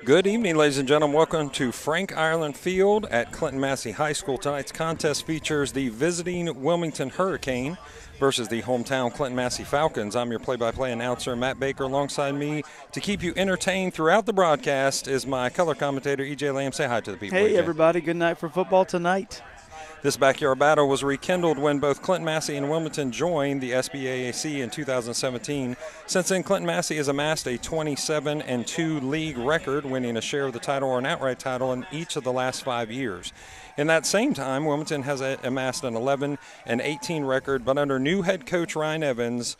Good evening, ladies and gentlemen. Welcome to Frank Irelan Field at Clinton-Massie High School. Tonight's contest features the visiting Wilmington Hurricane versus the hometown Clinton-Massie Falcons. I'm your play-by-play announcer, Matt Baker. Alongside me to keep you entertained throughout the broadcast is my color commentator, E.J. Lamb. Say hi to the people. Hey, EJ. everybody. Good night for football tonight. This backyard battle was rekindled when both Clinton-Massie and Wilmington joined the SBAAC in 2017. Since then, Clinton-Massie has amassed a 27-2 league record, winning a share of the title or an outright title in each of the last 5 years. In that same time, Wilmington has amassed an 11-18 record, but under new head coach Ryan Evans,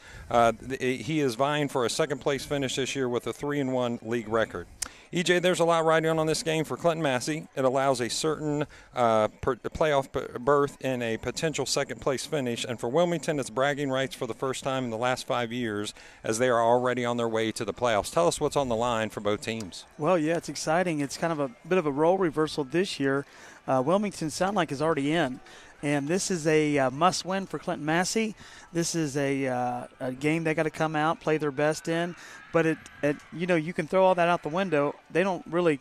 he is vying for a second-place finish this year with a 3-1 league record. EJ, there's a lot riding on this game for Clinton-Massie. It allows a certain playoff berth in a potential second-place finish. And for Wilmington, it's bragging rights for the first time in the last 5 years as they are already on their way to the playoffs. Tell us what's on the line for both teams. Well, yeah, it's exciting. It's kind of a bit of a role reversal this year. Wilmington sound like is already in. And this is a must-win for Clinton-Massie. This is a game they got to come out, play their best in. But you can throw all that out the window. They really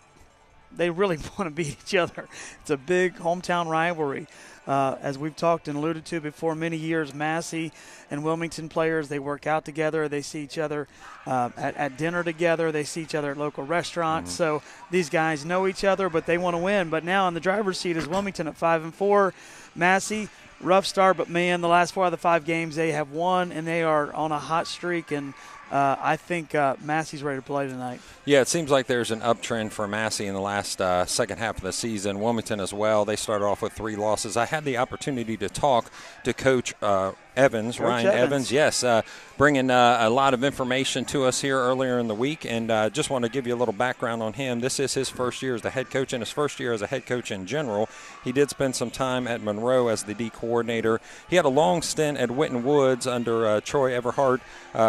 want to beat each other. It's a big hometown rivalry. As we've talked and alluded to before, many years, Massie and Wilmington players, they work out together. They see each other at dinner together. They see each other at local restaurants. Mm-hmm. So these guys know each other, but they want to win. But now in the driver's seat is Wilmington at 5-4. Massie, rough start, but, man, the last 4 out of the 5 games they have won, and they are on a hot streak. And I think Massie's ready to play tonight. Yeah, it seems like there's an uptrend for Massie in the last second half of the season. Wilmington as well. They started off with 3 losses. I had the opportunity to talk to Coach Evans, Ryan Evans. Yes, bringing a lot of information to us here earlier in the week, and just want to give you a little background on him. This is his first year as the head coach and his first year as a head coach in general. He did spend some time at Monroe as the D coordinator. He had a long stint at Winton Woods under Troy Everhart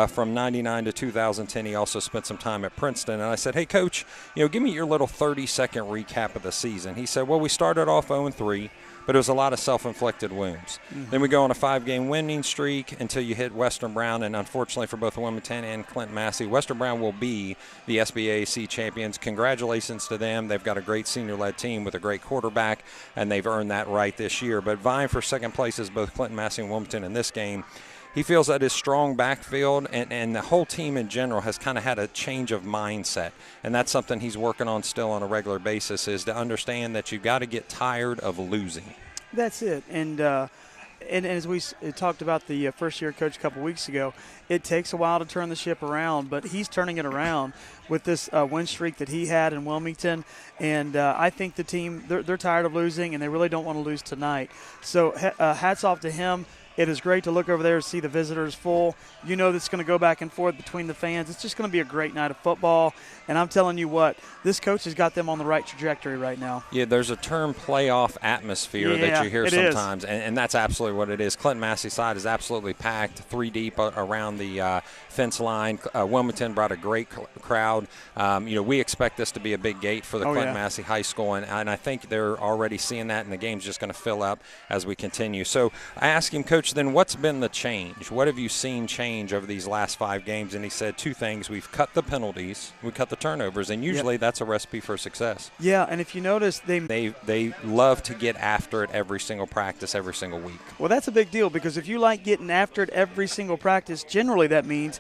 from 99 to 2010. He also spent some time at Princeton. And I said, hey, Coach, give me your little 30-second recap of the season. He said, well, we started off 0-3. But it was a lot of self-inflicted wounds. Mm-hmm. Then we go on a 5-game winning streak until you hit Western Brown, and unfortunately for both Wilmington and Clinton-Massie, Western Brown will be the SBAAC champions. Congratulations to them. They've got a great senior-led team with a great quarterback, and they've earned that right this year. But vying for second place is both Clinton-Massie and Wilmington in this game. He feels that his strong backfield and the whole team in general has kind of had a change of mindset. And that's something he's working on still on a regular basis, is to understand that you've got to get tired of losing. That's it. And as we talked about the first-year coach a couple weeks ago, it takes a while to turn the ship around, but he's turning it around with this win streak that he had in Wilmington. And I think the team, they're tired of losing, and they really don't want to lose tonight. So hats off to him. It is great to look over there and see the visitors full. You know that's going to go back and forth between the fans. It's just going to be a great night of football. And I'm telling you what, this coach has got them on the right trajectory right now. Yeah, there's a term playoff atmosphere that you hear sometimes, and that's absolutely what it is. Clinton-Massie side is absolutely packed, 3 deep around the fence line. Wilmington brought a great crowd. We expect this to be a big gate for the Clinton-Massie High School, and I think they're already seeing that, and the game's just going to fill up as we continue. So I asked him, Coach, then what's been the change? What have you seen change over these last 5 games? And he said 2 things. We've cut the penalties, we cut the turnovers, and usually that's a recipe for success. Yeah, and if you notice, they love to get after it every single practice, every single week. Well, that's a big deal, because if you like getting after it every single practice, generally that means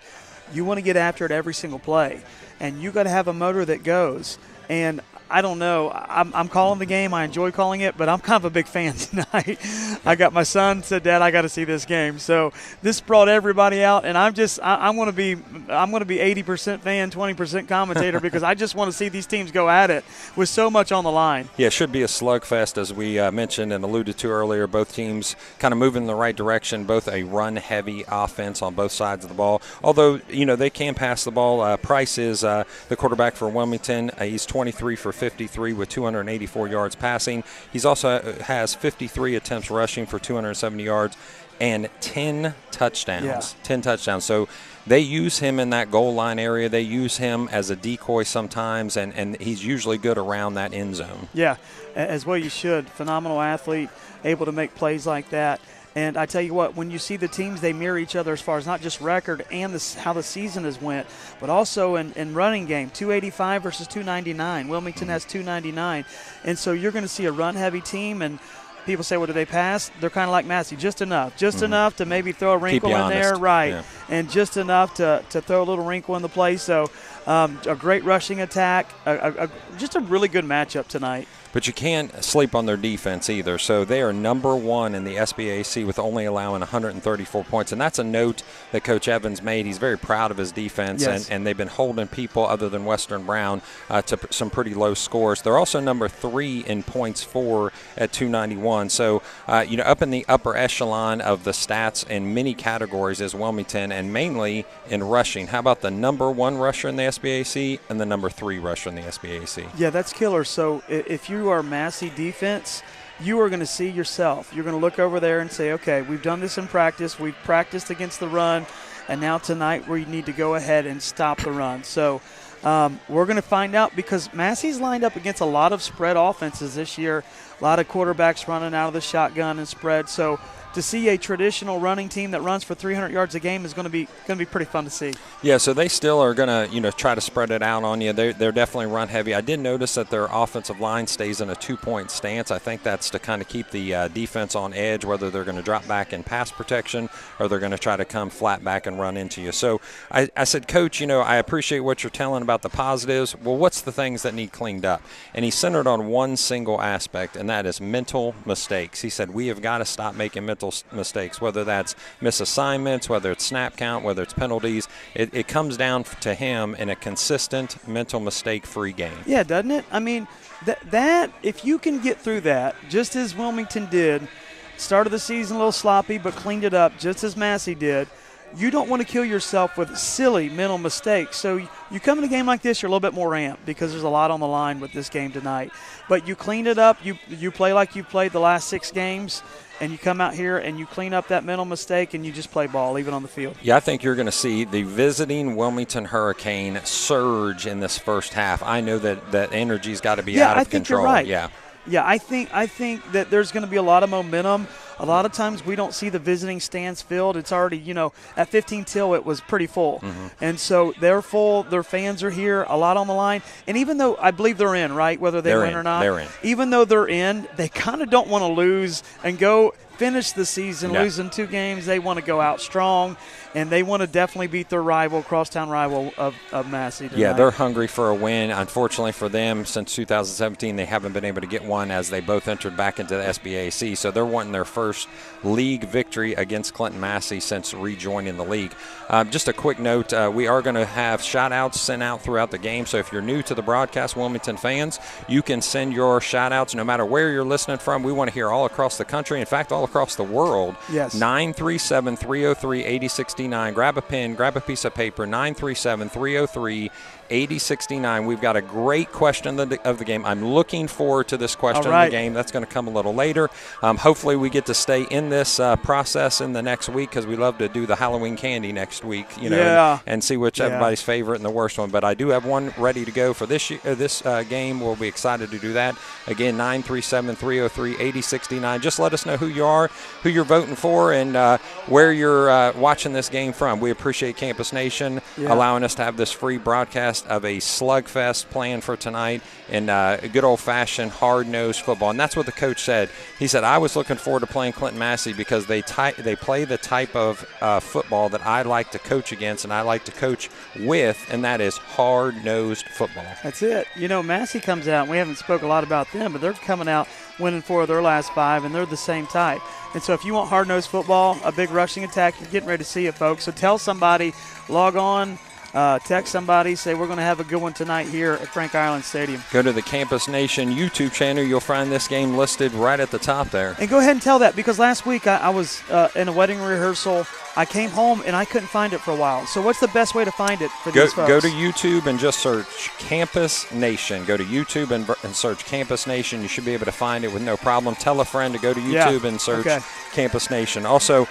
you want to get after it every single play. And you got to have a motor that goes. And I don't know. I'm calling the game. I enjoy calling it, but I'm kind of a big fan tonight. I got my son said, "Dad, I got to see this game." So this brought everybody out, and I'm going to be 80% fan, 20% commentator because I just want to see these teams go at it with so much on the line. Yeah, it should be a slugfest, as we mentioned and alluded to earlier. Both teams kind of moving in the right direction. Both a run-heavy offense on both sides of the ball. Although they can pass the ball. Price is the quarterback for Wilmington. He's 23 for 53 with 284 yards passing. He's also has 53 attempts rushing for 270 yards and 10 touchdowns. Yeah. 10 touchdowns. So they use him in that goal line area. They use him as a decoy sometimes, and he's usually good around that end zone. Yeah, as well you should. Phenomenal athlete, able to make plays like that. And I tell you what, when you see the teams, they mirror each other as far as not just record and how the season has went, but also in running game, 285 versus 299. Wilmington has 299. And so you're going to see a run-heavy team, and people say, well, do they pass? They're kind of like Massie, just enough enough to maybe throw a wrinkle in there, right, yeah. And just enough to throw a little wrinkle in the play. So a great rushing attack, just a really good matchup tonight. But you can't sleep on their defense either. So they are number one in the SBAC with only allowing 134 points. And that's a note that Coach Evans made. He's very proud of his defense, yes. and they've been holding people other than Western Brown to some pretty low scores. They're also number 3 in points for at 291. So, up in the upper echelon of the stats in many categories is Wilmington, and mainly in rushing. How about the number 1 rusher in the SBAC and the number 3 rusher in the SBAC? Yeah, that's killer. So if you are Massie defense, you are going to see yourself. You're going to look over there and say, okay, we've done this in practice. We've practiced against the run, and now tonight we need to go ahead and stop the run. So we're going to find out because Massie's lined up against a lot of spread offenses this year, a lot of quarterbacks running out of the shotgun and spread. So to see a traditional running team that runs for 300 yards a game is going to be pretty fun to see. Yeah, so they still are going to try to spread it out on you. They're definitely run heavy. I did notice that their offensive line stays in a 2-point stance. I think that's to kind of keep the defense on edge, whether they're going to drop back in pass protection or they're going to try to come flat back and run into you. So I said, Coach, I appreciate what you're telling about the positives. Well, what's the things that need cleaned up? And he centered on one single aspect, and that is mental mistakes. He said, we have got to stop making mental mistakes, whether that's misassignments, whether it's snap count, whether it's penalties. It comes down to him in a consistent mental mistake-free game. Yeah, doesn't it? I mean, that if you can get through that, just as Wilmington did, started the season a little sloppy but cleaned it up just as Massie did, you don't want to kill yourself with silly mental mistakes. So you come in a game like this, you're a little bit more amped because there's a lot on the line with this game tonight. But you cleaned it up. You play like you played the last 6 games, and you come out here and you clean up that mental mistake and you just play ball, leave it on the field. Yeah, I think you're going to see the visiting Wilmington Hurricane surge in this first half. I know that energy's got to be out of control. I think you're right. Yeah, I think that there's going to be a lot of momentum. A lot of times we don't see the visiting stands filled. It's already, at 15 till it was pretty full. Mm-hmm. And so they're full. Their fans are here, a lot on the line. And even though I believe they're in, right, whether they win or not, they're in. Even though they're in, they kind of don't want to lose and go finish the season losing 2 games. They want to go out strong, and they want to definitely beat their rival, crosstown rival of Massie tonight. Yeah, they're hungry for a win. Unfortunately for them, since 2017, they haven't been able to get one as they both entered back into the SBAC. So they're wanting their first league victory against Clinton-Massie since rejoining the league. Just a quick note, we are going to have shout-outs sent out throughout the game. So if you're new to the broadcast, Wilmington fans, you can send your shout-outs no matter where you're listening from. We want to hear all across the country. In fact, all across the world. Yes. 937-303-8069. Grab a pen, grab a piece of paper. 937-303-8069. We've got a great question of the game. I'm looking forward to this question of the game. That's going to come a little later. Hopefully we get to stay in this process in the next week because we love to do the Halloween candy next week, and see which everybody's favorite and the worst one. But I do have one ready to go for this game. We'll be excited to do that. Again, 937-303-8069. Just let us know who you are, who you're voting for, and where you're watching this game from. We appreciate Campus Nation allowing us to have this free broadcast forecast of a slugfest planned for tonight and a good old-fashioned hard-nosed football. And that's what the coach said. He said, I was looking forward to playing Clinton-Massie because they play the type of football that I like to coach against and I like to coach with, and that is hard-nosed football. That's it. You know, Massie comes out, and we haven't spoke a lot about them, but they're coming out winning 4 of their last 5, and they're the same type. And so if you want hard-nosed football, a big rushing attack, you're getting ready to see it, folks. So tell somebody, log on, text somebody, say we're going to have a good one tonight here at Frank Irelan Stadium. Go to the Campus Nation YouTube channel. You'll find this game listed right at the top there. And go ahead and tell that, because last week I was in a wedding rehearsal. I came home and I couldn't find it for a while. So what's the best way to find it for these folks? Go to YouTube and just search Campus Nation. Go to YouTube and search Campus Nation. You should be able to find it with no problem. Tell a friend to go to YouTube and search Campus Nation. Also,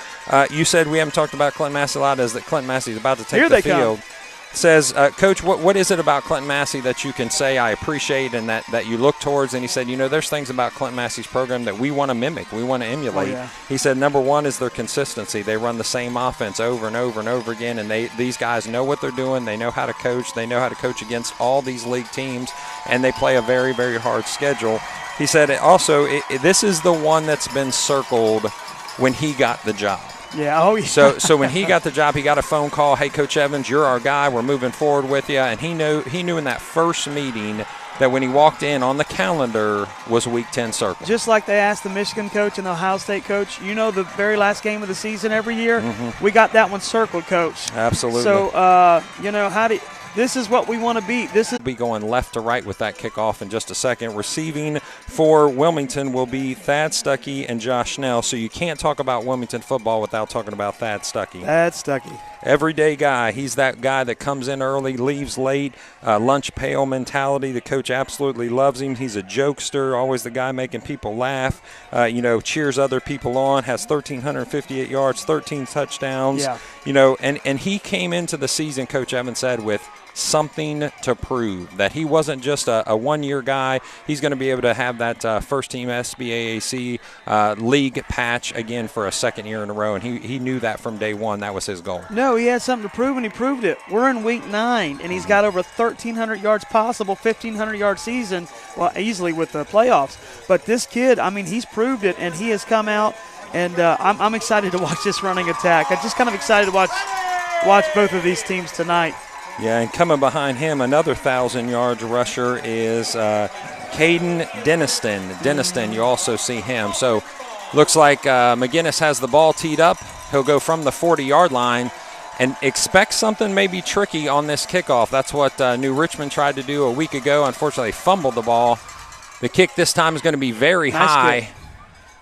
you said we haven't talked about Clinton-Massie a lot, is that Clinton-Massie is about to take the field. Says, Coach, what is it about Clinton-Massie that you can say I appreciate and that you look towards? And he said, you know, there's things about Clinton-Massie's program that we want to mimic, we want to emulate. Oh, yeah. He said, number one is their consistency. They run the same offense over and over and over again, and these guys know what they're doing. They know how to coach. They know how to coach against all these league teams, and they play a very, very hard schedule. He said, this is the one that's been circled when he got the job. Yeah, oh yeah. So when he got the job, he got a phone call. Hey, Coach Evans, you're our guy. We're moving forward with you. And he knew in that first meeting that when he walked in on the calendar was Week 10 circle. Just like they asked the Michigan coach and the Ohio State coach, you know, the very last game of the season every year, we got that one circled, Coach. Absolutely. So you know, this is what we want to beat. This is be going left to right with that kickoff in just a second. Receiving for Wilmington will be Thad Stuckey and Josh Snell. So you can't talk about Wilmington football without talking about Thad Stuckey. Thad Stuckey. Everyday guy. He's that guy that comes in early, leaves late, lunch pail mentality. The coach absolutely loves him. He's a jokester, always the guy making people laugh, cheers other people on, has 1,358 yards, 13 touchdowns. Yeah. And he came into the season, Coach Evans said, with something to prove, that he wasn't just a one-year guy. He's going to be able to have that first-team SBAAC league patch again for a second year in a row, and he knew that from day one. That was his goal. No, he had something to prove, and he proved it. We're in Week 9, and he's got over 1,300 yards possible, 1,500-yard season, well, easily with the playoffs. But this kid, I mean, he's proved it, and he has come out, and I'm excited to watch this running attack. I'm just kind of excited to watch both of these teams tonight. Yeah, and coming behind him, another 1,000-yard rusher is Caden Denniston. You also see him. So looks like McGinnis has the ball teed up. He'll go from the 40-yard line and expect something maybe tricky on this kickoff. That's what New Richmond tried to do a week ago. Unfortunately, they fumbled the ball. The kick this time is going to be very high. Kick.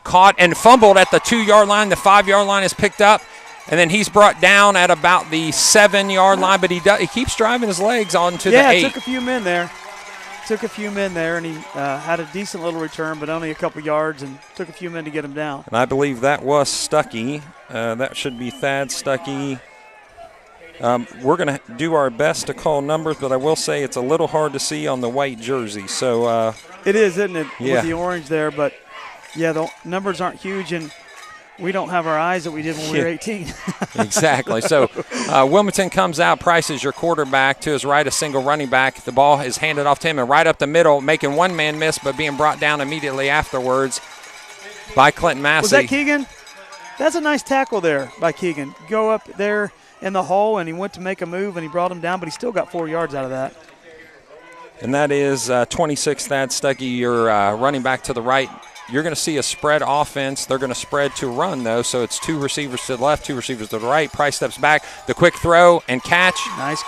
Caught and fumbled at the 2-yard line. The 5-yard line is picked up. And then he's brought down at about the 7-yard line, but he keeps driving his legs onto the 8. Yeah, took a few men there. And he had a decent little return, but only a couple yards, and took a few men to get him down. And I believe that was Stuckey. That should be Thad Stuckey. We're going to do our best to call numbers, but I will say it's a little hard to see on the white jersey. So it is, isn't it, yeah, with the orange there? But, yeah, the numbers aren't huge, and we don't have our eyes that we did when we were 18. Exactly. So Wilmington comes out. Price is your quarterback. To his right, a single running back. The ball is handed off to him, and right up the middle, making one man miss, but being brought down immediately afterwards by Clinton-Massie. Was that Keegan? That's a nice tackle there by Keegan. Go up there in the hole, and he went to make a move, and he brought him down, but he still got 4 yards out of that. And that is 26 Thad Stuckey, your running back to the right. You're going to see a spread offense. They're going to spread to run, though, so it's 2 receivers to the left, 2 receivers to the right. Price steps back. The quick throw and catch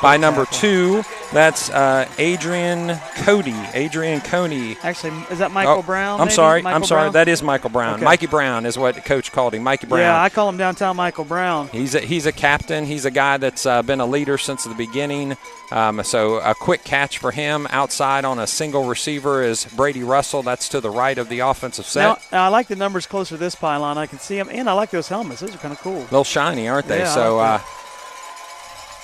by number 2. That's Adrian Coney. Actually, is that Michael Brown? I'm sorry. That is Michael Brown. Okay. Mikey Brown is what Coach called him, Mikey Brown. Yeah, I call him downtown Michael Brown. He's a captain. He's a guy that's been a leader since the beginning. So a quick catch for him. Outside on a single receiver is Brady Russell. That's to the right of the offensive set. Now I like the numbers closer to this pylon. I can see them, and I like those helmets. Those are kind of cool. A little shiny, aren't they? Yeah, so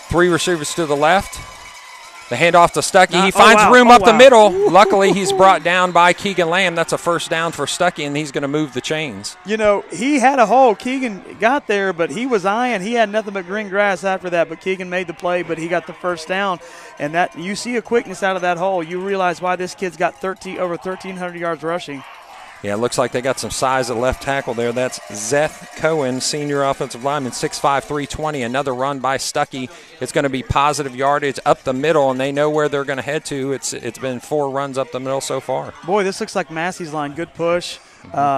3 receivers to the left. The handoff to Stuckey. He finds room up the middle. Luckily, he's brought down by Keegan Lamb. That's a first down for Stuckey, and he's going to move the chains. You know, he had a hole. Keegan got there, but he was eyeing. He had nothing but green grass after that, but Keegan made the play, but he got the first down. And that you see a quickness out of that hole. You realize why this kid's got over 1,300 yards rushing. Yeah, it looks like they got some size at left tackle there. That's Seth Cohen, senior offensive lineman, 6'5", 320. Another run by Stuckey. It's going to be positive yardage up the middle, and they know where they're going to head to. It's been 4 runs up the middle so far. Boy, this looks like Massey's line. Good push.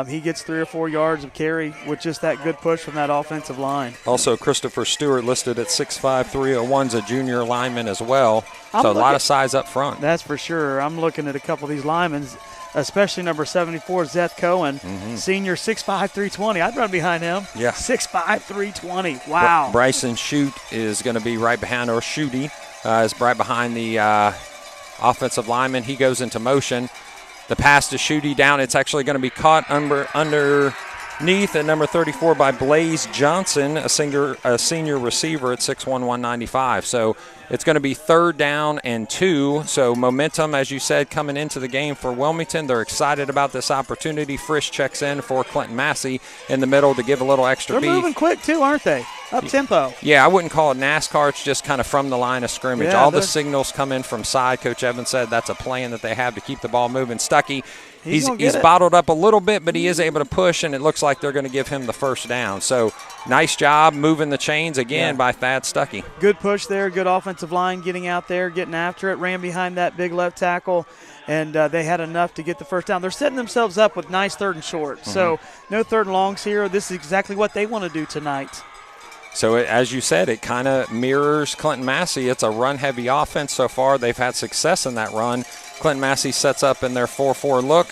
He gets 3 or 4 yards of carry with just that good push from that offensive line. Also, Christopher Stewart listed at 6'5", 301 is a junior lineman as well. So a lot of size up front. That's for sure. I'm looking at a couple of these linemen, especially number 74, Seth Cohen, senior, 6'5", 320. I'd run behind him. Yeah. 6'5", 320. Wow. Bryson Shute is going to be right behind, or Shooty is right behind the offensive lineman. He goes into motion. The pass to Shooty down. It's actually going to be caught underneath at number 34 by Blaze Johnson, a senior receiver at 6'1", 195. So it's going to be 3rd down and 2. So momentum, as you said, coming into the game for Wilmington. They're excited about this opportunity. Frisch checks in for Clinton-Massie in the middle to give a little extra beef. They're moving quick, too, aren't they? Up tempo. Yeah, I wouldn't call it NASCAR. It's just kind of from the line of scrimmage. Yeah, all the signals come in from side. Coach Evans said that's a plan that they have to keep the ball moving. Stuckey, he's bottled up a little bit, but he is able to push, and it looks like they're going to give him the first down. So nice job moving the chains again by Thad Stuckey. Good push there. Good offensive line getting out there, getting after it. Ran behind that big left tackle, and they had enough to get the first down. They're setting themselves up with nice 3rd and short. So no 3rd and longs here. This is exactly what they want to do tonight. So, as you said, it kind of mirrors Clinton-Massie. It's a run-heavy offense so far. They've had success in that run. Clinton-Massie sets up in their 4-4 look.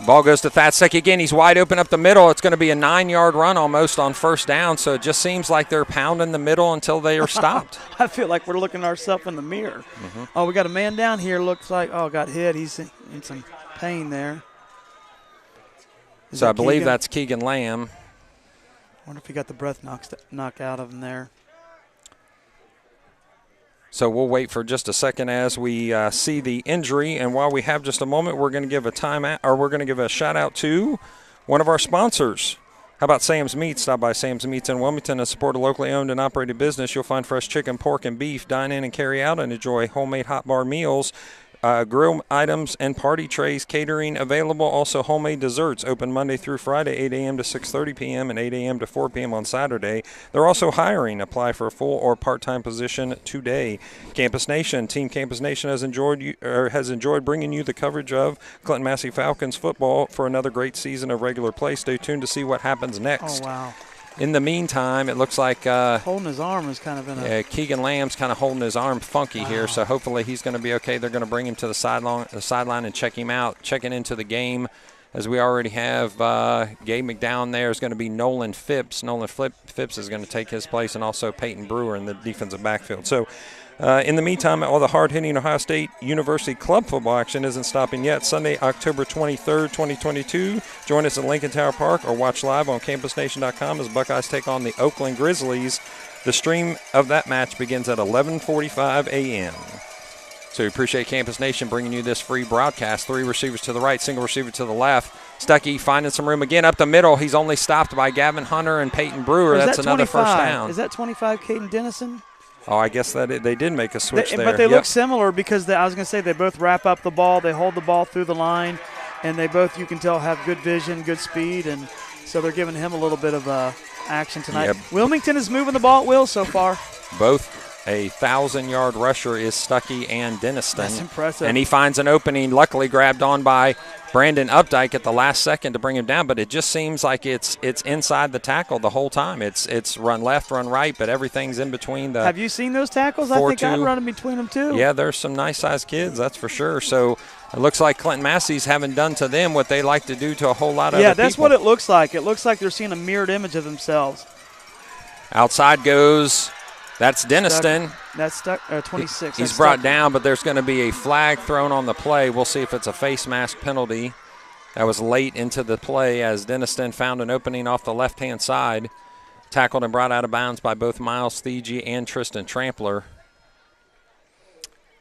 Ball goes to Thad Stuckey again. He's wide open up the middle. It's going to be a 9-yard run almost on first down. So it just seems like they're pounding the middle until they are stopped. I feel like we're looking ourselves in the mirror. Oh, we got a man down here. Looks like, got hit. He's in some pain there. So I believe that's Keegan Lamb. I wonder if he got the breath knocked out of him there. So we'll wait for just a second as we see the injury. And while we have just a moment, we're going to give a shout out to one of our sponsors. How about Sam's Meats? Stop by Sam's Meats in Wilmington and support a locally owned and operated business. You'll find fresh chicken, pork, and beef. Dine in and carry out and enjoy homemade hot bar meals. Grill items and party trays, catering available. Also homemade desserts, open Monday through Friday, 8 a.m. to 6:30 p.m. and 8 a.m. to 4 p.m. on Saturday. They're also hiring. Apply for a full or part-time position today. Campus Nation, Team Campus Nation has enjoyed bringing you the coverage of Clinton-Massie Falcons football for another great season of regular play. Stay tuned to see what happens next. Oh, wow. In the meantime, it looks like holding his arm is kind of in a Keegan Lamb's kind of holding his arm funky here, so hopefully he's going to be okay. They're going to bring him to the sideline and check him out, checking into the game. As we already have Gabe McDowell there is going to be Nolan Phipps. Nolan Phipps is going to take his place, and also Peyton Brewer in the defensive backfield. So in the meantime, all the hard-hitting Ohio State University club football action isn't stopping yet. Sunday, October 23rd, 2022. Join us at Lincoln Tower Park or watch live on campusnation.com as Buckeyes take on the Oakland Grizzlies. The stream of that match begins at 11:45 a.m. So we appreciate Campus Nation bringing you this free broadcast. 3 receivers to the right, single receiver to the left. Stuckey finding some room again up the middle. He's only stopped by Gavin Hunter and Peyton Brewer. That's another first down. Is that 25 Caden Dennison? Oh, I guess that they did make a switch there. But they look similar because I was going to say they both wrap up the ball. They hold the ball through the line, and they both, you can tell, have good vision, good speed, and so they're giving him a little bit of action tonight. Yep. Wilmington is moving the ball at will so far. Both a 1,000-yard rusher is Stuckey and Denniston. That's impressive. And he finds an opening, luckily grabbed on by Brandon Updike at the last second to bring him down, but it just seems like it's inside the tackle the whole time. It's run left, run right, but everything's in between the. Have you seen those tackles? I think I'd run in between them too. Yeah, there's some nice-sized kids, that's for sure. So it looks like Clinton-Massie's haven't done to them what they like to do to a whole lot of other people. Yeah, that's what it looks like. It looks like they're seeing a mirrored image of themselves. Outside goes. That's Denniston. That's 26. He's brought down, but there's going to be a flag thrown on the play. We'll see if it's a face mask penalty. That was late into the play as Denniston found an opening off the left-hand side. Tackled and brought out of bounds by both Miles Thiegy and Tristan Trampler.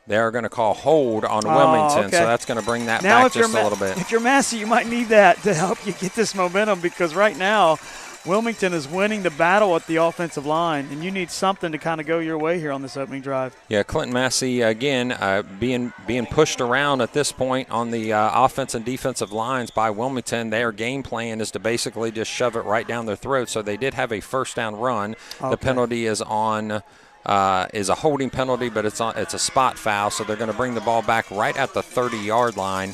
They are going to call hold on Wilmington, okay. So that's going to bring that back just a little bit. If you're Massie, you might need that to help you get this momentum, because right now Wilmington is winning the battle at the offensive line, and you need something to kind of go your way here on this opening drive. Yeah, Clinton-Massie, again, being pushed around at this point on the offense and defensive lines by Wilmington. Their game plan is to basically just shove it right down their throat. So they did have a first down run. Okay. The penalty is on is a holding penalty, but it's a spot foul, so they're going to bring the ball back right at the 30-yard line.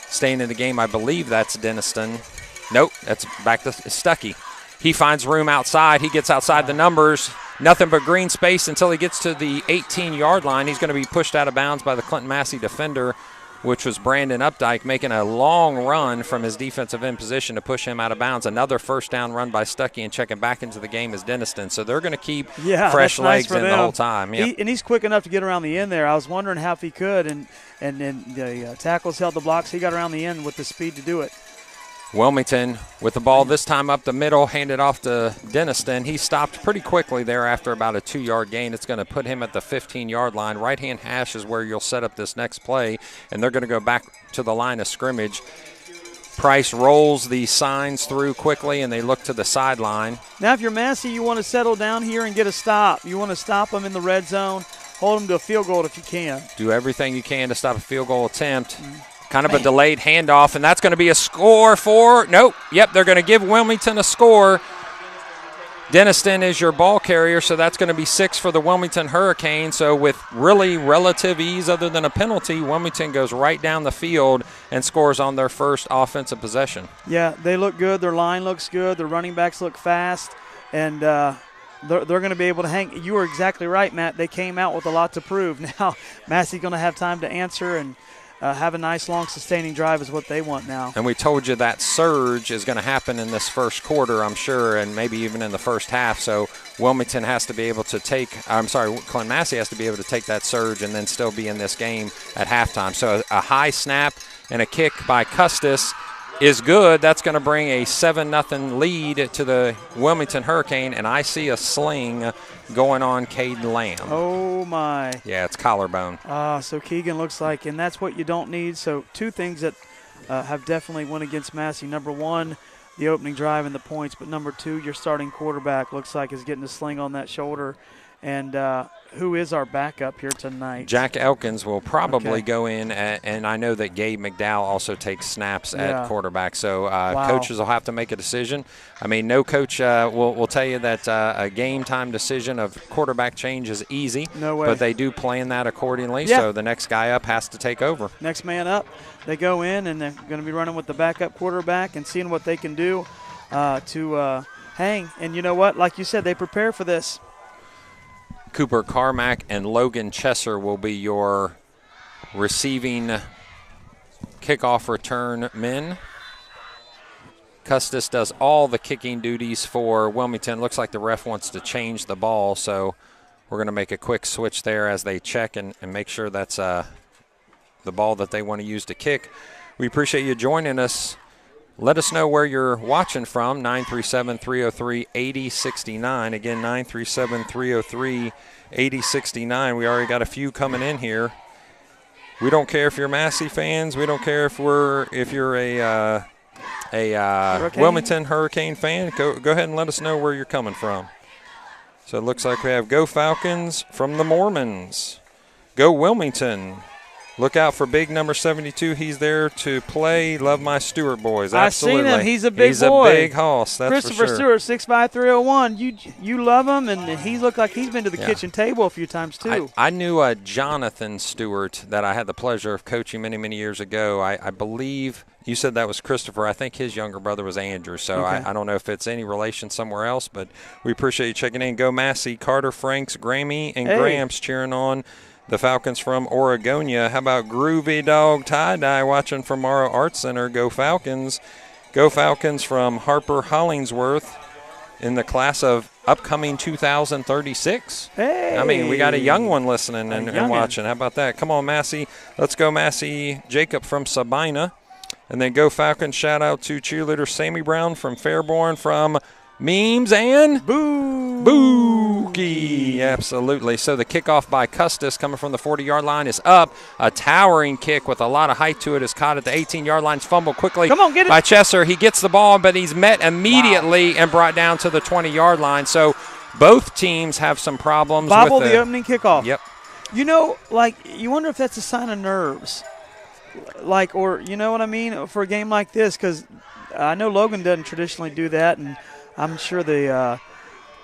Staying in the game, I believe that's Denniston. Nope, that's back to Stuckey. He finds room outside. He gets outside the numbers. Nothing but green space until he gets to the 18-yard line. He's going to be pushed out of bounds by the Clinton-Massie defender, which was Brandon Updike, making a long run from his defensive end position to push him out of bounds. Another first down run by Stuckey, and checking back into the game is Denniston. So they're going to keep fresh legs in the whole time. Yep. And he's quick enough to get around the end there. I was wondering how if he could, and then the tackles held the blocks. He got around the end with the speed to do it. Wilmington with the ball this time up the middle, handed off to Denniston. He stopped pretty quickly there after about a 2-yard gain. It's going to put him at the 15-yard line. Right-hand hash is where you'll set up this next play, and they're going to go back to the line of scrimmage. Price rolls the signs through quickly, and they look to the sideline. Now if you're Massie, you want to settle down here and get a stop. You want to stop them in the red zone, hold them to a field goal if you can. Do everything you can to stop a field goal attempt. Kind of a delayed handoff, and that's going to be a score for – nope. Yep, they're going to give Wilmington a score. Denniston is your ball carrier, so that's going to be 6 for the Wilmington Hurricane. So with really relative ease other than a penalty, Wilmington goes right down the field and scores on their first offensive possession. Yeah, they look good. Their line looks good. Their running backs look fast, and they're going to be able to hang. You were exactly right, Matt. They came out with a lot to prove. Now Massie's going to have time to answer and have a nice, long, sustaining drive is what they want now. And we told you that surge is going to happen in this first quarter, I'm sure, and maybe even in the first half. So Wilmington has to be able to Clinton-Massie has to be able to take that surge and then still be in this game at halftime. So a high snap and a kick by Custis is good. That's going to bring a 7-0 lead to the Wilmington Hurricane, and I see a sling going on Caden Lamb. Oh, my. Yeah, it's collarbone. So Keegan looks like, and that's what you don't need. So two things that have definitely went against Massie. Number one, the opening drive and the points, but number two, your starting quarterback looks like is getting a sling on that shoulder. And who is our backup here tonight? Jack Elkins will probably go in, and I know that Gabe McDowell also takes snaps at quarterback. So coaches will have to make a decision. I mean, no coach will tell you that a game-time decision of quarterback change is easy. No way. But they do plan that accordingly, so the next guy up has to take over. Next man up. They go in, and they're going to be running with the backup quarterback and seeing what they can do to hang. And you know what? Like you said, they prepare for this. Cooper Carmack and Logan Chesser will be your receiving kickoff return men. Custis does all the kicking duties for Wilmington. Looks like the ref wants to change the ball, so we're going to make a quick switch there as they check and make sure that's the ball that they want to use to kick. We appreciate you joining us. Let us know where you're watching from, 937-303-8069. Again, 937-303-8069. We already got a few coming in here. We don't care if you're Massie fans. We don't care if you're a Wilmington Hurricane fan. Go ahead and let us know where you're coming from. So it looks like we have Go Falcons from the Mormons. Go Wilmington. Look out for big number 72. He's there to play. Love my Stewart boys. Absolutely. I've seen him. He's a big boy. He's a big hoss, that's Christopher for sure. Stewart, 6'5", 301. You love him, and he looked like he's been to the kitchen table a few times too. I knew a Jonathan Stewart that I had the pleasure of coaching many, many years ago. I believe you said that was Christopher. I think his younger brother was Andrew, so I don't know if it's any relation somewhere else, but we appreciate you checking in. Go Massie, Carter, Franks, Grammy, and Gramps cheering on the Falcons from Oregonia. How about Groovy Dog Tie-Dye watching from Morrow Arts Center? Go Falcons. Go Falcons from Harper Hollingsworth in the class of upcoming 2036. Hey. I mean, we got a young one listening and watching. How about that? Come on, Massie. Let's go, Massie. Jacob from Sabina. And then Go Falcons. Shout out to cheerleader Sammy Brown from Fairborn from Memes and Boo. Boo. spooky. Absolutely. So the kickoff by Custis coming from the 40-yard line is up. A towering kick with a lot of height to it is caught at the 18-yard line. It's fumbled quickly by Chesser. He gets the ball, but he's met immediately and brought down to the 20-yard line. So both teams have some problems. Bobble the opening kickoff. Yep. You know, you wonder if that's a sign of nerves. Or you know what I mean, for a game like this, because I know Logan doesn't traditionally do that, and I'm sure the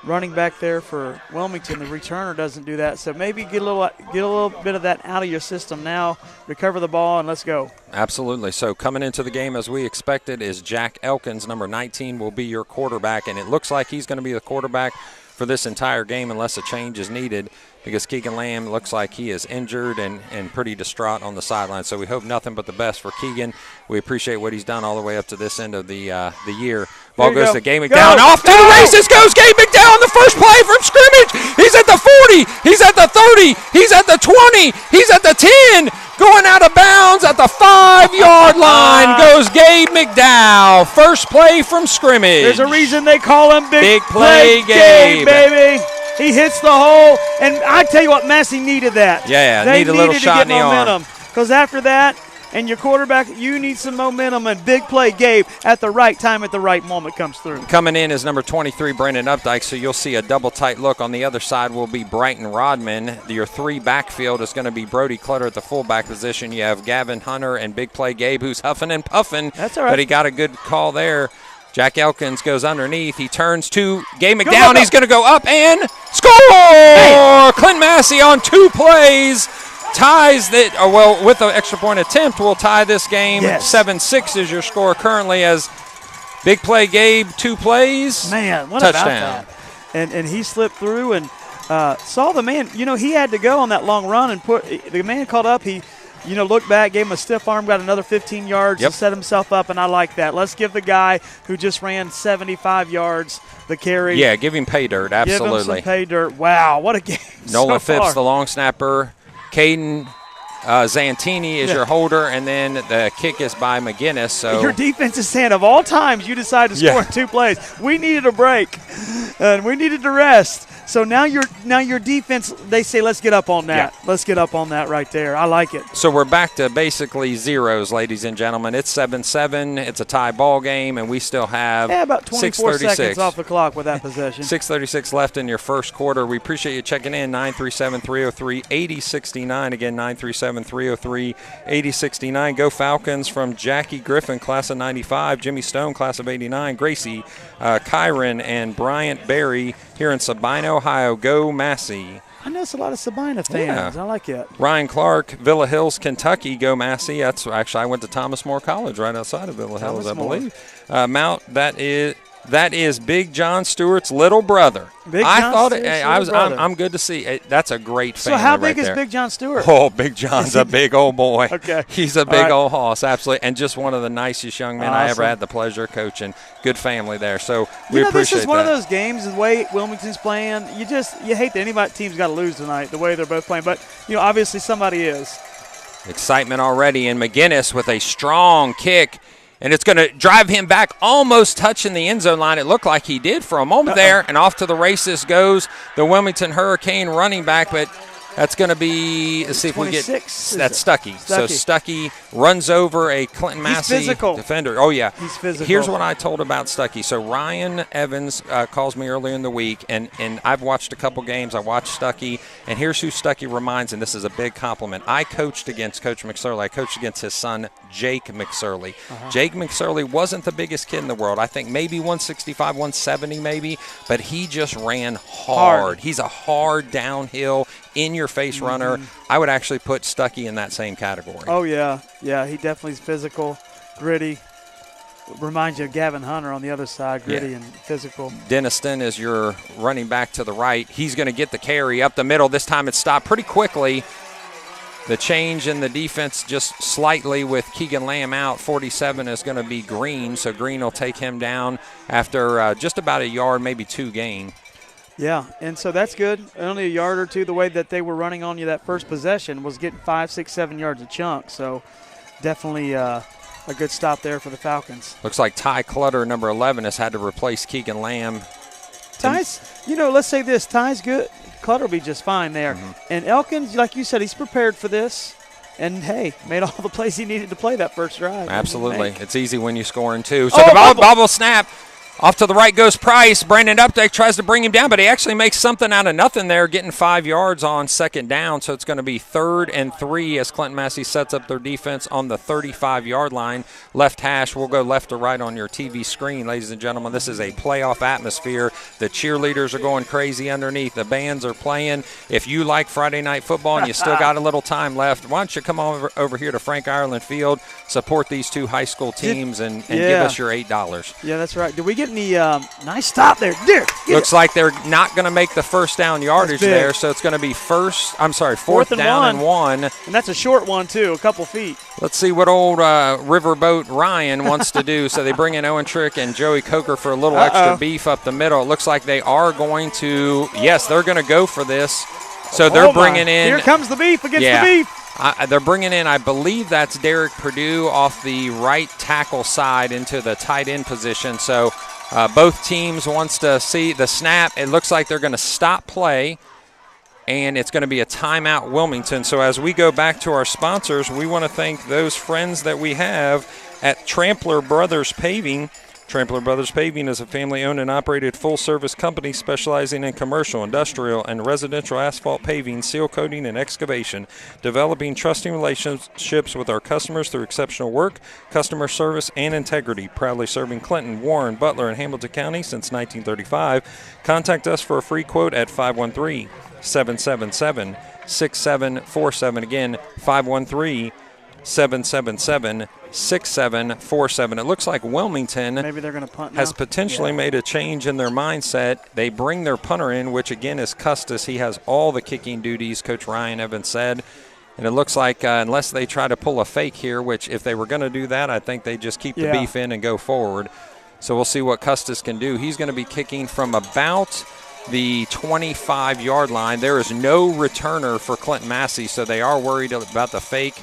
running back there for Wilmington, the returner, doesn't do that. So maybe get a little bit of that out of your system now, recover the ball, and let's go. Absolutely. So coming into the game as we expected is Jack Elkins, number 19, will be your quarterback, and it looks like he's going to be the quarterback for this entire game unless a change is needed, because Keegan Lamb looks like he is injured and pretty distraught on the sideline. So we hope nothing but the best for Keegan. We appreciate what he's done all the way up to this end of the year. Ball goes to Gabe McDowell. Off to the races goes Gabe McDowell on the first play from scrimmage. He's at the 40. He's at the 30. He's at the 20. He's at the 10. Going out of bounds at the 5-yard line goes Gabe McDowell. First play from scrimmage. There's a reason they call him Big Play Gabe, baby. He hits the hole, and I tell you what, Massie needed that. Yeah, they need a little shot in the arm. Because after that, and your quarterback, you need some momentum, and Big Play Gabe at the right time, at the right moment comes through. Coming in is number 23, Brandon Updike, so you'll see a double tight look. On the other side will be Brighton Rodman. Your 3 backfield is going to be Brody Clutter at the fullback position. You have Gavin Hunter and Big Play Gabe, who's huffing and puffing. That's all right. But he got a good call there. Jack Elkins goes underneath. He turns to Gabe McDowell. He's going to go up and score! Hey. Clinton-Massie on 2 plays. Ties that, with an extra point attempt, will tie this game. 7-6 is your score currently as Big Play Gabe, 2 plays. Man, what touchdown. About that? And he slipped through and saw the man. You know, he had to go on that long run and the man caught up. He, looked back, gave him a stiff arm, got another 15 yards to set himself up, and I like that. Let's give the guy who just ran 75 yards the carry. Yeah, give him pay dirt, absolutely. Give him some pay dirt. Wow, what a game Nolan so Phipps, far. the long snapper. Caden Zantini is your holder, and then the kick is by McGinnis. So your defense is saying of all times you decide to score in 2 plays. We needed a break, and we needed to rest. So now your defense, they say, let's get up on that. Yeah. Let's get up on that right there. I like it. So we're back to basically zeros, ladies and gentlemen. It's 7-7. It's a tie ball game, and we still have about 24 seconds off the clock with that possession. 6:36 left in your first quarter. We appreciate you checking in. 937-303-8069. Again, 937-303-8069. Go Falcons from Jackie Griffin, class of 95. Jimmy Stone, class of 89. Gracie Kyron and Bryant Berry here in Sabino, Ohio. Go Massie. I know it's a lot of Sabina fans. Yeah. I like it. Ryan Clark, Villa Hills, Kentucky. Go Massie. That's actually, I went to Thomas More College right outside of Villa Hills, I believe. Mount, that is Big John Stewart's little brother. I'm good to see it. That's a great family. So how big right is there. Big John Stewart? Oh, Big John's a big old boy. Okay. He's a big old hoss, absolutely, and just one of the nicest young men I ever had the pleasure of coaching. Good family there, so we appreciate that. This is one of those games, the way Wilmington's playing, you hate that team's got to lose tonight, the way they're both playing, but obviously somebody is. Excitement already, and McGinnis with a strong kick. And it's going to drive him back, almost touching the end zone line. It looked like he did for a moment there. And off to the races goes the Wilmington Hurricane running back. But that's going to be, let's see if we get, that's Stuckey. So Stuckey runs over a Clinton-Massie defender. Oh, yeah. He's physical. Here's what I told about Stuckey. So Ryan Evans calls me earlier in the week, and I've watched a couple games. I watched Stuckey, and here's who Stuckey reminds, and this is a big compliment. I coached against Coach McSorley. I coached against his son, Jake McSorley. Jake McSorley wasn't the biggest kid in the world. I think maybe 165, 170 maybe, but he just ran hard. He's a hard downhill, in-your-face runner. I would actually put Stuckey in that same category. Oh, yeah. Yeah, he definitely is physical, gritty. Reminds you of Gavin Hunter on the other side, gritty and physical. Denniston is your running back to the right. He's going to get the carry up the middle. This time it stopped pretty quickly. The change in the defense just slightly with Keegan Lamb out. 47 is going to be Green, so Green will take him down after just about a yard, maybe 2 gain. Yeah, and so that's good. Only a yard or 2. The way that they were running on you that first possession was getting 5, 6, 7 yards a chunk. So definitely a good stop there for the Falcons. Looks like Ty Clutter, number 11, has had to replace Keegan Lamb Ty's, let's say this. Ty's good. Clutter will be just fine there. Mm-hmm. And Elkins, like you said, he's prepared for this. And, hey, made all the plays he needed to play that first drive. Absolutely. It's easy when you score in two. So the ball will snap. Off to the right goes Price. Brandon Updike tries to bring him down, but he actually makes something out of nothing there, getting 5 yards on second down. So it's going to be 3rd and 3 as Clinton-Massie sets up their defense on the 35-yard line. Left hash will go left to right on your TV screen, ladies and gentlemen. This is a playoff atmosphere. The cheerleaders are going crazy underneath. The bands are playing. If you like Friday night football and you still got a little time left, why don't you come over here to Frank Ireland Field, support these two high school teams, and give us your $8. Yeah, that's right. Did we get any nice stop there? Looks like they're not going to make the first down yardage there, so it's going to be fourth down and one. And that's a short one, too, a couple feet. Let's see what old Riverboat Ryan wants to do. So they bring in Owen Trick and Joey Coker for a little extra beef up the middle. It looks like they are going to, they're going to go for this. So they're bringing in. Here comes the beef against the beef. They're bringing in, I believe that's Derek Perdue off the right tackle side into the tight end position. So both teams wants to see the snap. It looks like they're going to stop play, and it's going to be a timeout Wilmington. So as we go back to our sponsors, we want to thank those friends that we have at Trampler Brothers Paving. Trampler Brothers Paving is a family-owned and operated full-service company specializing in commercial, industrial, and residential asphalt paving, seal coating, and excavation, developing trusting relationships with our customers through exceptional work, customer service, and integrity. Proudly serving Clinton, Warren, Butler, and Hamilton County since 1935. Contact us for a free quote at 513-777-6747. Again, 513-777-6747. It looks like Wilmington maybe they're going to punt now. Has potentially made a change in their mindset. They bring their punter in, which again is Custis. He has all the kicking duties, Coach Ryan Evans said. And it looks like unless they try to pull a fake here, which if they were going to do that, I think they just keep the beef in and go forward. So we'll see what Custis can do. He's going to be kicking from about the 25-yard line. There is no returner for Clinton-Massie, so they are worried about the fake.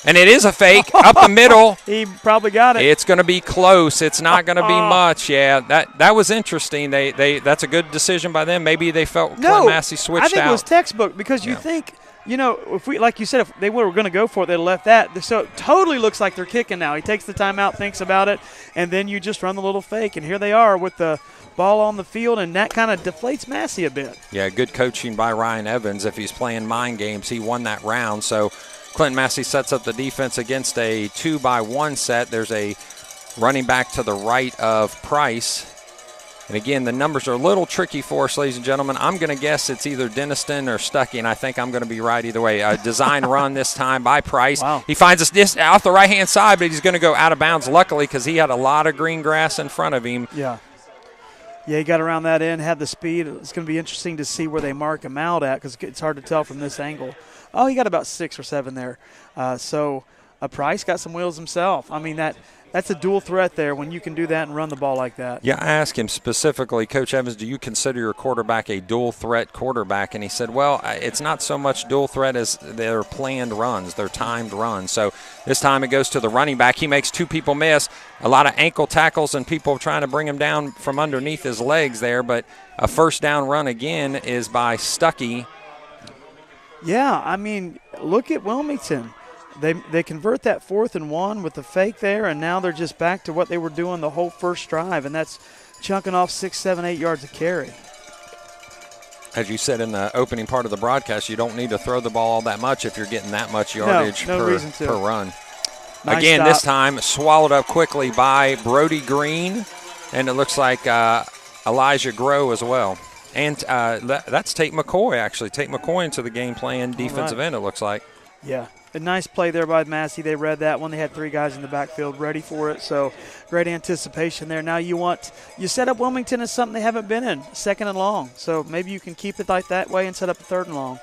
And it is a fake up the middle. He probably got it. It's going to be close. It's not going to be much. Yeah, that was interesting. That's a good decision by them. Maybe they felt Clinton-Massie switched out. I think it was textbook because you think, if we, like you said, if they were going to go for it, they'd have left that. So it totally looks like they're kicking now. He takes the timeout, thinks about it, and then you just run the little fake. And here they are with the ball on the field, and that kind of deflates Massie a bit. Yeah, good coaching by Ryan Evans. If he's playing mind games, he won that round. So Clinton-Massie sets up the defense against a 2-by-1 set. There's a running back to the right of Price. And, again, the numbers are a little tricky for us, ladies and gentlemen. I'm going to guess it's either Denniston or Stuckey, and I think I'm going to be right either way. A design run this time by Price. Wow. He finds us off the right-hand side, but he's going to go out of bounds, luckily, because he had a lot of green grass in front of him. Yeah, he got around that end, had the speed. It's going to be interesting to see where they mark him out at because it's hard to tell from this angle. Oh, he got about 6 or 7 there. So Price got some wheels himself. I mean, that's a dual threat there when you can do that and run the ball like that. Yeah, I asked him specifically, Coach Evans, do you consider your quarterback a dual threat quarterback? And he said, well, it's not so much dual threat as their planned runs, their timed runs. So this time it goes to the running back. He makes 2 people miss. A lot of ankle tackles and people trying to bring him down from underneath his legs there. But a first down run again is by Stuckey. Yeah, I mean, look at Wilmington. They convert that 4th and 1 with the fake there, and now they're just back to what they were doing the whole first drive, and that's chunking off 6, 7, 8 yards of carry. As you said in the opening part of the broadcast, you don't need to throw the ball all that much if you're getting that much yardage per run. Nice Again, stop. This time swallowed up quickly by Brody Green, and it looks like Elijah Groh as well. And that's Tate McCoy, actually. Tate McCoy into the game plan defensive end, it looks like. Yeah, a nice play there by Massie. They read that one. They had 3 guys in the backfield ready for it, so great anticipation there. Now you set up Wilmington as something they haven't been in, 2nd and long. So maybe you can keep it like that way and set up a 3rd and long.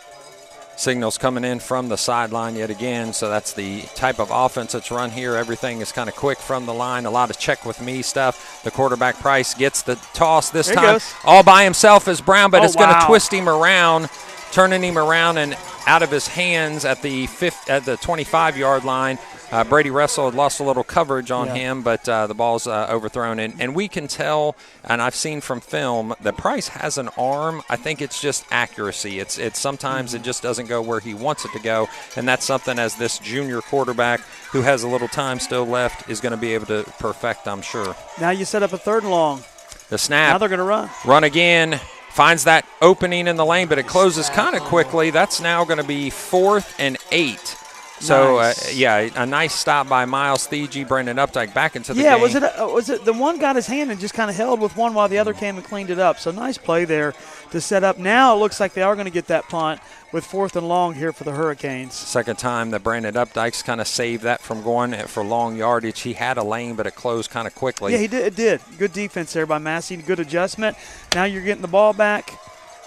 Signals coming in from the sideline yet again, so that's the type of offense that's run here. Everything is kind of quick from the line, a lot of check-with-me stuff. The quarterback, Price, gets the toss this time. All by himself is Brown, but it's going to twist him around, turning him around and out of his hands at the 25-yard line. Brady Russell had lost a little coverage on him, but the ball's overthrown. And we can tell, and I've seen from film, that Price has an arm. I think it's just accuracy. It's sometimes it just doesn't go where he wants it to go, and that's something as this junior quarterback who has a little time still left is going to be able to perfect, I'm sure. Now you set up a 3rd and long. The snap. Now they're going to run. Run again. Finds that opening in the lane, but it closes kind of quickly. That's now going to be 4th and 8. So, nice. A nice stop by Miles Thiegy, Brendan Updike back into the game. Yeah, was it the one got his hand and just kind of held with one while the other came and cleaned it up. So, nice play there to set up. Now it looks like they are going to get that punt with 4th and long here for the Hurricanes. Second time that Brandon Updike's kind of saved that from going for long yardage. He had a lane, but it closed kind of quickly. Yeah, it did. Good defense there by Massie. Good adjustment. Now you're getting the ball back,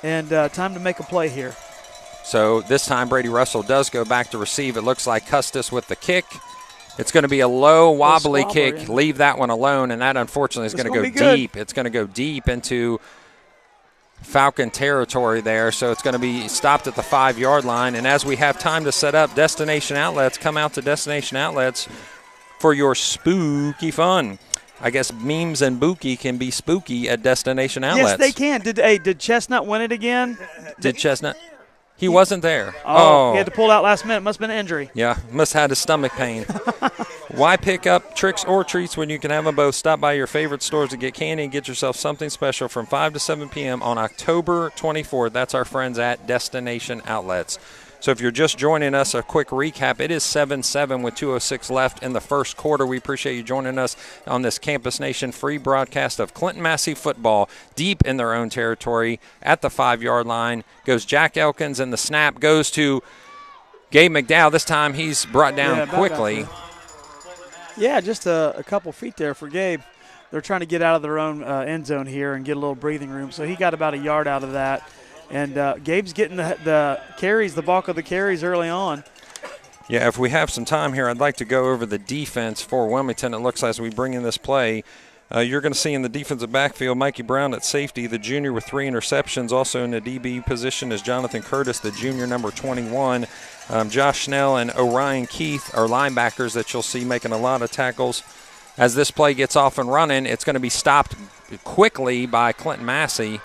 and time to make a play here. So this time Brady Russell does go back to receive. It looks like Custis with the kick. It's going to be a low, wobbly kick. Yeah. Leave that one alone, and that unfortunately is going to go deep. It's going to go deep into Falcon territory there, so it's going to be stopped at the 5-yard line. And as we have time to set up, Destination Outlets, come out to Destination Outlets for your spooky fun. I guess memes and bookie can be spooky at Destination Outlets. Yes, they can. Did Chestnut win it again? Did Chestnut? He wasn't there. He had to pull out last minute. Must have been an injury. Yeah, must have had a stomach pain. Why pick up tricks or treats when you can have them both? Stop by your favorite stores to get candy and get yourself something special from 5 to 7 p.m. on October 24th. That's our friends at Destination Outlets. So if you're just joining us, a quick recap. It is 7-7 with 2:06 left in the first quarter. We appreciate you joining us on this Campus Nation free broadcast of Clinton-Massie football deep in their own territory at the 5-yard line. Goes Jack Elkins, and the snap goes to Gabe McDowell. This time he's brought down quickly. Yeah, just a couple feet there for Gabe. They're trying to get out of their own end zone here and get a little breathing room. So he got about a yard out of that. And Gabe's getting the carries, the bulk of the carries early on. Yeah, if we have some time here, I'd like to go over the defense for Wilmington. It looks like as we bring in this play, you're going to see in the defensive backfield Mikey Brown at safety, the junior with 3 interceptions. Also in the DB position is Jonathan Curtis, the junior, number 21. Josh Snell and Orion Keith are linebackers that you'll see making a lot of tackles. As this play gets off and running, it's going to be stopped quickly by Clinton-Massie.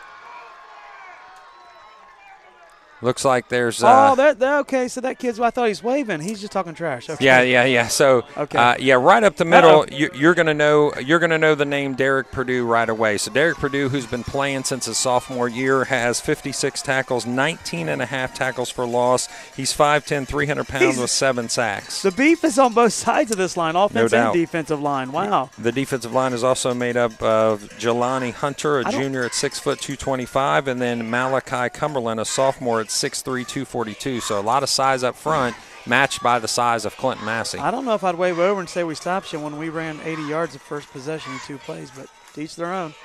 Looks like there's okay. So that kid's. I thought he's waving. He's just talking trash. Okay. Yeah. So right up the middle, you're gonna know the name Derek Purdue right away. So Derek Purdue, who's been playing since his sophomore year, has 56 tackles, 19.5 tackles for loss. He's 5'10", 300 pounds with 7 sacks. The beef is on both sides of this line, offense and defensive line. Wow. The defensive line is also made up of Jelani Hunter, a junior at 6 foot 225, and then Malachi Cumberland, a sophomore at 6'3", 242. So a lot of size up front, matched by the size of Clinton-Massie. I don't know if I'd wave over and say we stopped you when we ran 80 yards of first possession in 2 plays, but to each their own.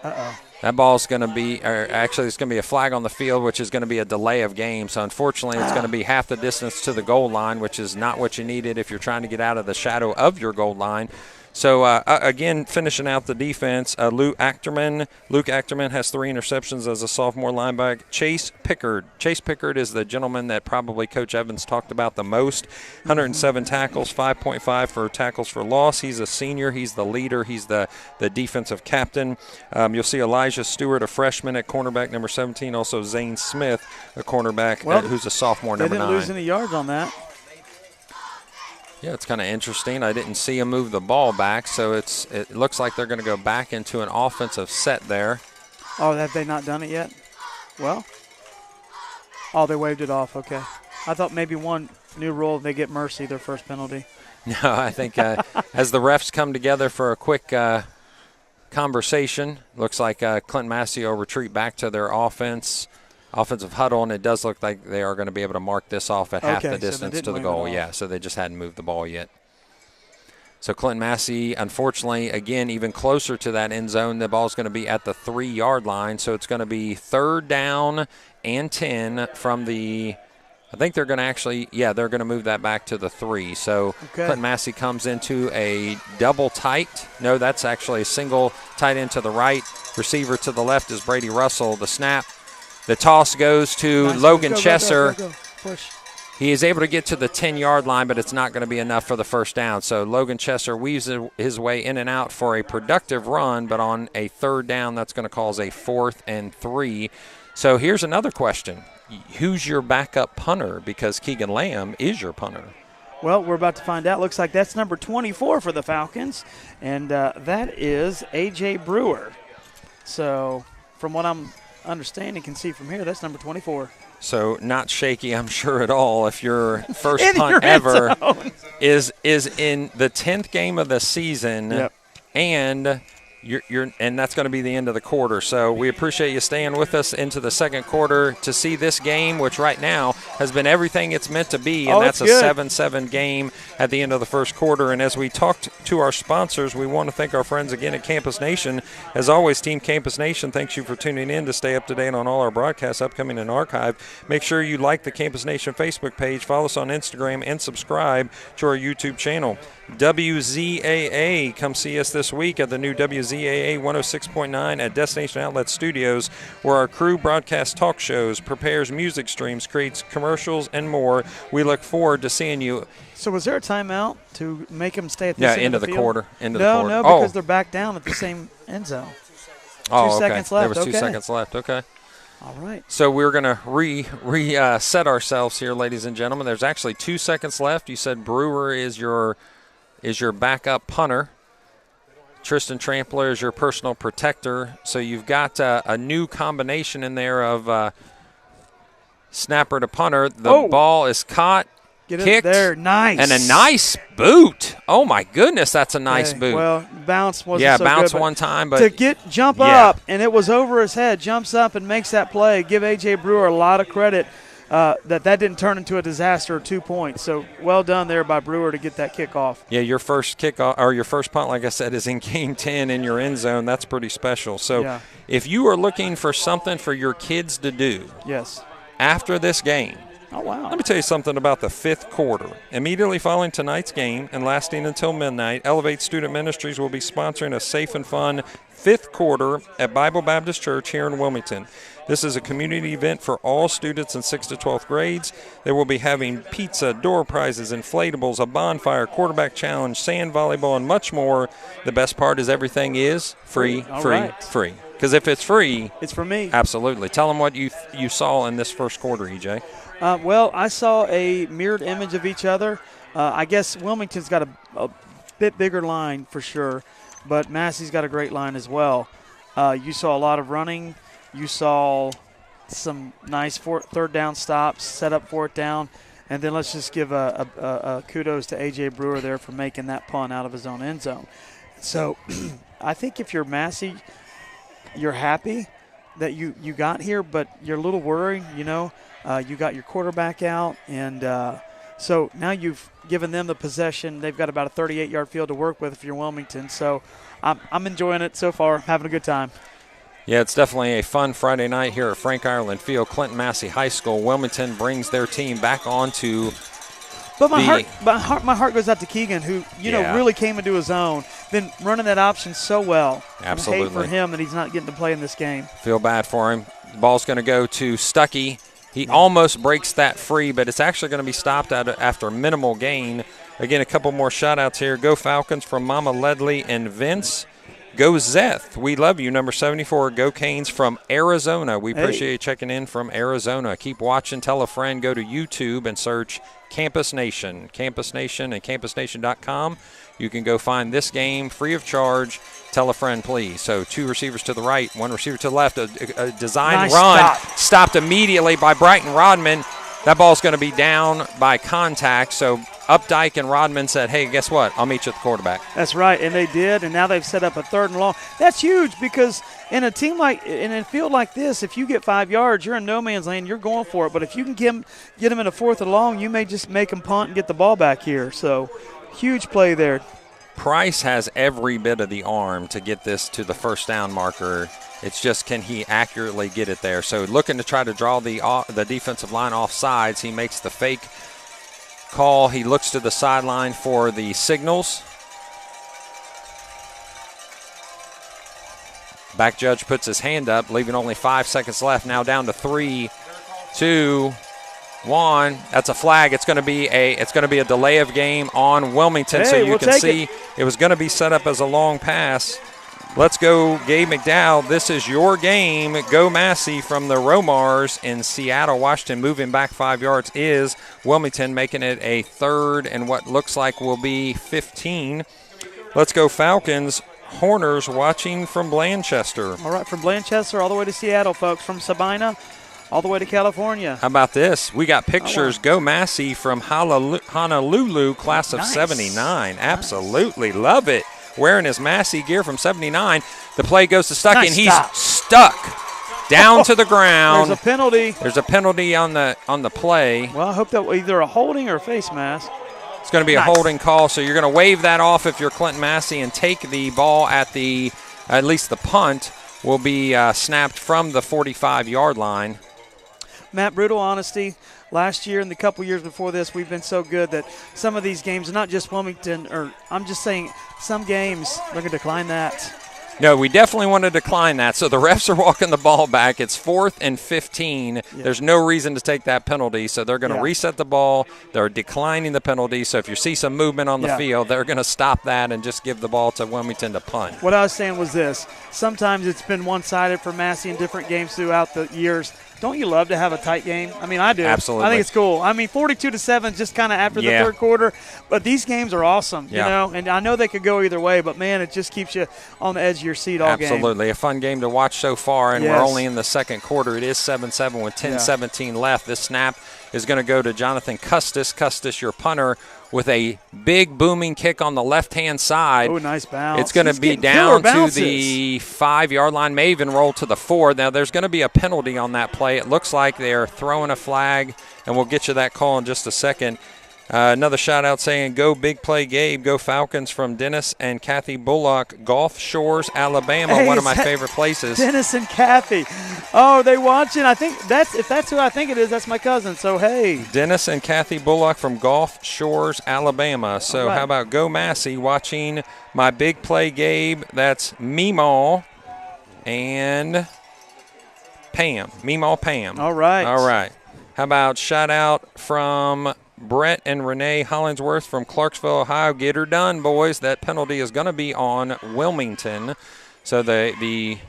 That ball's going to be, actually it's going to be a flag on the field, which is going to be a delay of game. So unfortunately, it's going to be half the distance to the goal line, which is not what you needed if you're trying to get out of the shadow of your goal line. So, again, finishing out the defense, Luke Achterman. Luke Achterman has 3 interceptions as a sophomore linebacker. Chase Pickard. Chase Pickard is the gentleman that probably Coach Evans talked about the most. 107 tackles, 5.5 for tackles for loss. He's a senior. He's the leader. He's the defensive captain. You'll see Elijah Stewart, a freshman at cornerback, number 17. Also Zane Smith, a cornerback who's a sophomore, number 9. They didn't lose any yards on that. Yeah, it's kind of interesting. I didn't see him move the ball back, so it looks like they're going to go back into an offensive set there. Oh, have they not done it yet? Well, they waved it off. Okay. I thought maybe one new rule, they get mercy, their first penalty. No, I think as the refs come together for a quick conversation, looks like Clinton-Massie will retreat back to their offensive huddle, and it does look like they are going to be able to mark this off at half the distance to the goal. Yeah, so they just hadn't moved the ball yet. So Clinton-Massie, unfortunately, again, even closer to that end zone, the ball's going to be at the 3-yard line. So it's going to be 3rd down and 10 from the – I think they're going to actually – they're going to move that back to the 3. So Clinton-Massie comes into a double tight. No, that's actually a single tight end to the right. Receiver to the left is Brady Russell. The snap. The toss goes to Logan Chesser. Go. Push. He is able to get to the 10-yard line, but it's not going to be enough for the first down. So Logan Chester weaves his way in and out for a productive run, but on a third down, that's going to cause a 4th and 3. So here's another question. Who's your backup punter? Because Keegan Lamb is your punter. Well, we're about to find out. Looks like that's number 24 for the Falcons, and that is A.J. Brewer. So from what I'm understanding, can see from here, that's number 24. So not shaky, I'm sure, at all if your first punt ever is in the 10th game of the season. Yep. And and that's going to be the end of the quarter. So we appreciate you staying with us into the second quarter to see this game, which right now has been everything it's meant to be, and that's a 7-7 game at the end of the first quarter. And as we talked to our sponsors, we want to thank our friends again at Campus Nation. As always, Team Campus Nation, thanks you for tuning in to stay up to date on all our broadcasts, upcoming and archived. Make sure you like the Campus Nation Facebook page, follow us on Instagram, and subscribe to our YouTube channel. WZAA, come see us this week at the new WZAA 106.9 at Destination Outlet Studios, where our crew broadcasts talk shows, prepares music streams, creates commercials, and more. We look forward to seeing you. So was there a timeout to make them stay at this end of the field? quarter? No, because they're back down at the same end zone. 2 seconds left. There was 2 seconds left. Okay. All right. So we're going to reset ourselves here, ladies and gentlemen. There's actually 2 seconds left. You said Brewer is your backup punter. Tristan Trampler is your personal protector. So you've got a new combination in there of snapper to punter. The ball is caught, kicked, there, nice. And a nice boot. Oh, my goodness, that's a nice boot. Well, bounce wasn't so bounce good, one time. But to jump up, and it was over his head, jumps up and makes that play. Give A.J. Brewer a lot of credit. That didn't turn into a disaster or 2 points. So well done there by Brewer to get that kickoff. Yeah, your first kickoff or your first punt, like I said, is in game 10 in your end zone. That's pretty special. So if you are looking for something for your kids to do after this game, let me tell you something about the 5th quarter. Immediately following tonight's game and lasting until midnight, Elevate Student Ministries will be sponsoring a safe and fun 5th quarter at Bible Baptist Church here in Wilmington. This is a community event for all students in 6th to 12th grades. They will be having pizza, door prizes, inflatables, a bonfire, quarterback challenge, sand volleyball, and much more. The best part is everything is free. Because if it's free, it's for me. Absolutely. Tell them what you saw in this first quarter, EJ. Well, I saw a mirrored image of each other. I guess Wilmington's got a bit bigger line for sure, but Massey's got a great line as well. You saw a lot of running. You saw some nice third down stops, set up 4th down, and then let's just give a kudos to A.J. Brewer there for making that punt out of his own end zone. So I think if you're Massey, you're happy that you got here, but you're a little worried, you got your quarterback out, and so now you've given them the possession. They've got about a 38-yard field to work with if you're Wilmington. So I'm enjoying it so far, having a good time. Yeah, it's definitely a fun Friday night here at Frank Ireland Field, Clinton-Massie High School. Wilmington brings their team back onto. But my heart goes out to Keegan, who really came into his own, been running that option so well. Absolutely. I hate for him that he's not getting to play in this game. Feel bad for him. The ball's going to go to Stuckey. He almost breaks that free, but it's actually going to be stopped after minimal gain. Again, a couple more shout-outs here. Go Falcons from Mama Ledley and Vince. Go Zeth, we love you, number 74. Go Canes from Arizona. We appreciate you checking in from Arizona. Keep watching. Tell a friend. Go to YouTube and search Campus Nation. Campus Nation and campusnation.com. You can go find this game free of charge. Tell a friend, please. So 2 receivers to the right, 1 receiver to the left. A design run stopped immediately by Brighton Rodman. That ball's going to be down by contact. So Updike and Rodman said, hey, guess what? I'll meet you at the quarterback. That's right, and they did, and now they've set up a 3rd and long. That's huge because in a field like this, if you get 5 yards, you're in no man's land, you're going for it. But if you can get them in a 4th and long, you may just make them punt and get the ball back here. So huge play there. Price has every bit of the arm to get this to the first down marker. It's just, can he accurately get it there? So looking to try to draw the defensive line off sides. He makes the fake call. He looks to the sideline for the signals. Back judge puts his hand up, leaving only 5 seconds left. Now down to 3, 2, Juan, that's a flag. It's going to be a delay of game on Wilmington, hey, so you we'll can see it was going to be set up as a long pass. Let's go, Gabe McDowell. This is your game. Go Massie from the Romars in Seattle, Washington. Moving back 5 yards is Wilmington, making it a third and what looks like will be 15. Let's go Falcons. Horners watching from Blanchester. All right, from Blanchester all the way to Seattle, folks. From Sabina all the way to California. How about this? We got pictures. Go Massie from Honolulu, class of 79. Absolutely love it. Wearing his Massie gear from 79. The play goes to Stuckey, and he's stuck down to the ground. There's a penalty. There's a penalty on the play. Well, I hope that either a holding or a face mask. It's going to be a holding call, so you're going to wave that off if you're Clinton-Massie and take the ball at least the punt will be snapped from the 45-yard line. Matt, brutal honesty. Last year and the couple years before this, we've been so good that some of these games, not just Wilmington, or I'm just saying some games, they're going to decline that. No, we definitely want to decline that. So the refs are walking the ball back. It's 4th and 15. Yeah. There's no reason to take that penalty, so they're going to reset the ball. They're declining the penalty. So if you see some movement on the field, they're going to stop that and just give the ball to Wilmington to punt. What I was saying was this. Sometimes it's been one-sided for Massie in different games throughout the years. Don't you love to have a tight game? I mean, I do. Absolutely. I think it's cool. I mean, 42-7 just kind of after the third quarter. But these games are awesome, you know. And I know they could go either way, but, man, it just keeps you on the edge of your seat all game. Absolutely. A fun game to watch so far, and we're only in the second quarter. It is 7-7 with 10-17 left. This snap is going to go to Jonathan Custis. Custis, your punter, with a big booming kick on the left-hand side. Oh, nice bounce. It's going to be down to the 5-yard line, may even roll to the 4. Now, there's going to be a penalty on that play. It looks like they're throwing a flag, and we'll get you that call in just a second. Another shout-out saying, go Big Play Gabe, go Falcons from Dennis and Kathy Bullock, Gulf Shores, Alabama, one of my favorite places. Dennis and Kathy. Oh, they watching? I think if that's who I think it is, that's my cousin. So, hey. Dennis and Kathy Bullock from Gulf Shores, Alabama. So how about Go Massie watching my Big Play Gabe? That's Meemaw and Pam. Meemaw Pam. All right. All right. How about shout-out from Brett and Renee Hollingsworth from Clarksville, Ohio. Get her done, boys. That penalty is going to be on Wilmington. So the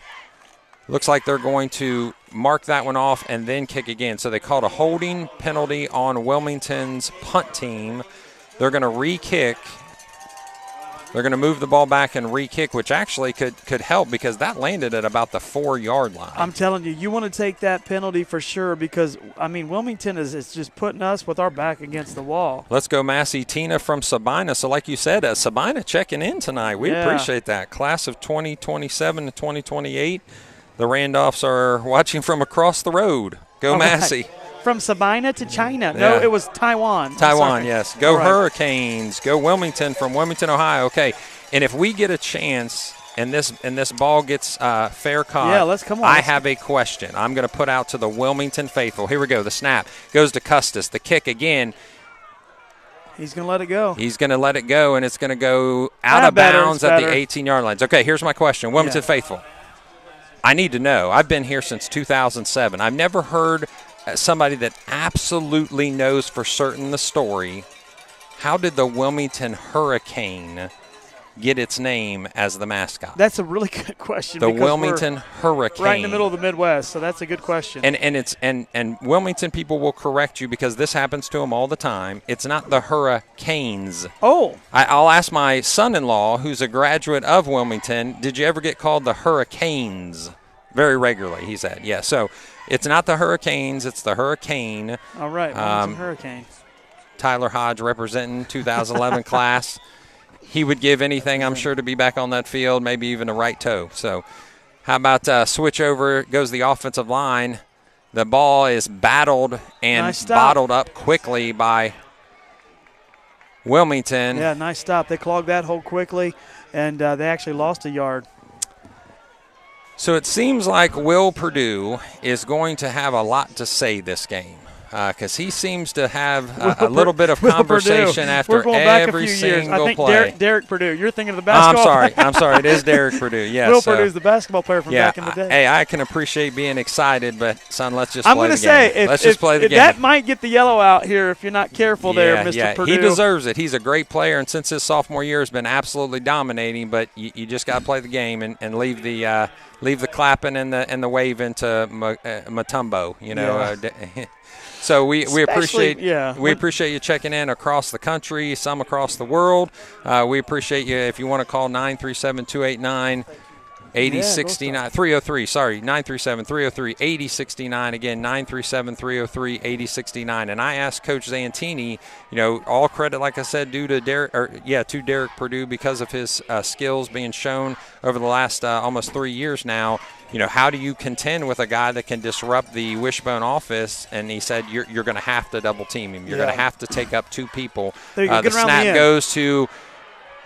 looks like they're going to mark that one off and then kick again. So they called a holding penalty on Wilmington's punt team. They're going to re-kick. They're going to move the ball back and re-kick, which actually could help because that landed at about the 4-yard line. I'm telling you, you want to take that penalty for sure because, I mean, Wilmington is just putting us with our back against the wall. Let's go Massie. Tina from Sabina. So like you said, Sabina checking in tonight. We appreciate that. Class of 2027 to 2028. The Randolphs are watching from across the road. Go Massie. Right. From Sabina to China. No, it was Taiwan. Taiwan, yes. Go Hurricanes. Go Wilmington from Wilmington, Ohio. Okay, and if we get a chance and this ball gets fair caught, come on. I have a question. I'm going to put out to the Wilmington faithful. Here we go. The snap goes to Custis. The kick again. He's going to let it go. He's going to let it go, and it's going to go out of bounds at the 18-yard lines. Okay, here's my question. Wilmington faithful. I need to know. I've been here since 2007. I've never heard somebody that absolutely knows for certain the story. How did the Wilmington Hurricane get its name as the mascot? That's a really good question. The Wilmington Hurricane, right in the middle of the Midwest. So that's a good question. And Wilmington people will correct you because this happens to them all the time. It's not the Hurricanes. Oh, I'll ask my son-in-law, who's a graduate of Wilmington. Did you ever get called the Hurricanes? Very regularly, he said. Yeah. So it's not the Hurricanes. It's the Hurricane. All right. Wilmington Hurricane. Tyler Hodge representing 2011 class. He would give anything, I'm sure, to be back on that field, maybe even a right toe. So how about switch over, goes the offensive line. The ball is battled and bottled up quickly by Wilmington. Yeah, nice stop. They clogged that hole quickly, and they actually lost a yard. So it seems like Will Purdue is going to have a lot to say this game. because he seems to have a little bit of conversation after every single play. I think Derek Purdue. You're thinking of the basketball I'm sorry. It is Derek Purdue, yes. Will Purdue's the basketball player from back in the day. Hey, I can appreciate being excited, but, son, let's just play the game. I'm going to say, let's just play the game. That might get the yellow out here if you're not careful there, Mr. Purdue. He deserves it. He's a great player, and since his sophomore year has been absolutely dominating, but you just got to play the game and leave the clapping and the waving to Matumbo, you know. So we appreciate you checking in across the country, some across the world. We appreciate you if you want to call 937-289. 8069 303, sorry, 937-303-8069. Again, 937-303-8069. And I asked Coach Zantini, all credit, like I said, due to Derek Purdue because of his skills being shown over the last almost 3 years now. How do you contend with a guy that can disrupt the wishbone offense? And he said, you're going to have to double team him. You're going to have to take up two people. The snap goes to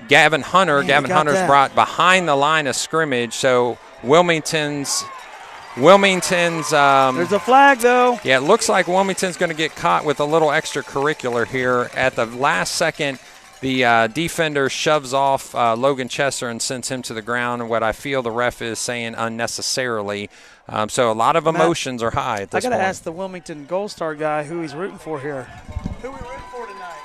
Gavin Hunter. Gavin Hunter's brought behind the line of scrimmage. So Wilmington's there's a flag, though. Yeah, it looks like Wilmington's going to get caught with a little extracurricular here. At the last second, the defender shoves off Logan Chester and sends him to the ground, and what I feel the ref is saying unnecessarily. So a lot of emotions are high at this point. I got to ask the Wilmington Gold Star guy who he's rooting for here. Who are we rooting for tonight?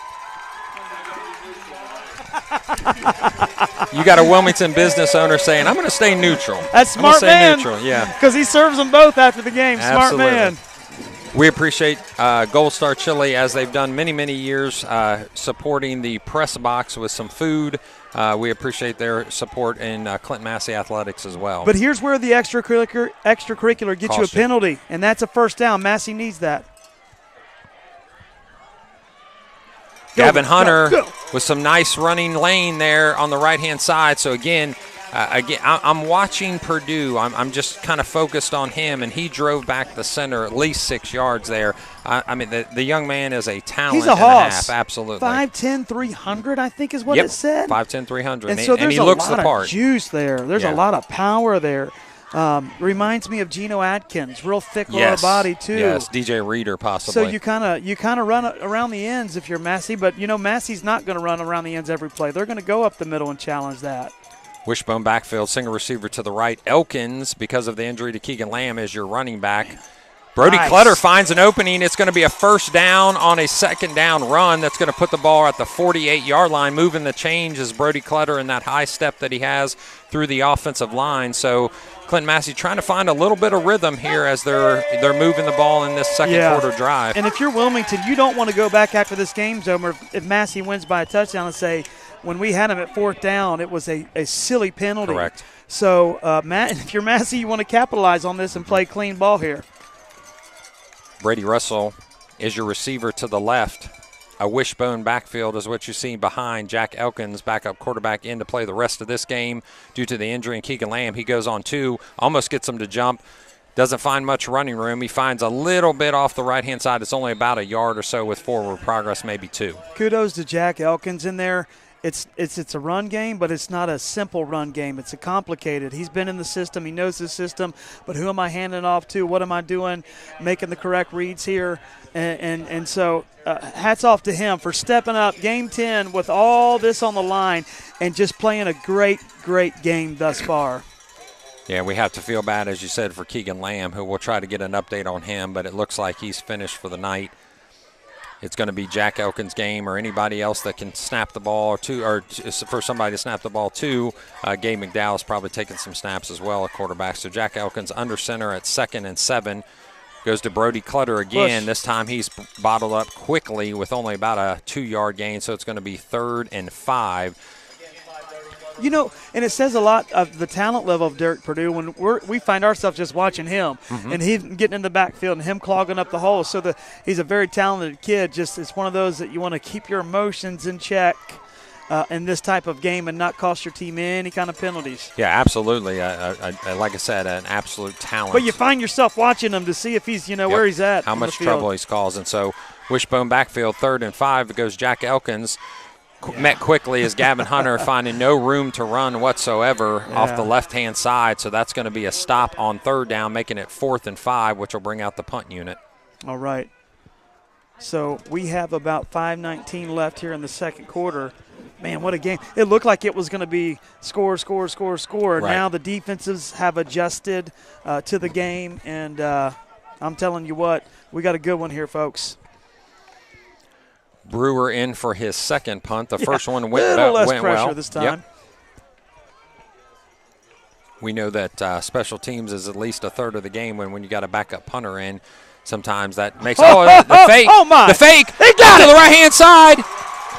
You got a Wilmington business owner saying, I'm going to stay neutral. That's smart man. Neutral, yeah. Because he serves them both after the game. Absolutely. Smart man. We appreciate Gold Star Chili, as they've done many, many years, supporting the press box with some food. We appreciate their support in Clinton-Massie athletics as well. But here's where the extracurricular gets you a penalty, and that's a first down. Massey needs that. Gavin Hunter with some nice running lane there on the right-hand side. So, again, I'm watching Purdue. I'm just kind of focused on him, and he drove back the center at least 6 yards there. I mean, the young man is a talent. He's a hoss. Absolutely. 5'10", 300, I think is what it said. 5'10", 300. And so there's he looks the part. A lot of juice there. There's a lot of power there. Reminds me of Geno Atkins, real thick lower body too. Yes, DJ Reader possibly. So you kind of run around the ends if you're Massey, but Massey's not going to run around the ends every play. They're going to go up the middle and challenge that. Wishbone backfield, single receiver to the right. Elkins, because of the injury to Keegan Lamb, is your running back. Brody Clutter finds an opening. It's going to be a first down on a second down run. That's going to put the ball at the 48-yard line. Moving the change is Brody Clutter in that high step that he has through the offensive line. So Clinton-Massie trying to find a little bit of rhythm here as they're moving the ball in this second quarter drive. And if you're Wilmington, you don't want to go back after this game's over if Massey wins by a touchdown and say, when we had him at fourth down, it was a silly penalty. Correct. So, if you're Massey, you want to capitalize on this and play clean ball here. Brady Russell is your receiver to the left. A wishbone backfield is what you see behind Jack Elkins, backup quarterback, in to play the rest of this game due to the injury in Keegan Lamb. He goes on 2, almost gets him to jump. Doesn't find much running room. He finds a little bit off the right-hand side. It's only about a yard or so with forward progress, maybe 2. Kudos to Jack Elkins in there. It's a run game, but it's not a simple run game. It's a complicated. He's been in the system. He knows the system. But who am I handing off to? What am I doing? Making the correct reads here. And so hats off to him for stepping up Game 10 with all this on the line and just playing a great, great game thus far. Yeah, we have to feel bad, as you said, for Keegan Lamb, who we'll try to get an update on him, but it looks like he's finished for the night. It's going to be Jack Elkins' game or anybody else that can snap the ball or for somebody to snap the ball to. Gabe McDowell's probably taking some snaps as well at quarterback. So Jack Elkins under center at 2nd and 7. Goes to Brody Clutter again. Push. This time he's bottled up quickly with only about a 2-yard gain, so it's going to be 3rd and 5. And it says a lot of the talent level of Derek Purdue when we find ourselves just watching him, and he's getting in the backfield and him clogging up the hole. So he's a very talented kid. Just it's one of those that you want to keep your emotions in check in this type of game and not cost your team any kind of penalties. Yeah, absolutely. Like I said, an absolute talent. But you find yourself watching him to see if he's where he's at. How much trouble he's caused. And so wishbone backfield, 3rd and 5. It goes Jack Elkins. Met quickly as Gavin Hunter finding no room to run whatsoever off the left-hand side. So that's going to be a stop on 3rd down, making it 4th and 5, which will bring out the punt unit. All right. So we have about 5:19 left here in the second quarter. Man, what a game. It looked like it was going to be score. Right. Now the defenses have adjusted to the game, and I'm telling you what, we got a good one here, folks. Brewer in for his second punt. The first one went a little less went pressure well. this time. Yep. We know that special teams is at least a third of the game when you got a backup punter in. Sometimes that makes the fake. Oh my! The fake. They got to it the right-hand side,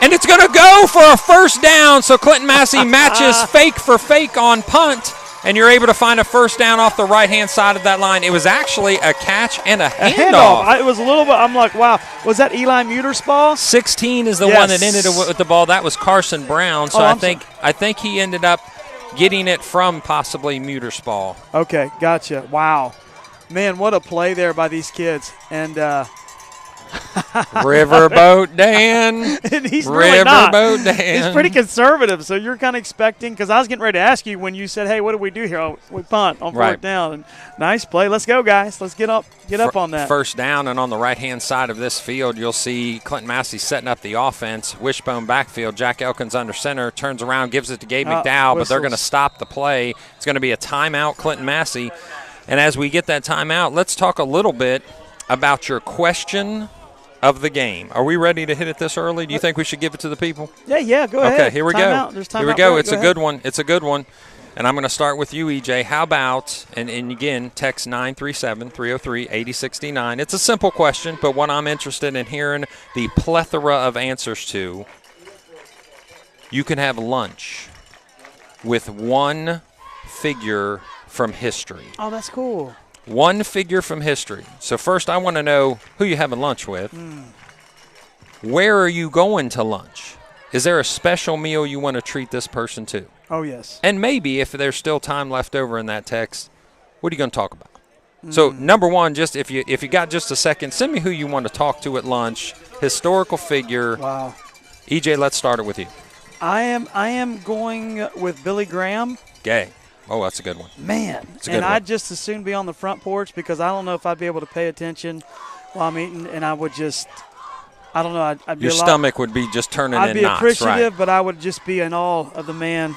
and it's going to go for a first down. So Clinton-Massie matches fake for fake on punt, and you're able to find a first down off the right-hand side of that line. It was actually a catch and a handoff. It was a little bit. I'm like, wow. Was that Eli Muter's ball? 16 is the one that ended with the ball. That was Carson Brown. So I think he ended up getting it from possibly Muter's ball. Okay, gotcha. Wow. Man, what a play there by these kids. And Riverboat Dan. And he's really not. Riverboat Dan. He's pretty conservative, so you're kind of expecting, because I was getting ready to ask you when you said, hey, what do we do here? Oh, we punt on fourth down. And nice play. Let's go, guys. Let's get up on that. First down, and on the right-hand side of this field, you'll see Clinton-Massie setting up the offense. Wishbone backfield. Jack Elkins under center, turns around, gives it to Gabe McDowell, but they're going to stop the play. It's going to be a timeout, Clinton-Massie. And as we get that timeout, let's talk a little bit about your question of the game. Are we ready to hit it this early? Do you think we should give it to the people? Yeah, go ahead. Okay, here we go. Here we go. It's a good one. It's a good one. And I'm going to start with you, EJ. How about, and again, text 937-303-8069. It's a simple question, but one I'm interested in hearing the plethora of answers to. You can have lunch with one figure from history. Oh, that's cool. One figure from history. So first I want to know who you're having lunch with. Where are you going to lunch? Is there a special meal you want to treat this person to? Oh, yes. And maybe if there's still time left over in that text, what are you going to talk about? So number one, just if you got just a second, send me who you want to talk to at lunch. Historical figure. Wow. EJ, let's start it with you. I am going with Billy Graham. Gay. Oh, that's a good one. Man, and I'd just as soon be on the front porch because I don't know if I'd be able to pay attention while I'm eating, and I would just, I don't know. I'd be Your stomach would be just turning in knots. I'd be appreciative, but I would just be in awe of the man.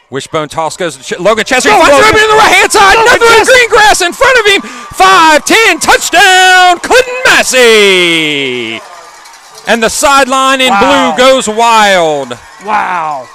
Wishbone toss goes to Logan Chester. He finds Logan in the right-hand side. Nothing but green grass in front of him. 5-10, touchdown, Clinton-Massie. And the sideline in blue goes wild. Wow.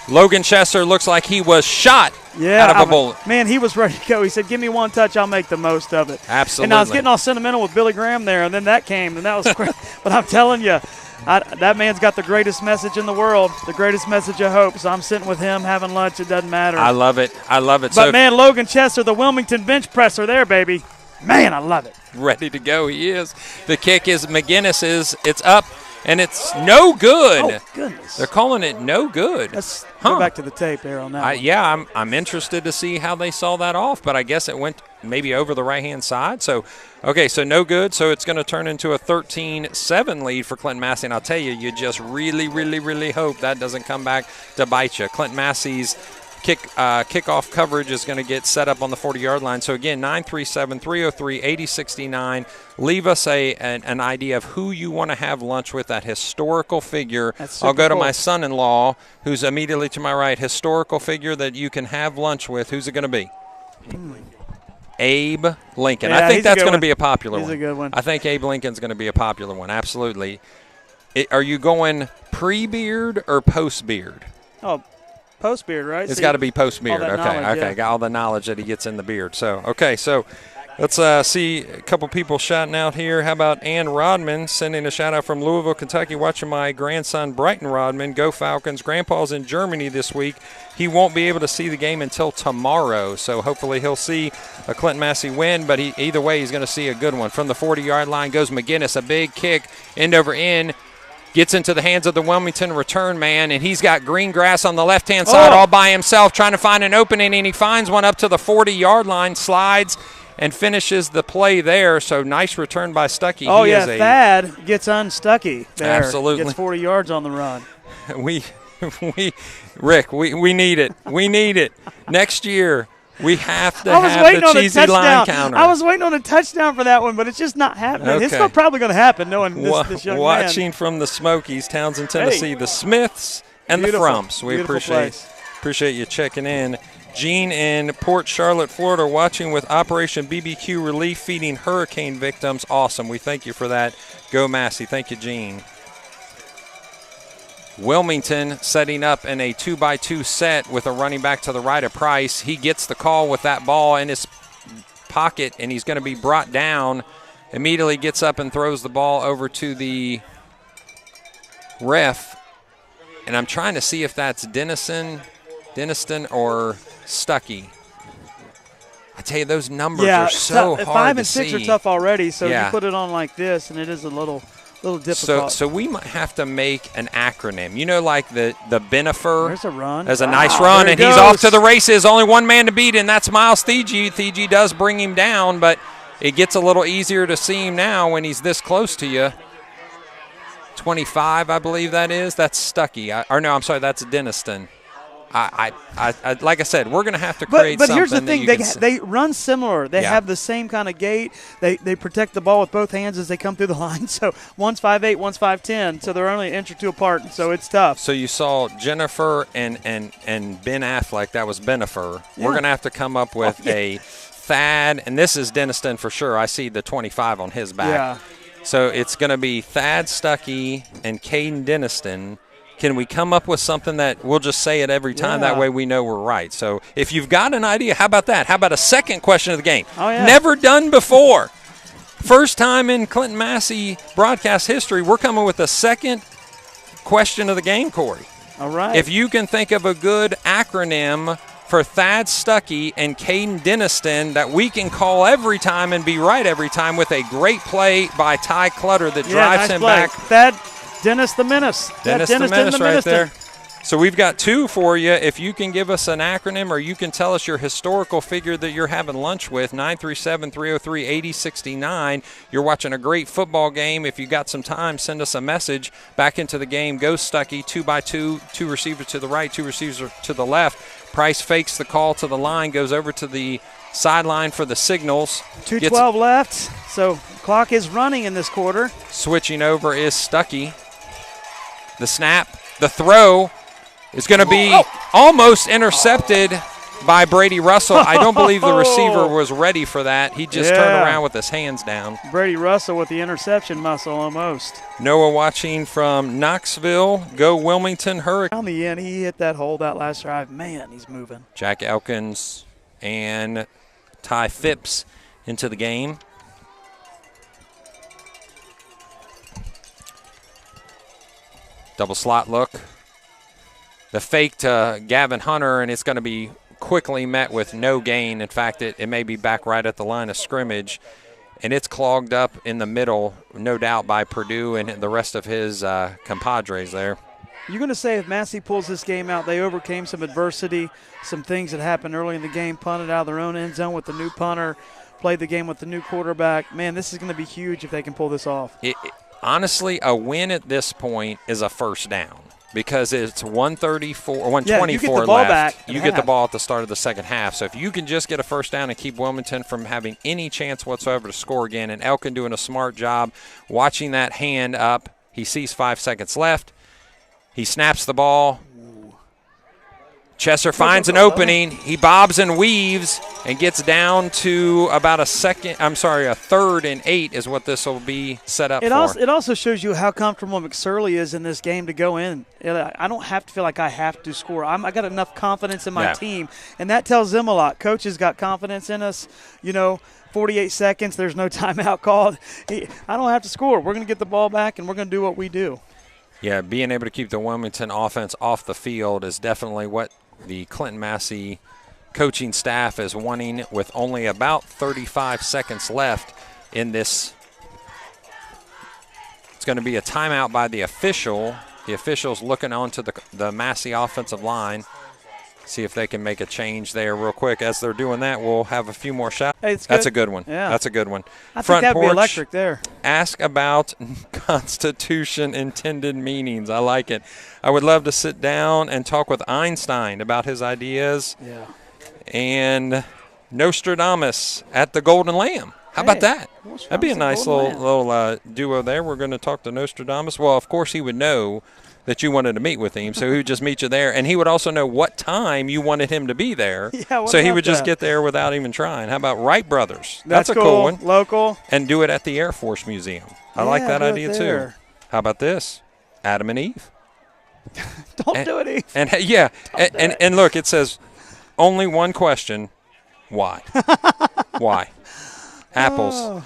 Logan Chester looks like he was shot out of a bullet. Man, he was ready to go. He said, give me one touch, I'll make the most of it. Absolutely. And I was getting all sentimental with Billy Graham there, and then that came, and that was great. But I'm telling you, that man's got the greatest message in the world, the greatest message of hope. So I'm sitting with him having lunch. It doesn't matter. I love it. I love it. But, man, Logan Chester, the Wilmington bench presser there, baby. Man, I love it. Ready to go, he is. The kick is McGinnis's. It's up. And it's no good. Oh, goodness. They're calling it no good. Let's go back to the tape there on that one. Yeah, I'm interested to see how they saw that off, but I guess it went maybe over the right-hand side. So, okay, so no good. So it's going to turn into a 13-7 lead for Clinton-Massie. And I'll tell you, you just really, really, really hope that doesn't come back to bite you. Clinton-Massie's kickoff coverage is going to get set up on the 40-yard line. So, again, 937-303-8069. Leave us an idea of who you want to have lunch with, that historical figure. I'll go to my son-in-law, who's immediately to my right. Historical figure that you can have lunch with. Who's it going to be? Abe Lincoln. Yeah, I think that's going to be a popular one. He's a good one. I think Abe Lincoln's going to be a popular one, absolutely. Are you going pre-beard or post-beard? Oh, post-beard, right? It's got to be post-beard. Okay. Got all the knowledge that he gets in the beard. So, okay, so let's see a couple people shouting out here. How about Ann Rodman sending a shout-out from Louisville, Kentucky, watching my grandson, Brighton Rodman. Go Falcons. Grandpa's in Germany this week. He won't be able to see the game until tomorrow, so hopefully he'll see a Clinton-Massie win, but either way he's going to see a good one. From the 40-yard line goes McGinnis, a big kick, end over end. Gets into the hands of the Wilmington return man, and he's got green grass on the left-hand side all by himself, trying to find an opening, and he finds one up to the 40-yard line, slides, and finishes the play there. So nice return by Stuckey. Oh, Thad gets unstucky there. Absolutely. Gets 40 yards on the run. Rick, we need it. We need it. Next year, We have to have the cheesy line counter. I was waiting on a touchdown for that one, but it's just not happening. Okay. It's probably going to happen knowing this young Watching man. from the Smokies, Townsend, Tennessee, the Smiths and the Frumps. We appreciate you checking in. Gene in Port Charlotte, Florida, watching with Operation BBQ Relief feeding hurricane victims. Awesome. We thank you for that. Go Massey. Thank you, Gene. Wilmington setting up in a 2-by-2 set with a running back to the right of Price. He gets the call with that ball in his pocket, and he's going to be brought down. Immediately gets up and throws the ball over to the ref. And I'm trying to see if that's Denniston or Stuckey. I tell you, those numbers are so hard to see. 5 and 6 are tough already, so you put it on like this, and it is a little difficult. So we might have to make an acronym. You know, like the Benifer. There's a run. There's a nice run, and he's off to the races. Only one man to beat, and that's Miles Thiegy. Thiegy does bring him down, but it gets a little easier to see him now when he's this close to you. 25, I believe that is. That's Stuckey. That's Denniston. I like I said, we're going to have to create something. But here's the thing. They run similar. They have the same kind of gait. They protect the ball with both hands as they come through the line. So one's 5'8", one's 5'10", so they're only an inch or two apart, so it's tough. So you saw Jennifer and Ben Affleck. That was Benifer. Yeah. We're going to have to come up with a Thad, and this is Denniston for sure. I see the 25 on his back. Yeah. So it's going to be Thad Stuckey and Caden Denniston. Can we come up with something that we'll just say it every time? That way we know we're right. So if you've got an idea, how about that? How about a second question of the game? Oh, yeah. Never done before. First time in Clinton-Massie broadcast history, we're coming with a second question of the game, Corey. All right. If you can think of a good acronym for Thad Stuckey and Caden Denniston that we can call every time and be right every time with a great play by Ty Clutter that drives him back. Thad Dennis the Menace. Dennis the Menace right there. So we've got two for you. If you can give us an acronym or you can tell us your historical figure that you're having lunch with, 937-303-8069. You're watching a great football game. If you got some time, send us a message. Back into the game. Go Stuckey, 2-by-2, 2 receivers to the right, 2 receivers to the left. Price fakes the call to the line, goes over to the sideline for the signals. 2:12 left, so clock is running in this quarter. Switching over is Stuckey. The snap, the throw is going to be almost intercepted by Brady Russell. I don't believe the receiver was ready for that. He just turned around with his hands down. Brady Russell with the interception muscle almost. Noah watching from Knoxville. Go Wilmington Hurricane. On the end, he hit that hold that last drive. Man, he's moving. Jack Elkins and Ty Phipps into the game. Double slot look. The fake to Gavin Hunter, and it's going to be quickly met with no gain. In fact, it may be back right at the line of scrimmage, and it's clogged up in the middle, no doubt, by Purdue and the rest of his compadres there. You're going to say if Massey pulls this game out, they overcame some adversity, some things that happened early in the game, punted out of their own end zone with the new punter, played the game with the new quarterback. Man, this is going to be huge if they can pull this off. Honestly, a win at this point is a first down because it's 124 left. You get the ball at the start of the second half. So if you can just get a first down and keep Wilmington from having any chance whatsoever to score again, and Elkin doing a smart job watching that hand up. He sees 5 seconds left. He snaps the ball. Chesser finds an opening. He bobs and weaves and gets down to about a third and 8 is what this will be set up for. It also shows you how comfortable McSorley is in this game to go in. I don't have to feel like I have to score. I got enough confidence in my team, and that tells them a lot. Coach has got confidence in us. 48 seconds, there's no timeout called. I don't have to score. We're going to get the ball back, and we're going to do what we do. Yeah, being able to keep the Wilmington offense off the field is definitely what the Clinton-Massie coaching staff is wanting with only about 35 seconds left in this. It's going to be a timeout by the official. The official's looking onto the Massey offensive line. See if they can make a change there real quick. As they're doing that, we'll have a few more shots. Hey, that's a good one. Yeah. That's a good one. I think that'd be electric there. Ask about Constitution intended meanings. I like it. I would love to sit down and talk with Einstein about his ideas. Yeah. and Nostradamus at the Golden Lamb. How about that? That'd be a nice little duo there. We're going to talk to Nostradamus. Well, of course, he would know that you wanted to meet with him, so he would just meet you there. And he would also know what time you wanted him to be there. Yeah, so he would just get there without even trying. How about Wright Brothers? That's a cool one. Local. And do it at the Air Force Museum. I like that idea, too. How about this? Adam and Eve. Don't do it, Eve. And yeah, and look, it says only one question. Why? Why? Apples. Oh.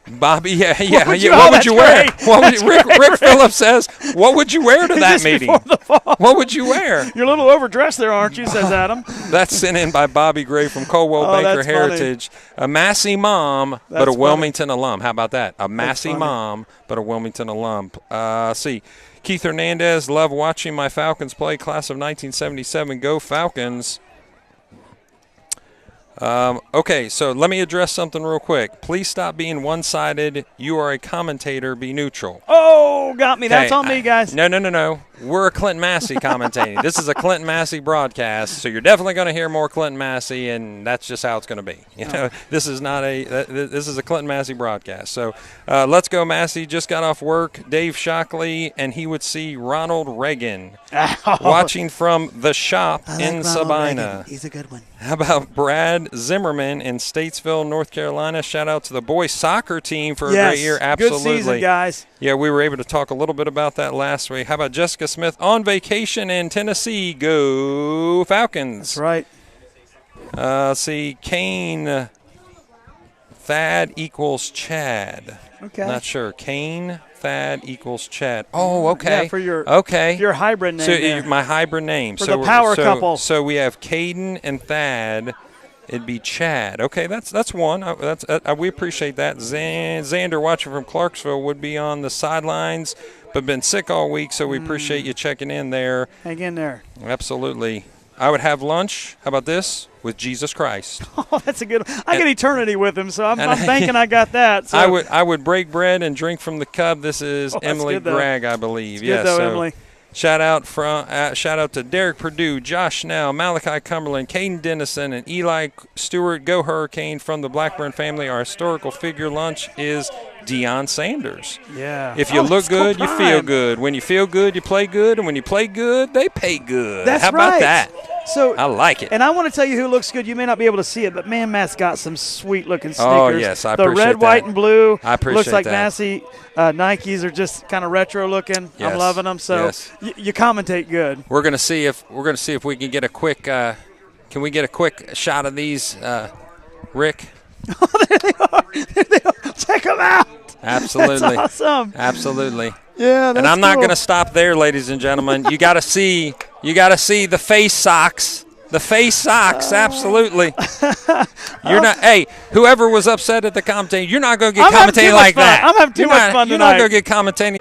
Bobby, yeah. What would you wear? Rick Phillips says, what would you wear to that meeting? What would you wear? You're a little overdressed there, aren't you, says Adam. That's sent in by Bobby Gray from Coldwell Banker Heritage. Funny. A Massey mom, but a Wilmington alum. How about that? A Massey mom, but a Wilmington alum. See, Keith Hernandez, love watching my Falcons play. Class of 1977. Go Falcons. Okay, so let me address something real quick. Please stop being one-sided. You are a commentator. Be neutral. Oh, got me. That's on me, guys. No. We're a Clinton-Massie commentating. This is a Clinton-Massie broadcast, so you're definitely going to hear more Clinton-Massie, and that's just how it's going to be. This is a Clinton-Massie broadcast. So let's go, Massie. Just got off work. Dave Shockley, and he would see Ronald Reagan watching from the shop in Sabina. He's a good one. How about Brad Zimmerman in Statesville, North Carolina? Shout out to the boys soccer team for a great year. Absolutely. Good season, guys. Yeah, we were able to talk a little bit about that last week. How about Jessica Smith on vacation in Tennessee? Go Falcons. That's right. See, Kane, Thad equals Chad. Okay. Not sure. Kane, Thad equals Chad. Oh, okay. Yeah, for your hybrid name. So my hybrid name. For the power couple. So we have Caden and Thad. It'd be Chad. Okay, that's one. We appreciate that. Xander watching from Clarksville would be on the sidelines, but been sick all week, so we appreciate you checking in there. Hang in there. Absolutely. I would have lunch. How about this? With Jesus Christ. Oh, that's a good one. I get eternity with him, so I'm banking I got that. So. I would break bread and drink from the cup. This is Emily Gregg, I believe. Yes, Emily. Shout out to Derek Perdue, Josh Snell, Malachi Cumberland, Caden Dennison, and Eli Stewart. Go Hurricane from the Blackburn family. Our historical figure lunch is Deion Sanders. Yeah. If you look good, you feel good. When you feel good, you play good. And when you play good, they pay good. That's How about that? So I like it. And I want to tell you who looks good. You may not be able to see it, but man, Matt's got some sweet-looking sneakers. Oh, yes, I appreciate that. The red, white, and blue. I appreciate looks like that. Massey. Nikes are just kind of retro-looking. Yes. I'm loving them. So you commentate good. We're gonna see if we can get a quick. Can we get a quick shot of these, Rick? Oh, there they are. There they are. Check them out. Absolutely. That's awesome. Absolutely. Yeah, that's And I'm not cool. going to stop there, ladies and gentlemen. You got to see the face socks. The face socks, absolutely. You're not. Hey, whoever was upset at the commentating, you're not going to get commentating like that. I'm having too much fun tonight. You're not going to get commentating.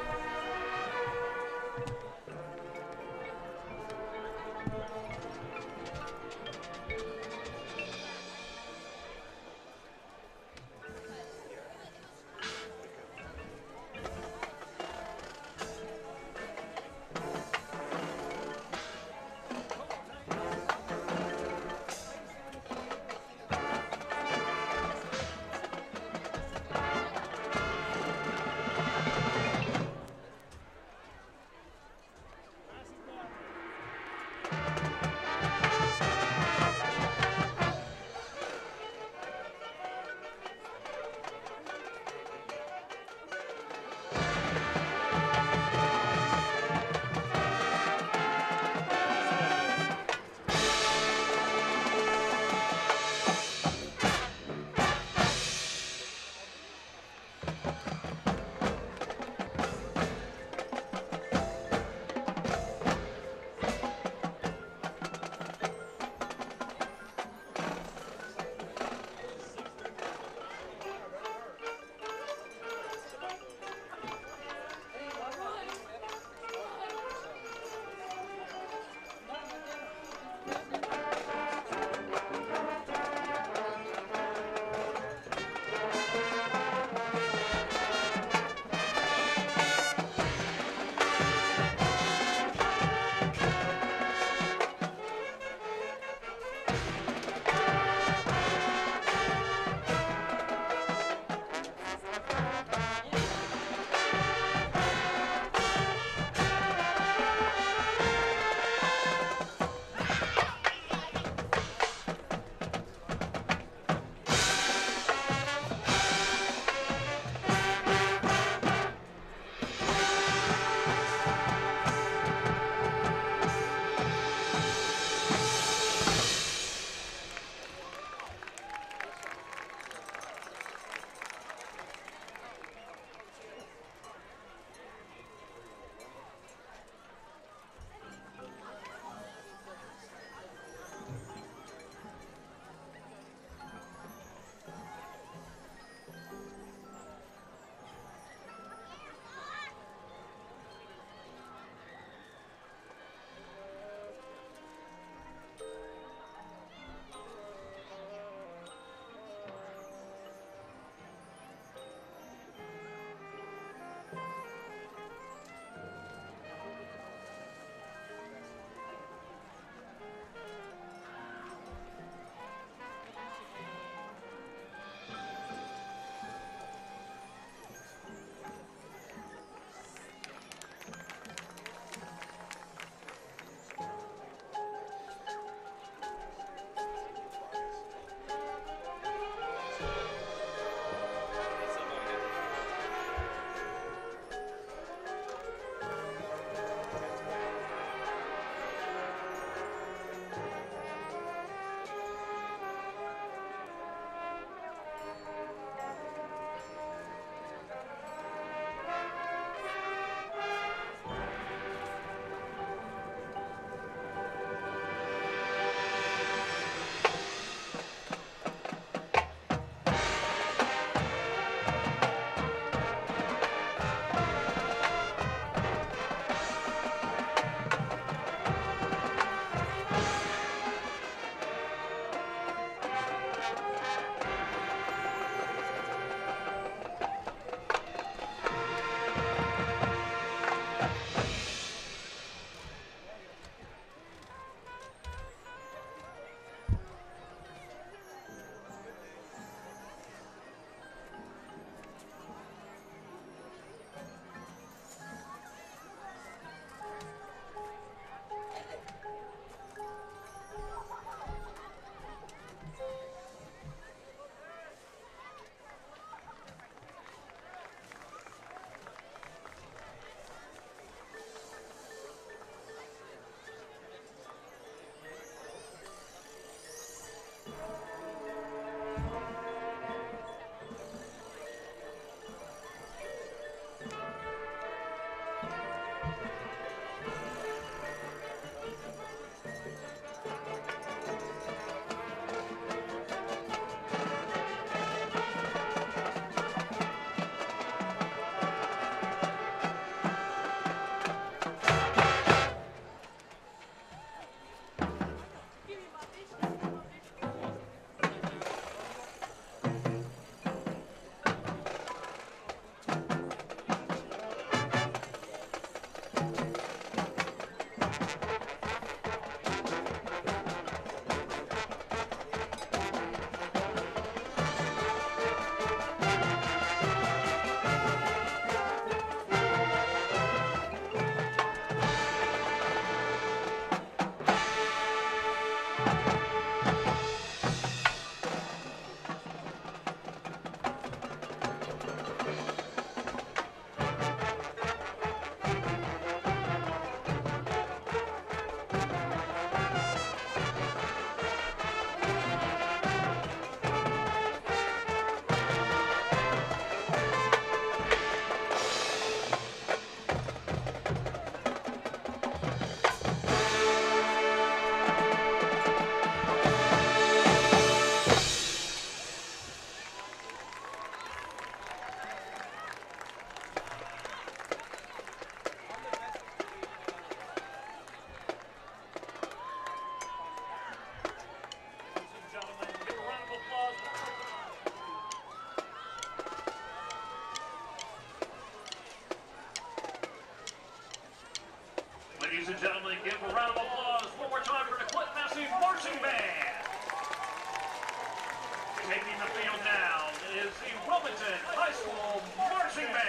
Wilmington High School Marching Band.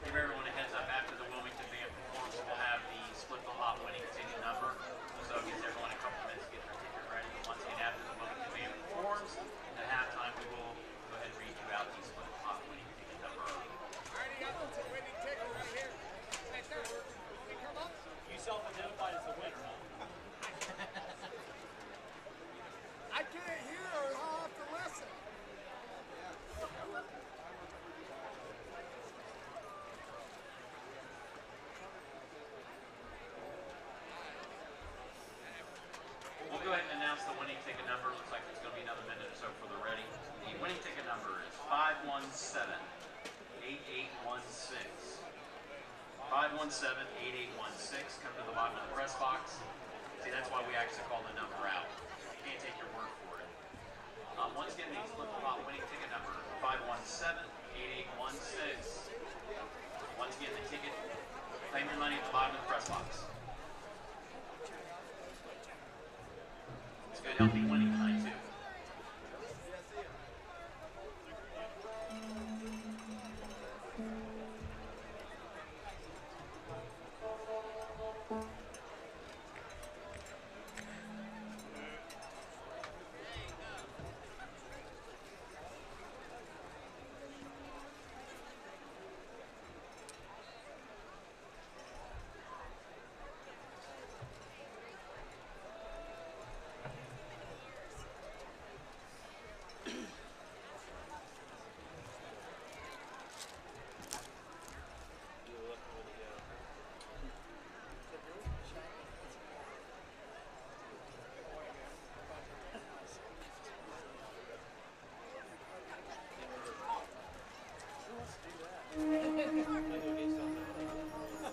Give everyone a heads up after the Wilmington band performs. We'll have the split the lot winning ticket number. So it gives everyone a couple minutes to get their ticket ready. But once again, after the Wilmington band performs, at halftime we will go ahead and read you out the split the lot winning ticket number. Alrighty, got the winning ticket right here. Right there. Come up. You self-identified as the winner, huh? I can't hear her. I'll have to listen. We'll go ahead and announce the winning ticket number. Looks like it's going to be another minute or so for the ready. The winning ticket number is 517-8816. 517-8816. Come to the bottom of the press box. See, that's why we actually call the number out. You can't take your word for it. Once again, the split the lot winning ticket number 517-8816. Once again, the ticket. Claim your money at the bottom of the press box. It's good, healthy winning tonight, too.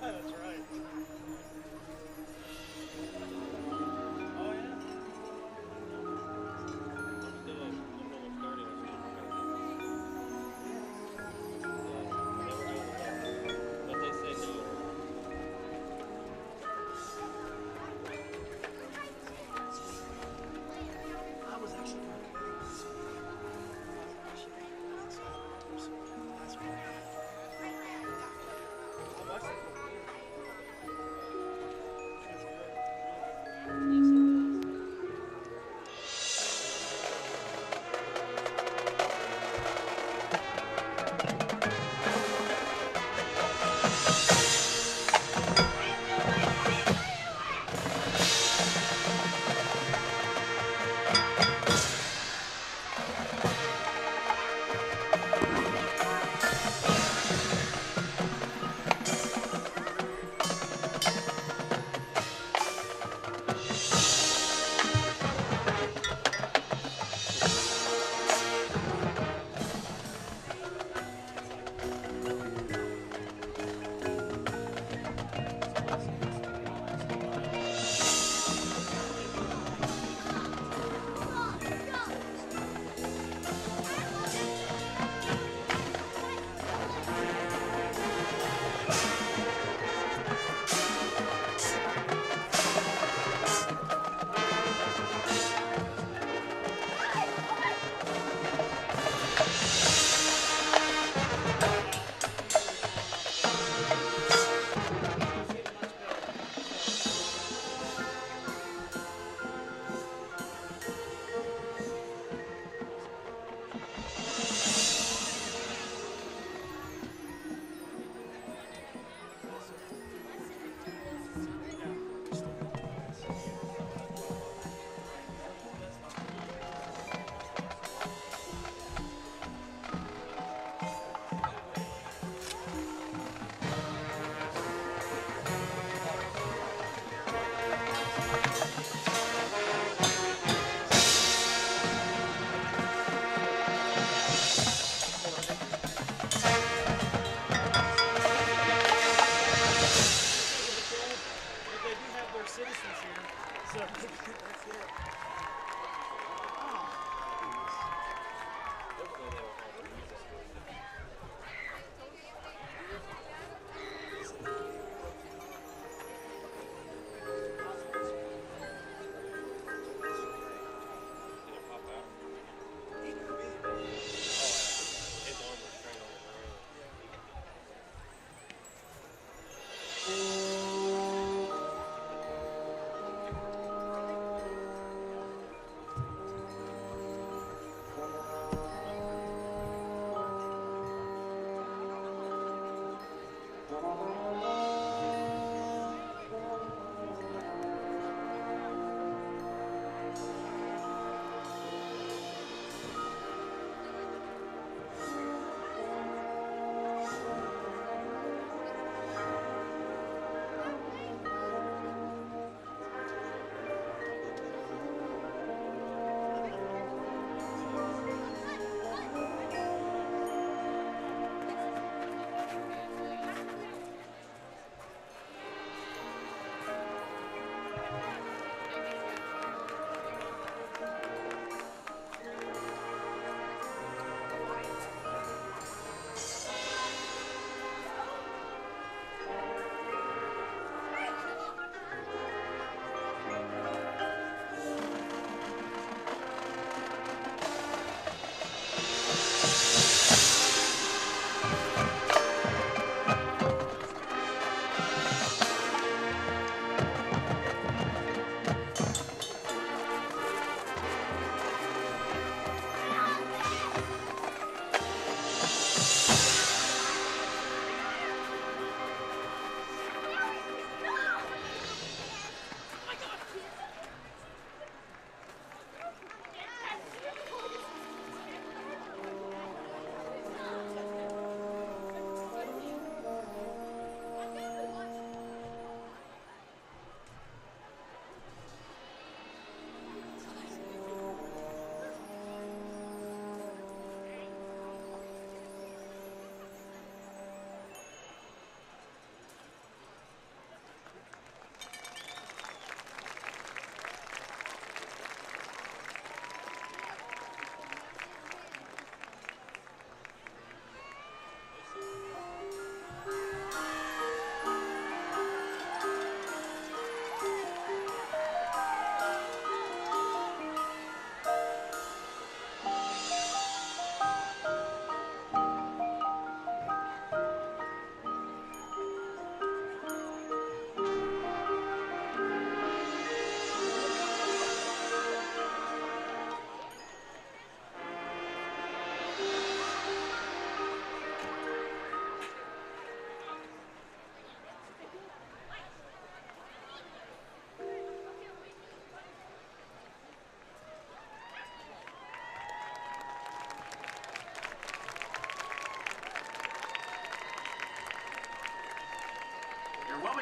That's right. Oh, yeah. But they say no. I was actually going to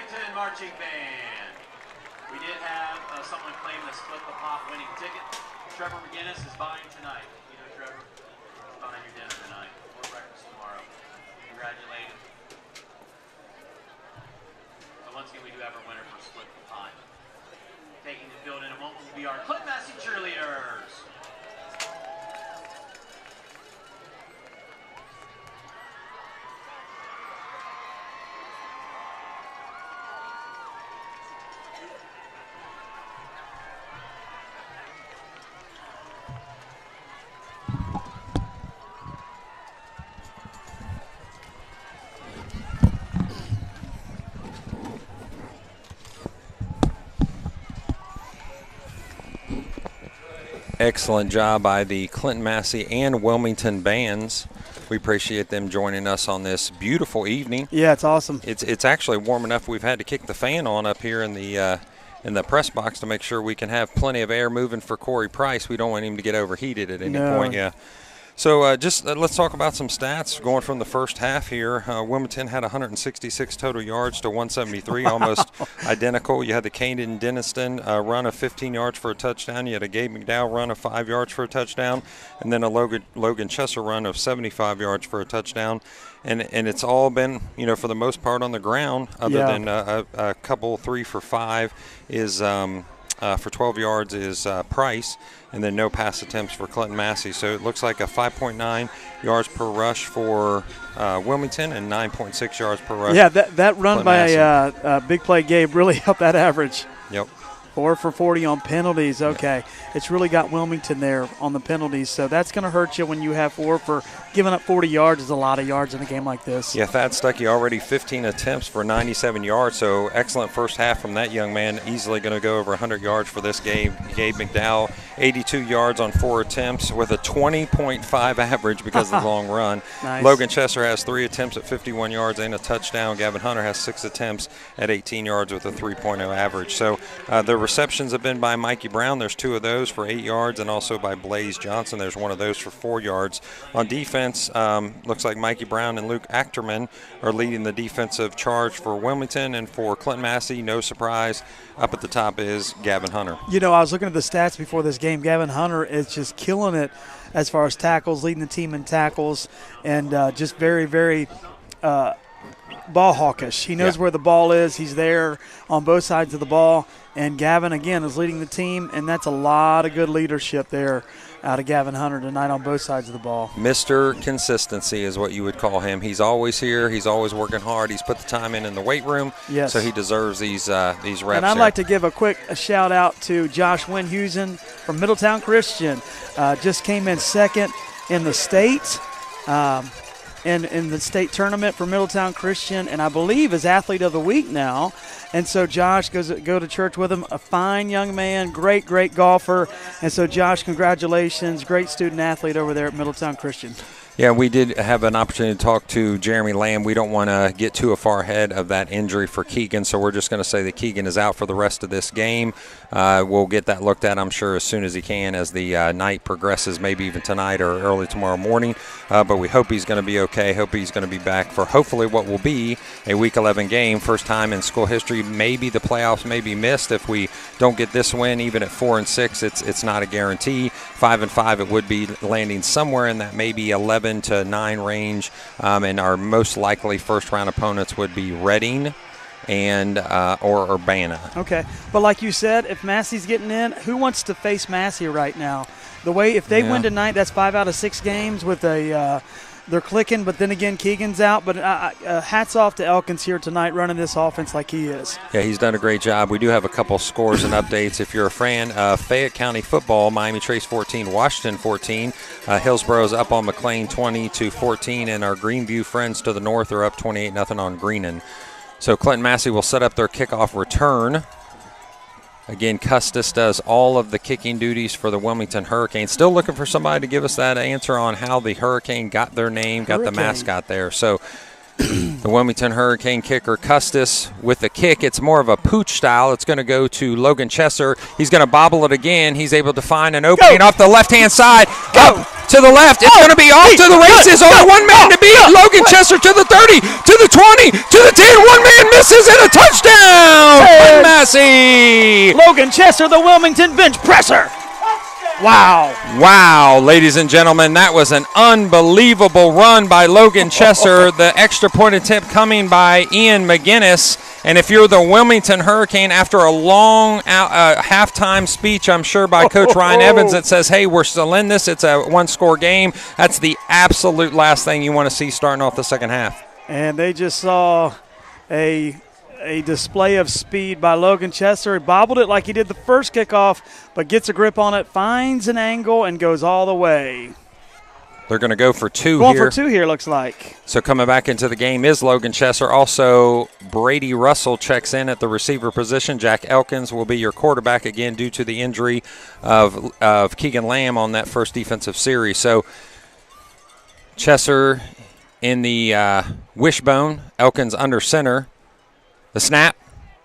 Wilmington Marching Band. We did have someone claim the split the pot winning ticket. Trevor McGinnis is buying tonight. You know, Trevor, he's buying your dinner tonight or breakfast tomorrow. Congratulations. So once again, we do have our winner for split the pot. Taking the field in a moment will be our Clinton-Massie cheerleaders. Excellent job by the Clinton-Massie and Wilmington bands. We appreciate them joining us on this beautiful evening. Yeah, it's awesome. It's actually warm enough. We've had to kick the fan on up here in the press box to make sure we can have plenty of air moving for Corey Price. We don't want him to get overheated at any point. Yeah. So let's talk about some stats going from the first half here. Wilmington had 166 total yards to 173, wow. Almost identical. You had the Caden Denniston run of 15 yards for a touchdown. You had a Gabe McDowell run of 5 yards for a touchdown, and then a Logan Chesser run of 75 yards for a touchdown. And it's all been, for the most part on the ground, other than a couple 3 for 5 is for 12 yards is Price, and then no pass attempts for Clinton-Massie. So it looks like a 5.9 yards per rush for Wilmington and 9.6 yards per rush. Yeah, that run by Big Play Gabe really helped that average. Yep. 4 for 40 on penalties. Okay. It's really got Wilmington there on the penalties, so that's going to hurt you when you have 4 for giving up 40 yards is a lot of yards in a game like this. Yeah, Thad Stuckey already 15 attempts for 97 yards, so excellent first half from that young man. Easily going to go over 100 yards for this game. Gabe McDowell, 82 yards on 4 attempts with a 20.5 average because of the long run. Nice. Logan Chesser has 3 attempts at 51 yards and a touchdown. Gavin Hunter has 6 attempts at 18 yards with a 3.0 average. So the receptions have been by Mikey Brown. There's 2 of those for 8 yards, and also by Blaze Johnson. There's 1 of those for 4 yards. On defense, looks like Mikey Brown and Luke Achterman are leading the defensive charge for Wilmington, and for Clinton-Massie, no surprise, up at the top is Gavin Hunter. I was looking at the stats before this game. Gavin Hunter is just killing it as far as tackles, leading the team in tackles, and just very, very ball hawkish. He knows where the ball is. He's there on both sides of the ball. And Gavin, again, is leading the team, and that's a lot of good leadership there out of Gavin Hunter tonight on both sides of the ball. Mr. Consistency is what you would call him. He's always here. He's always working hard. He's put the time in the weight room, so he deserves these reps. And I'd like to give a quick shout-out to Josh Winhusen from Middletown Christian. Just came in second in the state. In the state tournament for Middletown Christian, and I believe is Athlete of the Week now. And so Josh go to church with him, a fine young man, great golfer. And so Josh, congratulations, great student athlete over there at Middletown Christian. Yeah, we did have an opportunity to talk to Jeremy Lamb. We don't want to get too far ahead of that injury for Keegan, so we're just going to say that Keegan is out for the rest of this game. We'll get that looked at, I'm sure, as soon as he can as the night progresses, maybe even tonight or early tomorrow morning. But we hope he's going to be okay, hope he's going to be back for hopefully what will be a Week 11 game. First time in school history. Maybe the playoffs may be missed if we don't get this win. Even at 4-6, it's not a guarantee. 5-5, it would be landing somewhere in that maybe 11 to 9 range, and our most likely first round opponents would be Reading and or Urbana. Okay, but like you said, if Massey's getting in, who wants to face Massey right now? The way if they win tonight, that's 5 out of 6 games with a they're clicking, but then again, Keegan's out. But hats off to Elkins here tonight running this offense like he is. Yeah, he's done a great job. We do have a couple scores and updates. If you're a fan of Fayette County football, Miami Trace 14, Washington 14. Hillsboro's up on McLean 20-14, and our Greenview friends to the north are up 28-0 on Greenon. So Clinton-Massie will set up their kickoff return. Again, Custis does all of the kicking duties for the Wilmington Hurricane. Still looking for somebody to give us that answer on how the Hurricane got their name, got the mascot there. So the Wilmington Hurricane kicker, Custis, with the kick. It's more of a pooch style. It's going to go to Logan Chesser. He's going to bobble it again. He's able to find an opening off the left-hand side. Go to the left. It's going to be off to the races. Only 1 man to to be it. Logan Chester to the 30, to the 20, to the 10. One man misses and a touchdown. Clinton-Massie. Logan Chester, the Wilmington bench presser. Wow. Wow, ladies and gentlemen, that was an unbelievable run by Logan Chester. The extra point attempt coming by Ian McGinnis. And if you're the Wilmington Hurricane, after a long halftime speech, I'm sure, by Coach Ryan Evans that says, hey, we're still in this. It's a one-score game. That's the absolute last thing you want to see starting off the second half. And they just saw a display of speed by Logan Chester. He bobbled it like he did the first kickoff, but gets a grip on it, finds an angle, and goes all the way. They're going to go for two Going here. for two here, looks like. So coming back into the game is Logan Chester. Also, Brady Russell checks in at the receiver position. Jack Elkins will be your quarterback again due to the injury of Keegan Lamb on that first defensive series. So Chester in the wishbone, Elkins under center. The snap.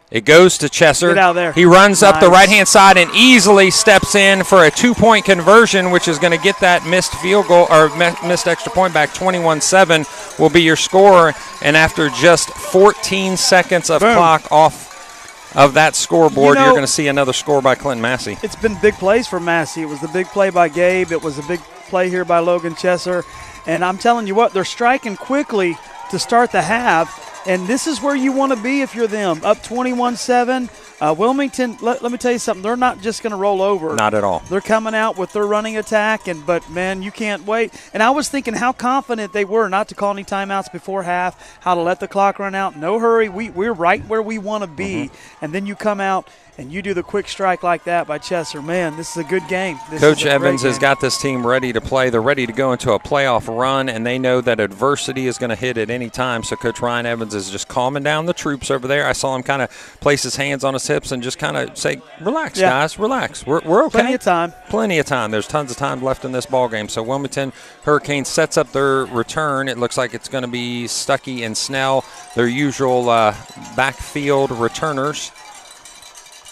It goes to Chester. Get out there. He runs up the Nice. right-hand side and easily steps in for a two-point conversion, which is going to get that missed field goal or missed extra point back. 21-7 will be your score. And after just 14 seconds of clock off of that scoreboard, you're going to see another score by Clinton-Massie. It's been big plays for Massey. It was the big play by Gabe. It was a big play here by Logan Chester. And I'm telling you what, they're striking quickly to start the half. And this is where you want to be if you're them. Up 21-7. Wilmington, let me tell you something. They're not just going to roll over. Not at all. They're coming out with their running attack, but, man, you can't wait. And I was thinking how confident they were not to call any timeouts before half, how to let the clock run out. No hurry. We're right where we want to be. And then you come out and you do the quick strike like that by Chester. Man, this is a good game. Coach Evans has got this team ready to play. They're ready to go into a playoff run, and they know that adversity is going to hit at any time. So Coach Ryan Evans is just calming down the troops over there. I saw him kind of place his hands on his hips and just kind of say, relax, guys, relax. We're okay. Plenty of time. Plenty of time. There's tons of time left in this ball game. So Wilmington Hurricanes sets up their return. It looks like it's going to be Stuckey and Snell, their usual backfield returners.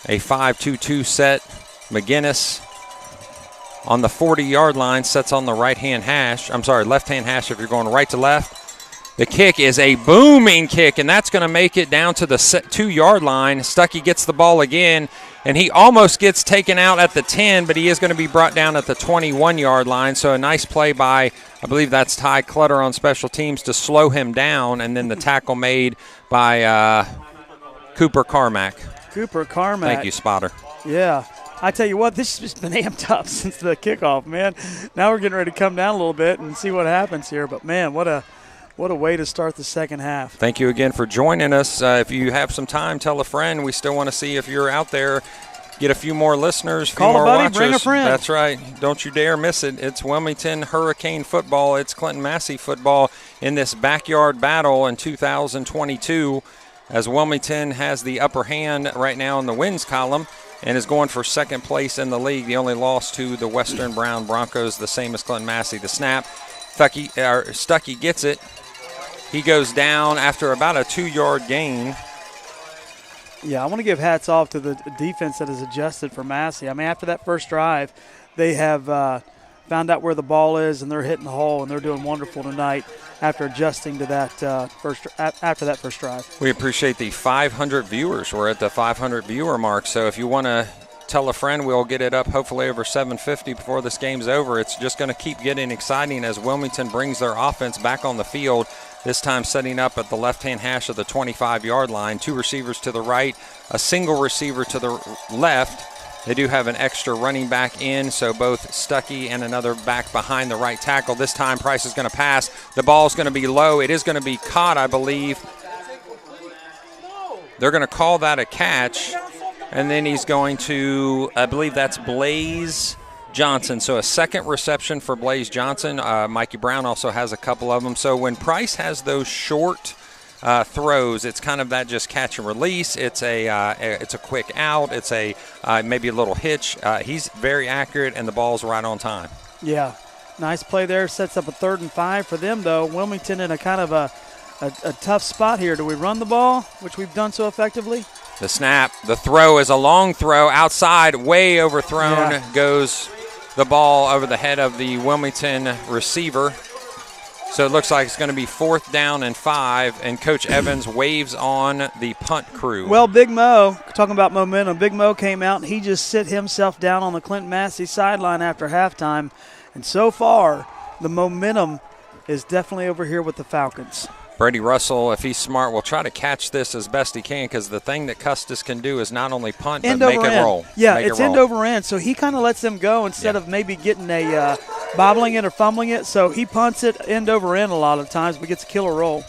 A 5-2-2 set. McGinnis on the 40-yard line sets on the left-hand hash if you're going right to left. The kick is a booming kick, and that's going to make it down to the 2-yard line. Stuckey gets the ball again, and he almost gets taken out at the 10, but he is going to be brought down at the 21-yard line. So a nice play by, I believe that's Ty Clutter on special teams to slow him down, and then the tackle made by Cooper Carmack. Thank you, Spotter. Yeah. I tell you what, this has just been amped up since the kickoff, man. Now we're getting ready to come down a little bit and see what happens here. But, man, what a way to start the second half. Thank you again for joining us. If you have some time, tell a friend. We still want to see if you're out there. Get a few more listeners, Call more a buddy, watchers. bring a friend. That's right. Don't you dare miss it. It's Wilmington Hurricane football. It's Clinton-Massie football in this backyard battle in 2022. As Wilmington has the upper hand right now in the wins column and is going for second place in the league. The only loss to the Western Brown Broncos, the same as Clinton-Massie. The snap, Stuckey gets it. He goes down after about a 2-yard gain. Yeah, I want to give hats off to the defense that has adjusted for Massey. I mean, after that first drive, they have found out where the ball is, and they're hitting the hole, and they're doing wonderful tonight after adjusting to that after that first drive. We appreciate the 500 viewers. We're at the 500 viewer mark, so if you want to tell a friend, we'll get it up hopefully over 750 before this game's over. It's just going to keep getting exciting as Wilmington brings their offense back on the field, this time setting up at the left-hand hash of the 25-yard line. 2 receivers to the right, a single receiver to the left. They do have an extra running back in, so both Stuckey and another back behind the right tackle. This time Price is going to pass. The ball is going to be low. It is going to be caught, I believe. They're going to call that a catch, and then he's going to, I believe that's Blaze Johnson. So a second reception for Blaze Johnson. Mikey Brown also has a couple of them. So when Price has those short throws, it's kind of that just catch and release. It's a quick out. It's a maybe a little hitch. He's very accurate, and the ball's right on time. Yeah, nice play there. Sets up a 3rd and 5 for them, though. Wilmington in a kind of a tough spot here. Do we run the ball, which we've done so effectively? The snap, the throw is a long throw outside, way overthrown. Goes the ball over the head of the Wilmington receiver. So it looks like it's going to be 4th down and 5, and Coach Evans waves on the punt crew. Well, Big Mo, talking about momentum, Big Mo came out and he just sit himself down on the Clinton-Massie sideline after halftime. And so far, the momentum is definitely over here with the Falcons. Brady Russell, if he's smart, will try to catch this as best he can, because the thing that Custis can do is not only punt, but make it roll. Yeah, it's end over end. So he kind of lets them go instead of maybe getting a bobbling it or fumbling it. So he punts it end over end a lot of times, but gets a killer roll.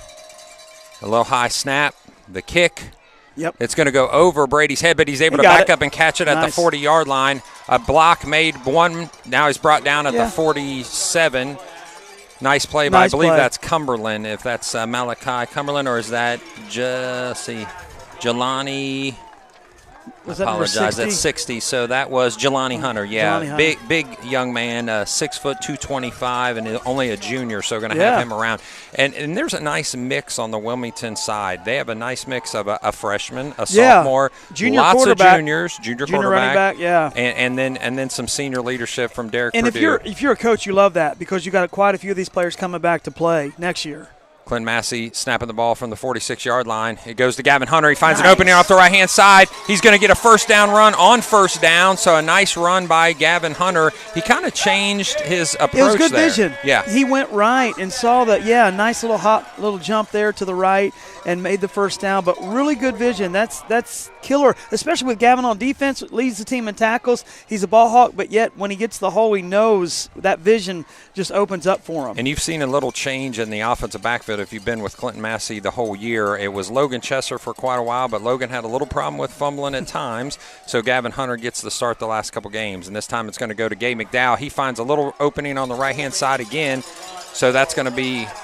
A little high snap, the kick. Yep. It's going to go over Brady's head, but he's able to back up and catch it at the 40-yard line. A block made one. Now he's brought down at the 47. Nice play by, I believe that's Cumberland, if that's Malachi Cumberland, or is that Jelani? Was that apologize, that's 60. So that was Jelani Hunter. Yeah, Jelani Hunter. Big young man, 6 foot 225, and only a junior, so going to have him around. And there's a nice mix on the Wilmington side. They have a nice mix of a freshman, a sophomore, junior lots quarterback, of juniors, junior quarterback, running back, and then some senior leadership from Derek and Purdue. if you're a coach, you love that because you got quite a few of these players coming back to play next year. Clinton-Massie snapping the ball from the 46-yard line. It goes to Gavin Hunter. He finds an opening off the right-hand side. He's going to get a first down run on first down, so a nice run by Gavin Hunter. He kind of changed his approach there. It was good vision. Yeah. He went right and saw that, a nice little jump there to the right and made the first down, but really good vision. That's killer, especially with Gavin on defense, leads the team in tackles. He's a ball hawk, but yet when he gets the hole, he knows that vision just opens up for him. And you've seen a little change in the offensive backfield if you've been with Clinton-Massie the whole year. It was Logan Chesser for quite a while, but Logan had a little problem with fumbling at times, so Gavin Hunter gets the start the last couple games, and this time it's going to go to Gabe McDowell. He finds a little opening on the right-hand side again, so that's going to be –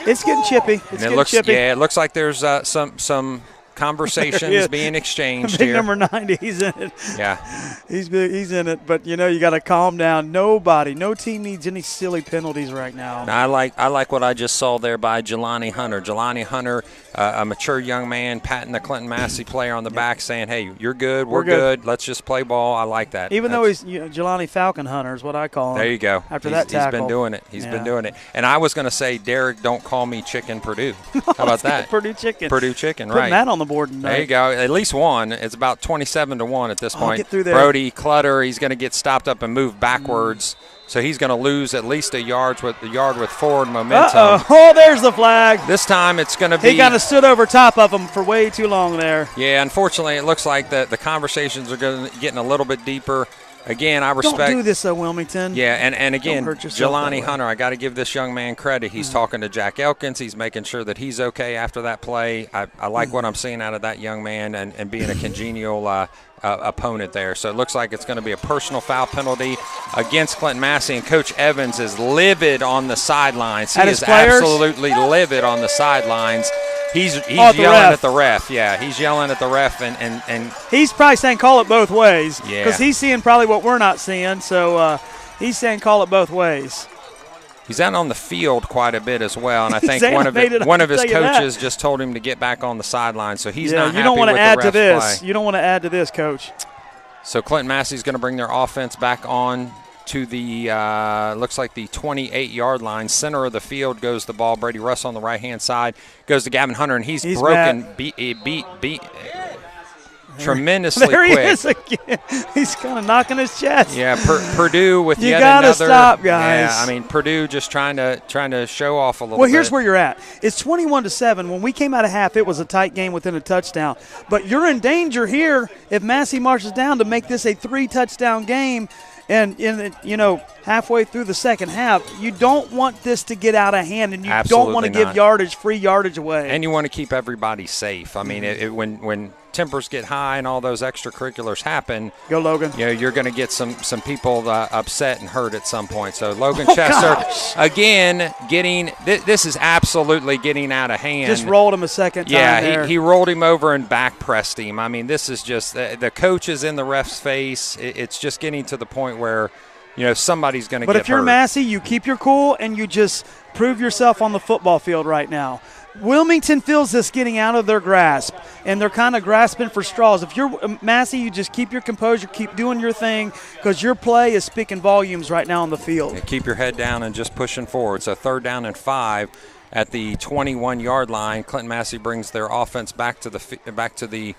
it's getting chippy. It looks like there's some conversations being exchanged big here. Number 90, he's in it. Yeah. He's in it, but, you got to calm down. No team needs any silly penalties right now. I like what I just saw there by Jelani Hunter. Jelani Hunter, a mature young man, patting the Clinton-Massie player on the back saying, hey, you're good, we're good, let's just play ball. I like that. Even though he's Jelani Falcon Hunter is what I call him. There you go. After that tackle. He's been doing it. He's been doing it. And I was going to say, Derek, don't call me Chicken Purdue. How about that? Purdue Chicken. Purdue Chicken, right. Putting that on the board tonight. There you go. At least one. It's about 27-1 at this point. Get through there. Brody Clutter, he's going to get stopped up and move backwards. So he's going to lose at least a yard with forward momentum. Oh, there's the flag. This time it's going to be. He kind of stood over top of him for way too long there. Yeah, unfortunately, it looks like the conversations are getting a little bit deeper. Again, I respect. Don't do this, though, Wilmington. Yeah, and again, Jelani Hunter, I got to give this young man credit. He's talking to Jack Elkins. He's making sure that he's okay after that play. I like what I'm seeing out of that young man and being a congenial opponent there. So it looks like it's going to be a personal foul penalty against Clinton-Massie, and Coach Evans is livid on the sidelines. He is absolutely livid on the sidelines. He's yelling at the ref. Yeah, he's yelling at the ref, and he's probably saying call it both ways. Yeah, because he's seeing probably what we're not seeing. So he's saying call it both ways. He's out on the field quite a bit as well, and I think one of his coaches just told him to get back on the sideline. So he's not happy with the ref's play. You don't want to add to this. You don't want to add to this, Coach. So Clinton-Massie's going to bring their offense back on to the looks like the 28-yard line. Center of the field goes the ball. Brady Russ on the right-hand side goes to Gavin Hunter, and he's broken. Beat tremendously there quick. He is again. He's kind of knocking his chest. Yeah, Purdue with yet another. You got to stop, guys. Yeah, I mean Purdue just trying to show off a little bit. Well, here's where you're at. It's 21-7. When we came out of half, it was a tight game within a touchdown. But you're in danger here if Massie marches down to make this a 3-touchdown game. And halfway through the second half, you don't want this to get out of hand, and you don't want to give free yardage away. And you want to keep everybody safe. I mean, when tempers get high and all those extracurriculars happen, go Logan. You're going to get some people upset and hurt at some point. So Logan Chester again getting this is absolutely getting out of hand. Just rolled him a second time. Yeah, he rolled him over and back pressed him. I mean, this is just the coach is in the ref's face. It's just getting to the point where somebody's going to get hurt. But if you're Massie, you keep your cool and you just prove yourself on the football field right now. Wilmington feels this getting out of their grasp, and they're kind of grasping for straws. If you're Massey, you just keep your composure, keep doing your thing, because your play is speaking volumes right now on the field. Yeah, keep your head down and just pushing forward. So 3rd down and 5 at the 21-yard line. Clinton-Massie brings their offense back to the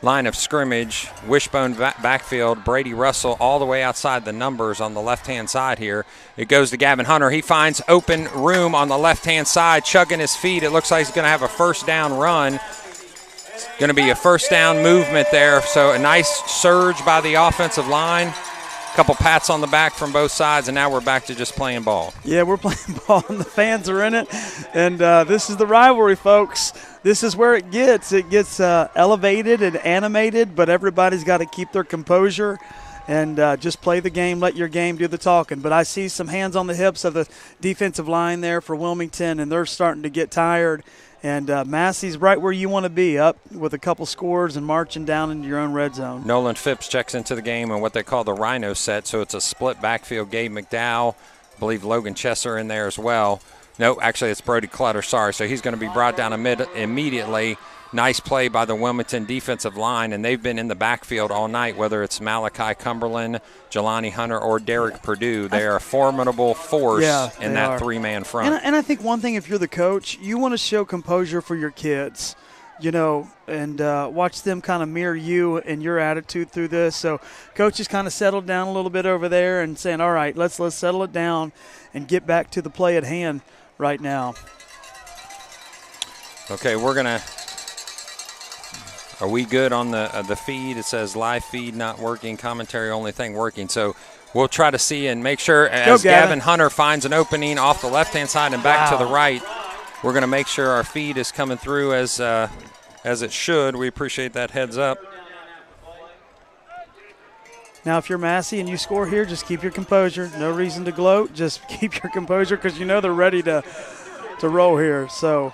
line of scrimmage. Wishbone backfield. Brady Russell all the way outside the numbers on the left-hand side here. It goes to Gavin Hunter. He finds open room on the left-hand side, chugging his feet. It looks like he's going to have a first down run. It's going to be a first down movement there. So a nice surge by the offensive line. A couple pats on the back from both sides, and now we're back to just playing ball. Yeah, we're playing ball, and the fans are in it. And this is the rivalry, folks. This is where it gets. It gets elevated and animated, but everybody's got to keep their composure and just play the game, let your game do the talking. But I see some hands on the hips of the defensive line there for Wilmington, and they're starting to get tired. And Massey's right where you want to be, up with a couple scores and marching down into your own red zone. Nolan Phipps checks into the game in what they call the Rhino set, so it's a split backfield. Gabe McDowell, I believe Logan Chesser in there as well. No, actually it's Brody Clutter, sorry. So he's going to be brought down immediately. Nice play by the Wilmington defensive line, and they've been in the backfield all night, whether it's Malachi Cumberland, Jelani Hunter, or Derek Perdue. They are a formidable force in that 3-man front. And I think one thing, if you're the coach, you want to show composure for your kids, and watch them kind of mirror you and your attitude through this. So coach has kind of settled down a little bit over there and saying, all right, let's settle it down and get back to the play at hand right now. Okay, are we good on the feed? It says live feed not working, commentary only thing working. So we'll try to see and make sure as Gavin Hunter finds an opening off the left-hand side and back to the right, we're going to make sure our feed is coming through as it should. We appreciate that heads up. Now, if you're Massey and you score here, just keep your composure. No reason to gloat. Just keep your composure because they're ready to roll here. So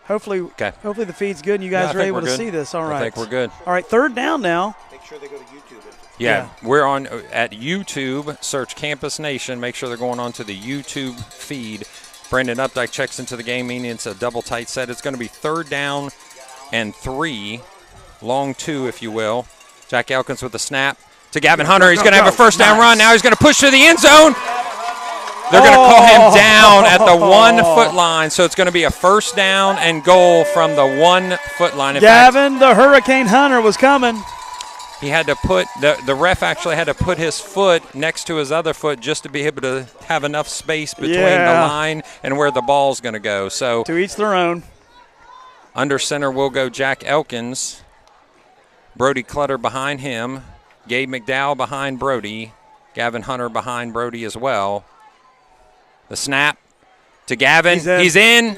hopefully the feed's good and you guys are able to see this. All right. I think we're good. All right, 3rd down now. Make sure they go to YouTube. Yeah, we're on at YouTube. Search Campus Nation. Make sure they're going on to the YouTube feed. Brandon Updike checks into the game, meaning it's a double tight set. It's going to be 3rd down and 3, long 2, if you will. Jack Elkins with the snap to Gavin Hunter. He's going to have a first down run. Now he's going to push to the end zone. They're going to call him down at the 1-foot line, so it's going to be a first down and goal from the 1-foot line. Gavin, the Hurricane Hunter was coming. He had to put the ref actually had to put his foot next to his other foot just to be able to have enough space between the line and where the ball's going to go. So to each their own. Under center will go Jack Elkins. Brody Clutter behind him. Gabe McDowell behind Brody. Gavin Hunter behind Brody as well. The snap to Gavin. He's in.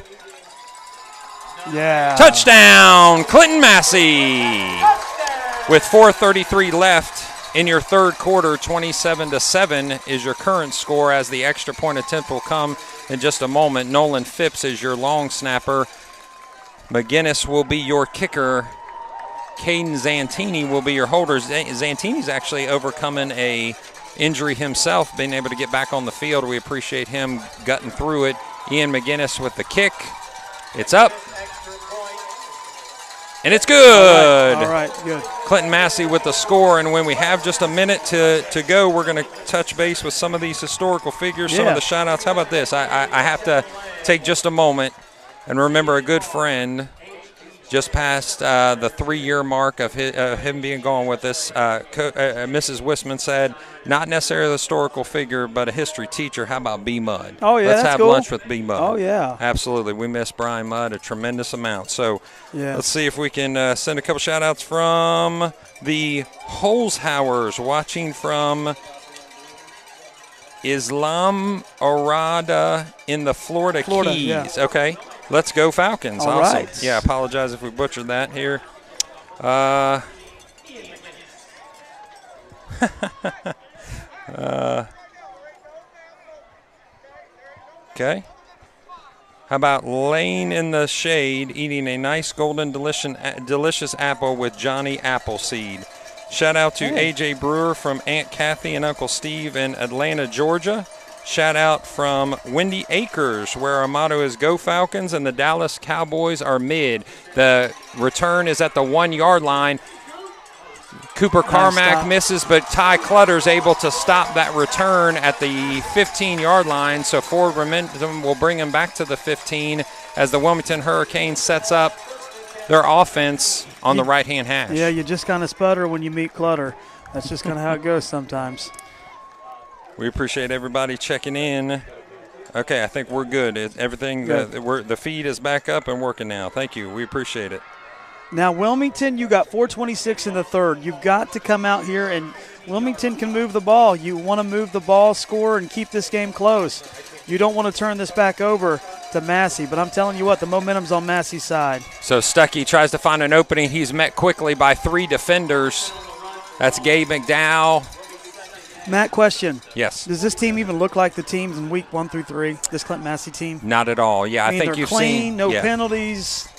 Yeah. Touchdown, Clinton-Massie. With 4:33 left in your 3rd quarter, 27-7 is your current score as the extra point attempt will come in just a moment. Nolan Phipps is your long snapper. McGinnis will be your kicker. Caden Zantini will be your holder. Zantini's actually overcoming a injury himself, being able to get back on the field. We appreciate him gutting through it. Ian McGinnis with the kick. It's up. And it's good. All right, good. Clinton-Massie with the score, and when we have just a minute to go, we're going to touch base with some of these historical figures, some of the shout-outs. How about this? I have to take just a moment and remember a good friend just past the 3-year mark of him being gone with us. Mrs. Wisman said, not necessarily a historical figure, but a history teacher. How about B. Mudd? Oh, yeah, Let's that's have cool. lunch with B. Mudd. Oh, yeah. Absolutely. We miss Brian Mudd a tremendous amount. So let's see if we can send a couple shout-outs from the Holzhauers watching from Islam Arada in the Florida Keys. Yeah. Okay. Let's go Falcons. All awesome. right. Yeah, apologize if we butchered that here. Okay. How about laying in the shade, eating a nice golden delicious apple with Johnny Appleseed. Shout out to AJ Brewer from Aunt Kathy and Uncle Steve in Atlanta, Georgia. shout out from Windy Acres, where our motto is Go Falcons and the Dallas Cowboys are mid. The return is at the 1 yard line. Cooper Carmack misses, but Ty Clutter's able to stop that return at the 15-yard line. So forward momentum will bring him back to the 15 as the Wilmington Hurricanes sets up their offense on the right-hand hash. Yeah, you just kind of sputter when you meet Clutter. That's just kind of how it goes sometimes. We appreciate everybody checking in. Okay, I think we're good. The feed is back up and working now. Thank you. We appreciate it. Now, Wilmington, you got 4:26 in the third. You've got to come out here, and Wilmington can move the ball. You want to move the ball, score, and keep this game close. You don't want to turn this back over to Massie, but I'm telling you what, the momentum's on Massie's side. So Stuckey tries to find an opening. He's met quickly by 3 defenders. That's Gabe McDowell. Matt, question. Yes. Does this team even look like the teams in week 1 through 3, this Clinton-Massie team? Not at all. Yeah, I think they're you've clean, seen. no penalties.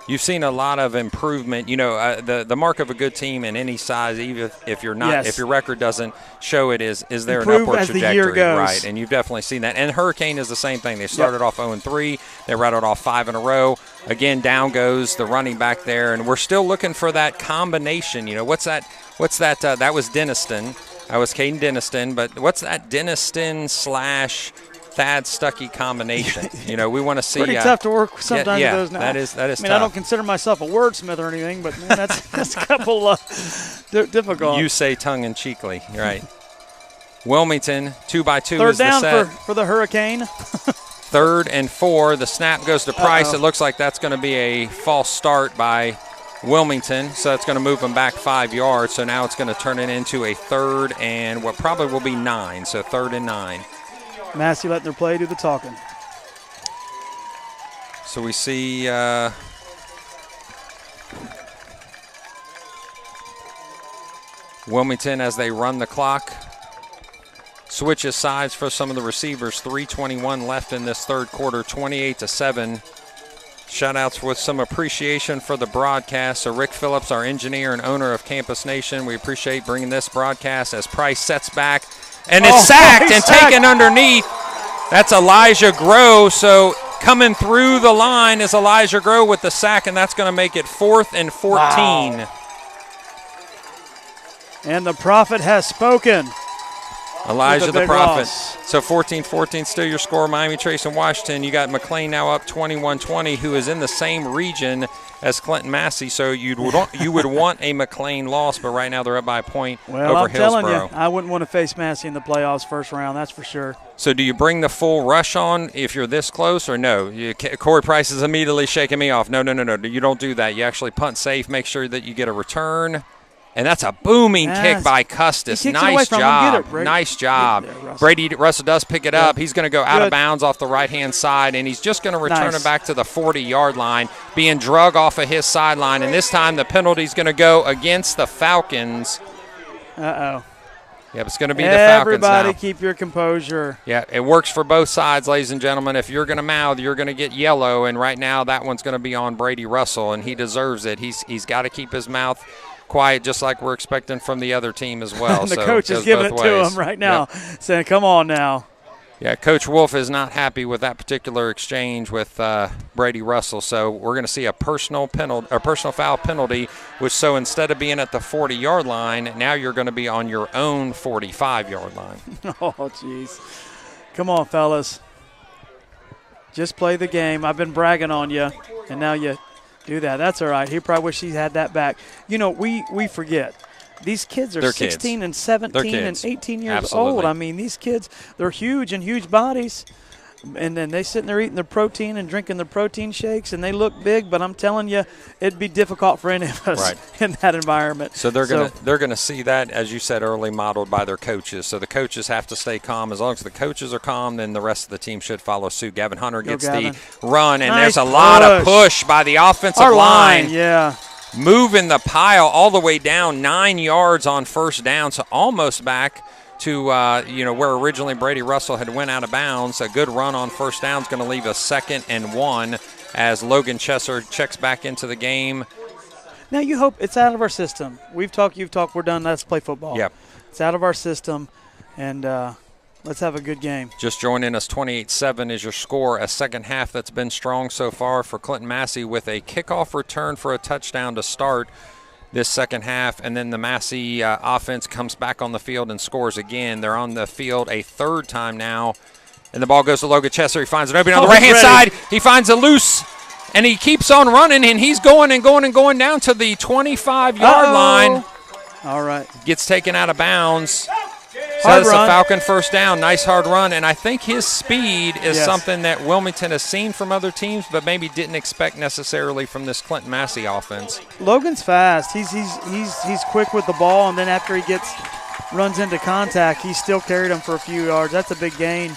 You've seen a lot of improvement. You know, the mark of a good team in any size, even if you're not, if your record doesn't show it, is there Improve an upward as the trajectory, year goes. right? And you've definitely seen that. And Hurricane is the same thing. They started off 0-3. They rattled off 5 in a row. Again, down goes the running back there, and we're still looking for that combination. You know, what's that? That was Denniston. That was Caden Denniston. But what's that Denniston / Thad Stuckey combination? You know, we want to see. Pretty tough to work sometimes with those now. That is I mean, tough. I don't consider myself a wordsmith or anything, but man, that's a couple difficult. You say tongue-in-cheekly, right? Wilmington, 2x2 Third is the down set. for the Hurricane. 3rd and 4. The snap goes to Price. It looks like that's going to be a false start by Wilmington, so that's going to move them back 5 yards. So now it's going to turn it into a 3rd and what probably will be 9. So 3rd and 9. Massie letting their play do the talking. So we see Wilmington as they run the clock. Switches sides for some of the receivers. 3:21 left in this third quarter, 28-7. Shout-outs with some appreciation for the broadcast. So Rick Phillips, our engineer and owner of Campus Nation, we appreciate bringing this broadcast as Price sets back. And it's sacked and taken underneath. That's Elijah Groh. So coming through the line is Elijah Groh with the sack, and that's going to make it 4th and 14. Wow. And the prophet has spoken. Elijah the prophet. Loss. So 14-14 still your score. Miami, Trace, and Washington. You got McLean now up 21-20, who is in the same region as Clinton-Massie. So you would want a McLean loss, but right now they're up by a point well, over I'm telling Hillsborough. you, I wouldn't want to face Massie in the playoffs first round, that's for sure. So do you bring the full rush on if you're this close or no? Corey Price is immediately shaking me off. No. You don't do that. You actually punt safe, make sure that you get a return. And that's a booming kick by Custis. Nice job. Nice job. Brady Russell does pick it up. He's going to go out of bounds off the right-hand side, and he's just going to return it back to the 40-yard line, being drug off of his sideline. And this time the penalty's going to go against the Falcons. Uh-oh. Yep, it's going to be the Falcons Everybody now. keep your composure. Yeah, it works for both sides, ladies and gentlemen. If you're going to mouth, you're going to get yellow, and right now that one's going to be on Brady Russell, and he deserves it. He's got to keep his mouth quiet, just like we're expecting from the other team as well. And the coach is giving it to him right now, saying, come on now. Yeah, Coach Wolf is not happy with that particular exchange with Brady Russell, so we're going to see a personal foul penalty, which so instead of being at the 40-yard line, now you're going to be on your own 45-yard line. Oh, jeez. Come on, fellas. Just play the game. I've been bragging on you, and now you do that. That's all right. He probably wish he had that back. You know, we forget. These kids are 16 and 17 and 18 years old. I mean, these kids, they're huge and huge bodies. And then they sitting there eating their protein and drinking their protein shakes, and they look big, but I'm telling you, it'd be difficult for any of us in that environment. So they're gonna see that, as you said early, modeled by their coaches. So the coaches have to stay calm. As long as the coaches are calm, then the rest of the team should follow suit. Gavin Hunter gets the run, and there's a lot of push by the offensive line. Yeah. Moving the pile all the way down 9 yards on first down, so almost back to where originally Brady Russell had went out of bounds. A good run on first down is going to leave us 2nd and 1 as Logan Chesser checks back into the game. Now you hope it's out of our system. We've talked, you've talked, we're done. Let's play football. Yep. It's out of our system, and Let's have a good game. Just joining us, 28-7 is your score. A second half that's been strong so far for Clinton-Massie with a kickoff return for a touchdown to start this second half, and then the Massey offense comes back on the field and scores again. They're on the field a third time now, and the ball goes to Logan Chester. He finds an opening on the right-hand side. He finds a loose, and he keeps on running, and he's going and going and going down to the 25-yard line. All right. Gets taken out of bounds. So that's a Falcon first down. Nice hard run, and I think his speed is something that Wilmington has seen from other teams, but maybe didn't expect necessarily from this Clinton-Massie offense. Logan's fast. He's quick with the ball, and then after he runs into contact, he still carried him for a few yards. That's a big gain.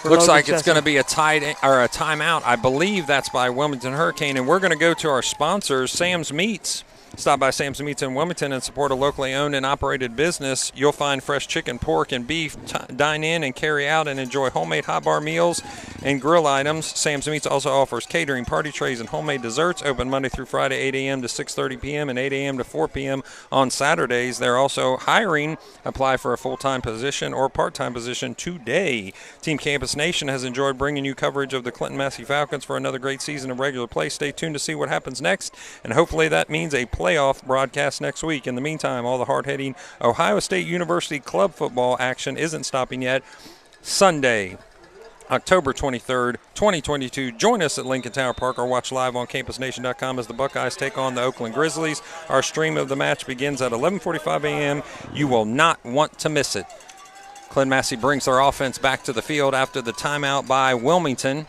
Looks like it's going to be a timeout. I believe that's by Wilmington Hurricane, and we're going to go to our sponsors, Sam's Meats. Stop by Sam's Meats in Wilmington and support a locally owned and operated business. You'll find fresh chicken, pork, and beef. Dine in and carry out and enjoy homemade hot bar meals and grill items. Sam's Meats also offers catering, party trays, and homemade desserts. Open Monday through Friday, 8 a.m. to 6:30 p.m. and 8 a.m. to 4 p.m. on Saturdays. They're also hiring. Apply for a full-time position or part-time position today. Team Campus Nation has enjoyed bringing you coverage of the Clinton-Massie Falcons for another great season of regular play. Stay tuned to see what happens next, and hopefully that means a playoff broadcast next week. In the meantime, all the hard-hitting Ohio State University club football action isn't stopping yet. Sunday, October 23rd, 2022. Join us at Lincoln Tower Park or watch live on campusnation.com as the Buckeyes take on the Oakland Grizzlies. Our stream of the match begins at 11:45 a.m. You will not want to miss it. Clinton-Massie brings their offense back to the field after the timeout by Wilmington.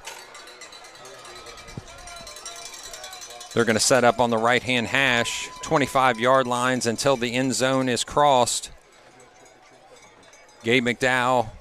They're going to set up on the right-hand hash, 25-yard lines until the end zone is crossed. Gabe McDowell,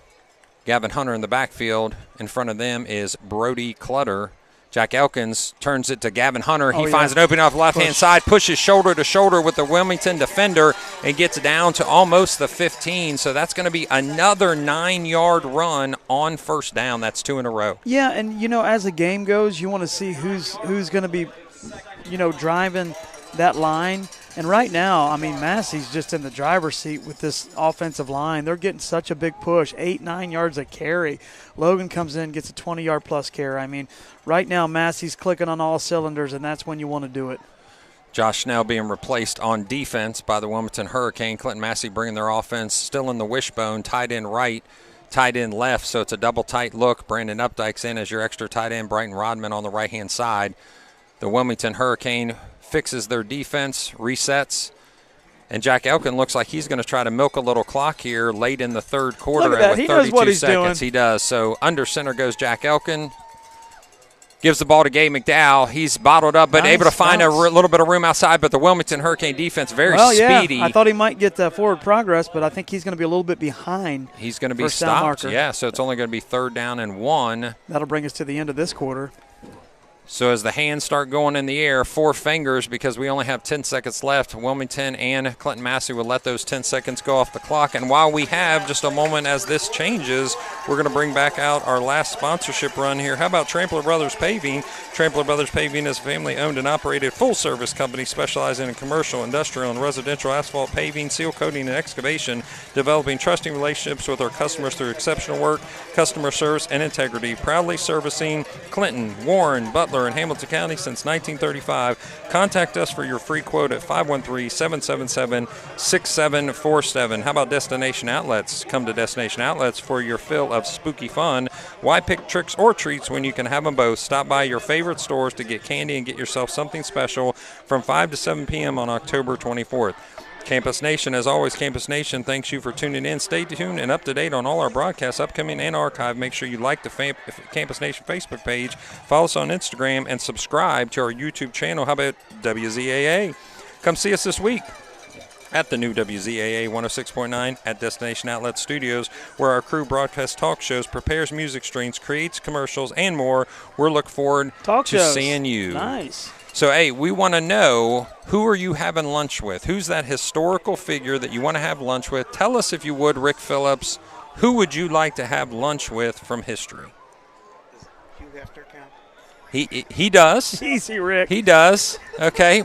Gavin Hunter in the backfield. In front of them is Brody Clutter. Jack Elkins turns it to Gavin Hunter. He finds an opening off the left-hand side, pushes shoulder to shoulder with the Wilmington defender, and gets down to almost the 15. So that's going to be another 9-yard run on first down. That's 2 in a row. Yeah, and, as the game goes, you want to see who's going to be driving that line. And right now, Massey's just in the driver's seat with this offensive line. They're getting such a big push, 8-9 yards a carry. Logan comes in, gets a 20-yard plus carry. Right now, Massey's clicking on all cylinders, and that's when you want to do it. Josh Snell being replaced on defense by the Wilmington Hurricane. Clinton-Massie bringing their offense still in the wishbone, tight end right, tight end left, so it's a double tight look. Brandon Updike's in as your extra tight end, Brighton Rodman on the right-hand side. The Wilmington Hurricane fixes their defense, resets, and Jack Elkin looks like he's going to try to milk a little clock here late in the third quarter with 32 seconds. He does. So under center goes Jack Elkin. Gives the ball to Gabe McDowell. He's bottled up, but able to find a little bit of room outside. But the Wilmington Hurricane defense very speedy. I thought he might get forward progress, but I think he's going to be a little bit behind. He's going to be stopped. Yeah, so it's only going to be 3rd down and 1. That'll bring us to the end of this quarter. So as the hands start going in the air, 4 fingers, because we only have 10 seconds left, Wilmington and Clinton-Massie will let those 10 seconds go off the clock. And while we have just a moment as this changes, we're going to bring back out our last sponsorship run here. How about Trampler Brothers Paving? Trampler Brothers Paving is a family-owned and operated full-service company specializing in commercial, industrial, and residential asphalt paving, seal coating, and excavation, developing trusting relationships with our customers through exceptional work, customer service, and integrity. Proudly servicing Clinton, Warren, Butler, in Hamilton County since 1935. Contact us for your free quote at 513-777-6747. How about Destination Outlets? Come to Destination Outlets for your fill of spooky fun. Why pick tricks or treats when you can have them both? Stop by your favorite stores to get candy and get yourself something special from 5 to 7 p.m. on October 24th. Campus Nation, as always, Campus Nation, thanks you for tuning in. Stay tuned and up to date on all our broadcasts, upcoming and archive. Make sure you like the Campus Nation Facebook page, follow us on Instagram, and subscribe to our YouTube channel. How about WZAA? Come see us this week at the new WZAA 106.9 at Destination Outlet Studios, where our crew broadcasts talk shows, prepares music streams, creates commercials, and more. We're looking forward to seeing you. Nice. So, hey, we want to know, who are you having lunch with? Who's that historical figure that you want to have lunch with? Tell us, if you would, Rick Phillips, who would you like to have lunch with from history? Hugh Hefner count? He does. Easy, Rick. He does. Okay.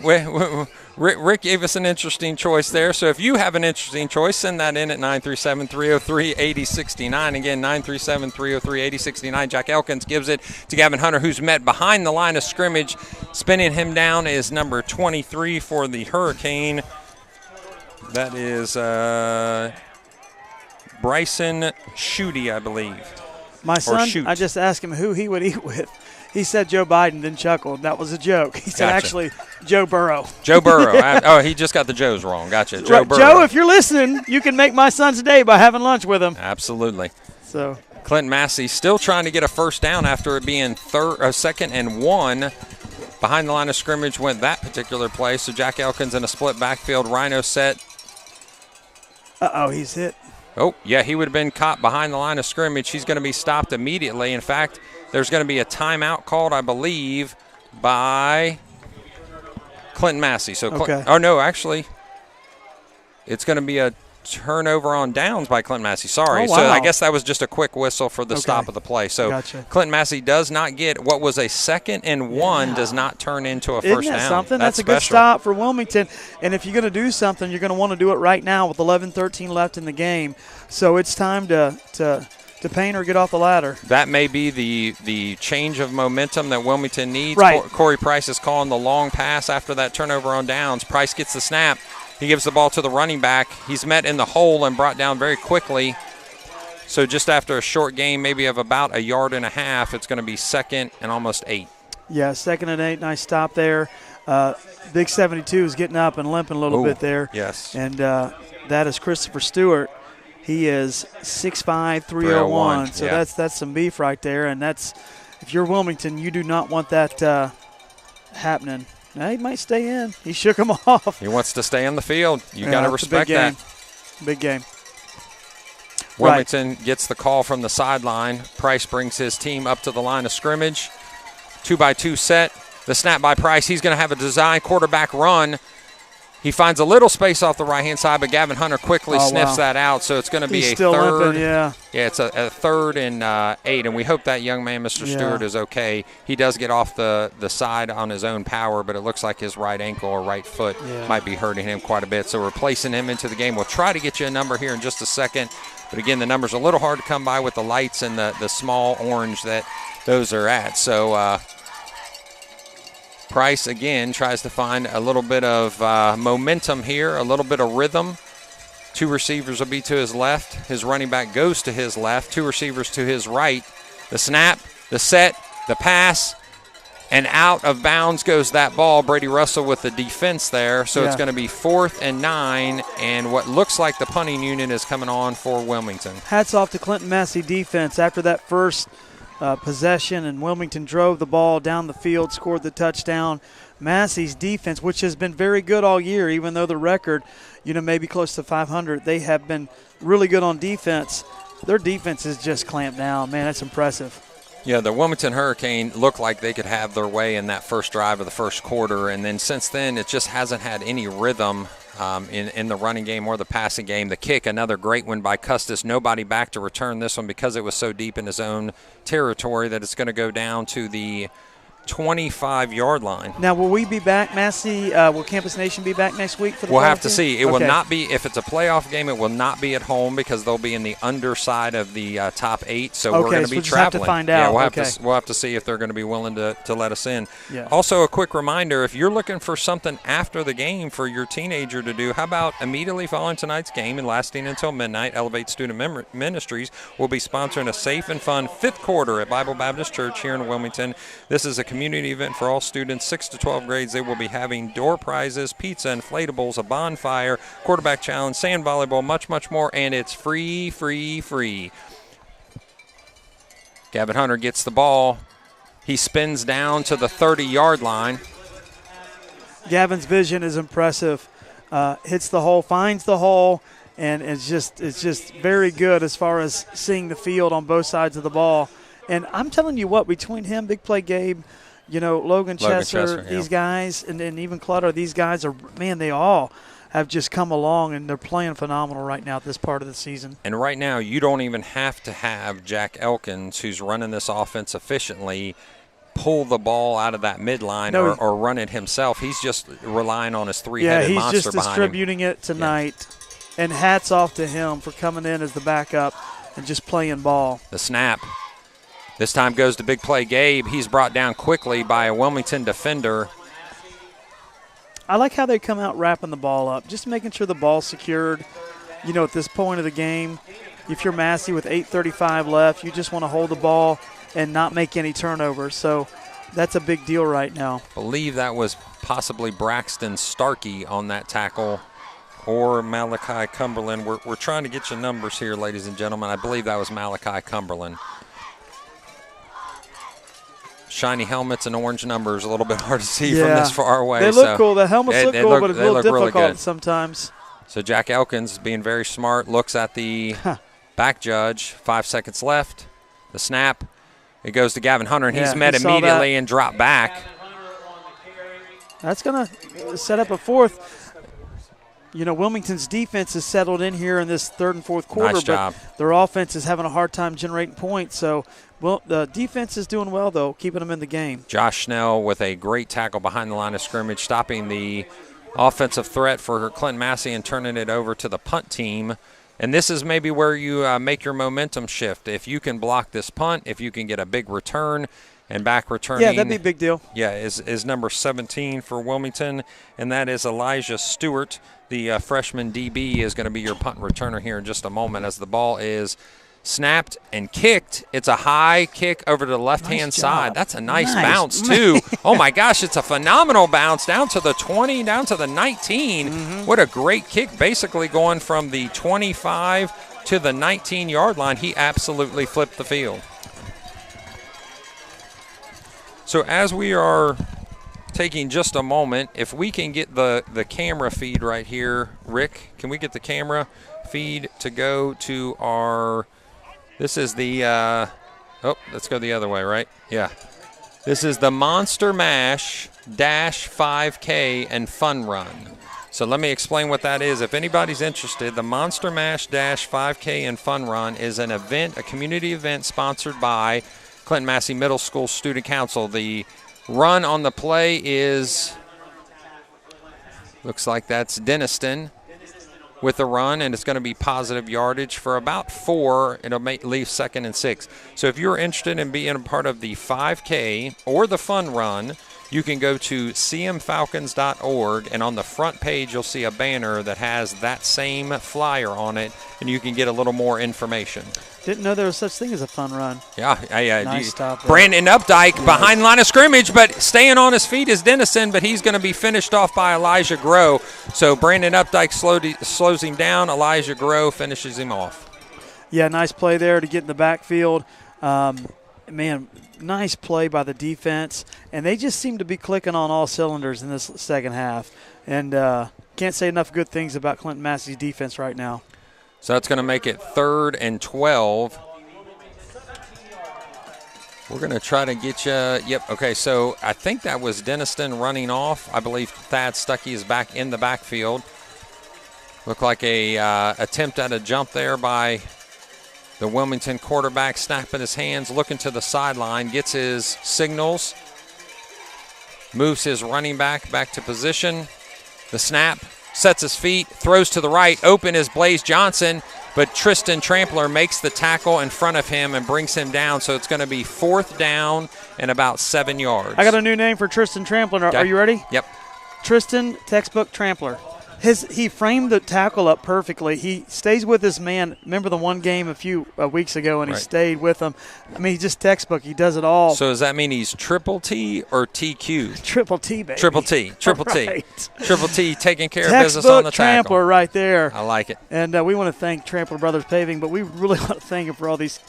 Rick gave us an interesting choice there. So if you have an interesting choice, send that in at 937-303-8069. Again, 937-303-8069. Jack Elkins gives it to Gavin Hunter, who's met behind the line of scrimmage. Spinning him down is number 23 for the Hurricane. That is Bryson Schutte, I believe. My son, I just asked him who he would eat with. He said Joe Biden, then chuckled. That was a joke. He said, actually, Joe Burrow. Joe Burrow. He just got the Joes wrong. Gotcha. Joe Burrow. Joe, if you're listening, you can make my son's day by having lunch with him. Absolutely. So Clinton-Massie still trying to get a first down after it being 2nd and 1. Behind the line of scrimmage went that particular play. So Jack Elkins in a split backfield. Rhino set. Uh-oh, he's hit. Oh, yeah, he would have been caught behind the line of scrimmage. He's going to be stopped immediately. In fact, there's going to be a timeout called, I believe, by Clinton-Massie. So, okay. Oh, no, actually, it's going to be a turnover on downs by Clinton-Massie. Sorry. Oh, wow. So I guess that was just a quick whistle for the stop of the play. So gotcha. Clinton-Massie does not get what was a 2nd and 1 does not turn into a first down. Isn't that something? That's a special. good stop for Wilmington. And if you're going to do something, you're going to want to do it right now with 11:13 left in the game. So it's time to paint or get off the ladder. That may be the change of momentum that Wilmington needs. Right. Corey Price is calling the long pass after that turnover on downs. Price gets the snap. He gives the ball to the running back. He's met in the hole and brought down very quickly. So just after a short game, maybe of about 1.5 yards, it's going to be 2nd and almost 8. Yeah, 2nd and 8. Nice stop there. Big 72 is getting up and limping a little bit there. Yes. And that is Christopher Stewart. He is 6'5", 301. So yeah. that's some beef right there. And that's, if you're Wilmington, you do not want that happening. Now, he might stay in. He shook him off. He wants to stay on the field. You got to respect that. Big game. Wilmington gets the call from the sideline. Price brings his team up to the line of scrimmage. 2-by-2 set. The snap by Price. He's going to have a design quarterback run. He finds a little space off the right-hand side, but Gavin Hunter quickly sniffs that out, so it's going to be a still 3rd. Limping, yeah, it's a 3rd and 8, and we hope that young man, Mr. Stewart, is okay. He does get off the side on his own power, but it looks like his right ankle or right foot might be hurting him quite a bit. So we're placing him into the game. We'll try to get you a number here in just a second, but again, the number's a little hard to come by with the lights and the small orange that those are at. So Price, again, tries to find a little bit of momentum here, a little bit of rhythm. 2 receivers will be to his left. His running back goes to his left. 2 receivers to his right. The snap, the set, the pass, and out of bounds goes that ball. Brady Russell with the defense there. So it's going to be 4th and 9, and what looks like the punting unit is coming on for Wilmington. Hats off to Clinton-Massie defense after that first possession, and Wilmington drove the ball down the field, scored the touchdown. Massey's defense, which has been very good all year, even though the record, maybe close to 500, they have been really good on defense. Their defense is just clamped down. Man, that's impressive. Yeah, the Wilmington Hurricane looked like they could have their way in that first drive of the first quarter, and then since then it just hasn't had any rhythm in the running game or the passing game. The kick, another great one by Custis. Nobody back to return this one because it was so deep in his own territory that it's going to go down to the 25-yard line. Now, will we be back, Massey? Will Campus Nation be back next week for the We'll have to game? see. It will not be, if it's a playoff game, it will not be at home because they'll be in the underside of the top 8. So we're going to be we'll just traveling. have to find out. Yeah, we'll have to see if they're going to be willing to let us in. Yeah. Also, a quick reminder, if you're looking for something after the game for your teenager to do, how about immediately following tonight's game and lasting until midnight, Elevate Student Ministries will be sponsoring a safe and fun 5th quarter at Bible Baptist Church here in Wilmington. This is a community event for all students 6 to 12 grades. They will be having door prizes, pizza, inflatables, a bonfire, quarterback challenge, sand volleyball, much, much more, and it's free, free, free. Gavin Hunter gets the ball. He spins down to the 30-yard line. Gavin's vision is impressive. Hits the hole, finds the hole, and it's just very good as far as seeing the field on both sides of the ball. And I'm telling you what, between him, Big Play Gabe, Logan Chesser, these guys, and even Clutter, these guys are, man, they all have just come along, and they're playing phenomenal right now at this part of the season. And right now, you don't even have to have Jack Elkins, who's running this offense efficiently, pull the ball out of that midline or run it himself. He's just relying on his three-headed monster behind him. Yeah, he's just distributing it tonight. Yeah. And hats off to him for coming in as the backup and just playing ball. The snap. This time goes to big play Gabe. He's brought down quickly by a Wilmington defender. I like how they come out wrapping the ball up, just making sure the ball's secured. You know, at this point of the game, if you're Massie with 8:35 left, you just want to hold the ball and not make any turnovers. So that's a big deal right now. I believe that was possibly Braxton Starkey on that tackle or Malachi Cumberland. We're trying to get you numbers here, ladies and gentlemen. I believe that was Malachi Cumberland. Shiny helmets and orange numbers, a little bit hard to see from this far away. They look cool. The helmets look cool, but it's a little difficult really sometimes. So Jack Elkins, being very smart, looks at the back judge. 5 seconds left. The snap. It goes to Gavin Hunter, and he's met immediately and dropped back. That's going to set up a fourth. You know, Wilmington's defense is settled in here in this third and fourth quarter. Nice job. But their offense is having a hard time generating points. So, well, the defense is doing well, though, keeping them in the game. Josh Snell with a great tackle behind the line of scrimmage, stopping the offensive threat for Clinton-Massie and turning it over to the punt team. And this is maybe where you make your momentum shift. If you can block this punt, if you can get a big return, and back returning. Yeah, that'd be a big deal. Yeah, is number 17 for Wilmington, and that is Elijah Stewart. The freshman DB is going to be your punt returner here in just a moment as the ball is snapped and kicked. It's a high kick over to the left-hand side. That's a nice bounce, too. Oh, my gosh, it's a phenomenal bounce down to the 20, down to the 19. What a great kick, basically going from the 25 to the 19-yard line. He absolutely flipped the field. So as we are taking just a moment, if we can get the camera feed right here, Rick, can we get the camera feed to go to our, this is the, let's go the other way, right? Yeah. This is the Monster Mash Dash 5K and Fun Run. So let me explain what that is. If anybody's interested, the Monster Mash Dash 5K and Fun Run is an event, a community event sponsored by Clinton-Massie Middle School Student Council. The run on the play is, looks like that's Denniston with the run, and it's going to be positive yardage for about 4. It'll leave 2nd and 6. So if you're interested in being a part of the 5K or the fun run, you can go to cmfalcons.org, and on the front page you'll see a banner that has that same flyer on it, and you can get a little more information. Didn't know there was such thing as a fun run. Yeah. Nice stop there. Brandon Updike behind line of scrimmage, but staying on his feet is Dennison, but he's going to be finished off by Elijah Groh. So Brandon Updike slows him down. Elijah Groh finishes him off. Yeah, nice play there to get in the backfield. Man, nice play by the defense. And they just seem to be clicking on all cylinders in this second half. And can't say enough good things about Clinton-Massie's defense right now. So that's going to make it 3rd and 12. We're going to try to get you. Yep, okay, so I think that was Denniston running off. I believe Thad Stuckey is back in the backfield. Looked like a attempt at a jump there by the Wilmington quarterback, snapping his hands, looking to the sideline, gets his signals, moves his running back to position. The snap. Sets his feet, throws to the right. Open is Blaze Johnson, but Tristan Trampler makes the tackle in front of him and brings him down. So it's going to be 4th down and about 7 yards. I got a new name for Tristan Trampler. Are you ready? Yep. Tristan Textbook Trampler. He framed the tackle up perfectly. He stays with his man. Remember the one game a few weeks ago, and he stayed with him. I mean, he's just textbook. He does it all. So does that mean he's triple T or TQ? Triple T, baby. Triple T. Triple right. T. Triple T taking care of business on the tackle. Trampler right there. I like it. And we want to thank Trampler Brothers Paving, but we really want to thank him for all these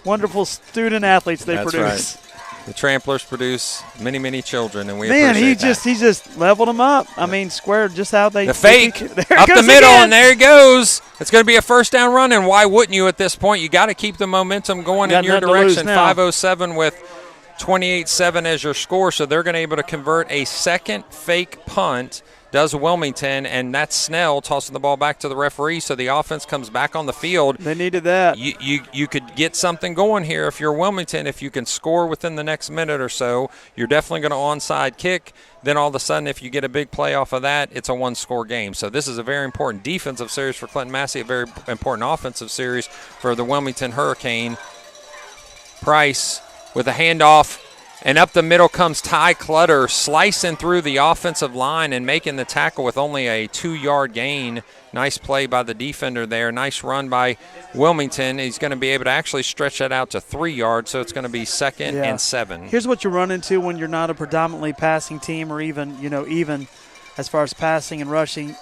wonderful student athletes they produce. Right. The Tramplers produce many, many children, and we appreciate that. he just leveled them up. I mean, squared just how they. The fake up the middle, and there he goes. It's going to be a 1st down run, and why wouldn't you at this point? You got to keep the momentum going in your direction. 5:07 with 28-7 as your score, so they're going to be able to convert a second fake punt does Wilmington, and that's Snell tossing the ball back to the referee, so the offense comes back on the field. They needed that. You could get something going here if you're Wilmington. If you can score within the next minute or so, you're definitely going to onside kick. Then all of a sudden, if you get a big play off of that, it's a one-score game. So this is a very important defensive series for Clinton-Massie, a very important offensive series for the Wilmington Hurricane. Price with a handoff. And up the middle comes Ty Clutter, slicing through the offensive line and making the tackle with only a 2-yard gain. Nice play by the defender there. Nice run by Wilmington. He's going to be able to actually stretch that out to 3 yards, so it's going to be 2nd and 7. Here's what you run into when you're not a predominantly passing team, or even as far as passing and rushing.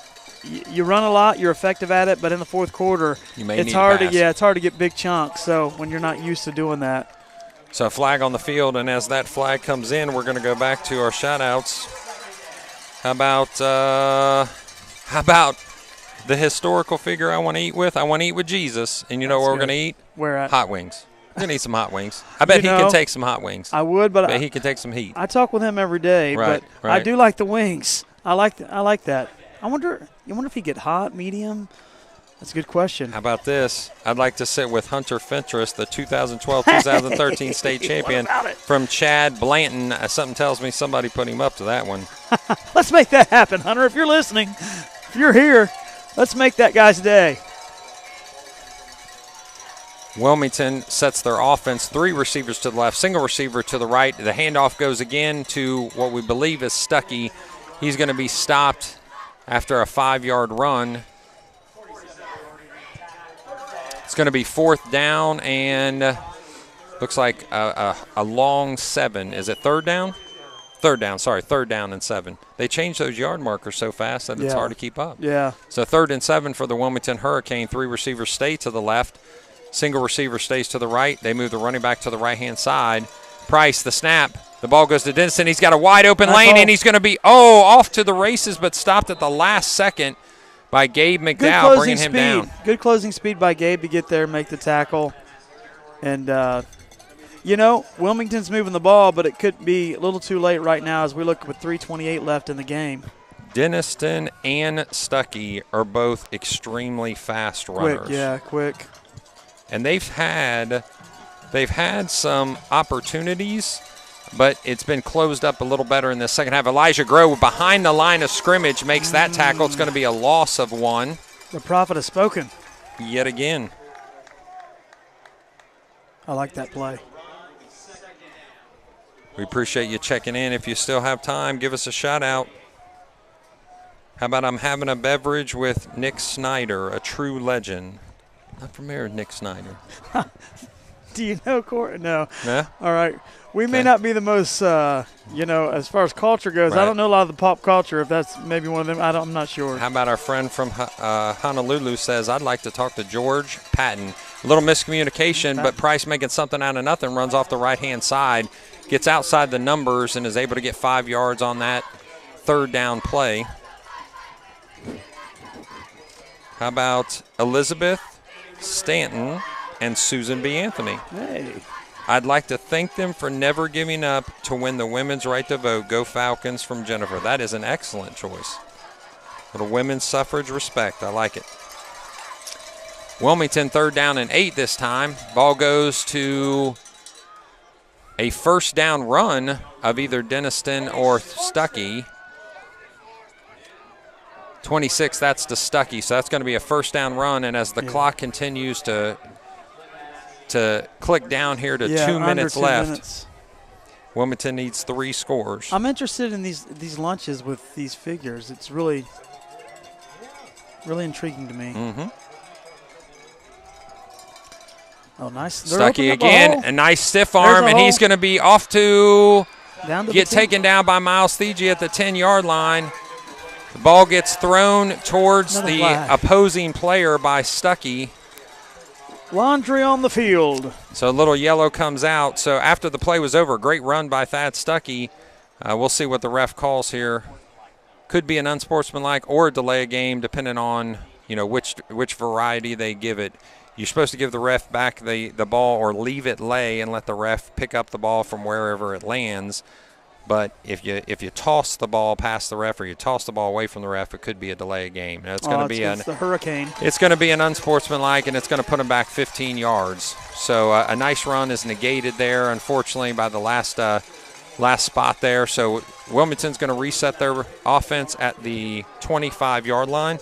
You run a lot, you're effective at it, but in the fourth quarter, it's hard to get big chunks. So when you're not used to doing that. So a flag on the field, and as that flag comes in, we're going to go back to our shout-outs. How about the historical figure I want to eat with? I want to eat with Jesus, and you know where we're going to eat? Where at? Hot wings. We're going to eat some hot wings. I bet he can take some hot wings. I would, but he can take some heat. I talk with him every day, right. I do like the wings. I like that. I wonder if he get hot, medium. That's a good question. How about this? I'd like to sit with Hunter Fentress, the 2012-2013 state champion from Chad Blanton. Something tells me somebody put him up to that one. Let's make that happen, Hunter. If you're listening, if you're here, let's make that guy's day. Wilmington sets their offense, 3 receivers to the left, single receiver to the right. The handoff goes again to what we believe is Stuckey. He's going to be stopped after a 5-yard run. It's going to be 4th down and looks like a long 7. Is it 3rd down? 3rd down, sorry, 3rd down and 7. They changed those yard markers so fast that it's hard to keep up. Yeah. So 3rd and 7 for the Wilmington Hurricane. 3 receivers stay to the left. Single receiver stays to the right. They move the running back to the right-hand side. Price, the snap. The ball goes to Denison. He's got a wide-open lane, and he's going to be, off to the races, but stopped at the last second by Gabe McDowell, bringing him down. Good closing speed by Gabe to get there and make the tackle. And, Wilmington's moving the ball, but it could be a little too late right now as we look with 3:28 left in the game. Denniston and Stuckey are both extremely fast runners. Quick. And they've had some opportunities, but it's been closed up a little better in the second half. Elijah Grove behind the line of scrimmage makes that tackle. It's going to be a loss of 1. The prophet has spoken. Yet again. I like that play. We appreciate you checking in. If you still have time, give us a shout out. How about I'm having a beverage with Nick Snyder, a true legend. Not familiar with Nick Snyder. Do you know Corey? No. Yeah? All right. We may not be the most, as far as culture goes. Right. I don't know a lot of the pop culture. If that's maybe one of them, I'm not sure. How about our friend from Honolulu says, I'd like to talk to George Patton. A little miscommunication, but Price making something out of nothing, runs off the right-hand side, gets outside the numbers, and is able to get 5 yards on that 3rd down play. How about Elizabeth Stanton and Susan B. Anthony? Hey. I'd like to thank them for never giving up to win the women's right to vote. Go Falcons from Jennifer. That is an excellent choice. Little women's suffrage respect. I like it. Wilmington 3rd down and 8 this time. Ball goes to a 1st down run of either Denniston or Stuckey. 26, that's to Stuckey. So that's going to be a 1st down run. And as the clock continues to click down here to 2 minutes left, Wilmington needs 3 scores. I'm interested in these lunches with these figures. It's really, really intriguing to me. Mm-hmm. Oh, nice. Stuckey again, a nice stiff arm, and he's going to be off to get taken down by Miles Thiegy at the 10-yard line. The ball gets thrown towards the opposing player by Stuckey. Laundry on the field. So a little yellow comes out. So after the play was over, great run by Thad Stuckey. We'll see what the ref calls here. Could be an unsportsmanlike or a delay a game, depending on which variety they give it. You're supposed to give the ref back the ball or leave it lay and let the ref pick up the ball from wherever it lands. But if you toss the ball past the ref or you toss the ball away from the ref, it could be a delay of game. And it's going to be the hurricane. It's going to be an unsportsmanlike, and it's going to put them back 15 yards. So a nice run is negated there, unfortunately, by the last spot there. So Wilmington's going to reset their offense at the 25-yard line.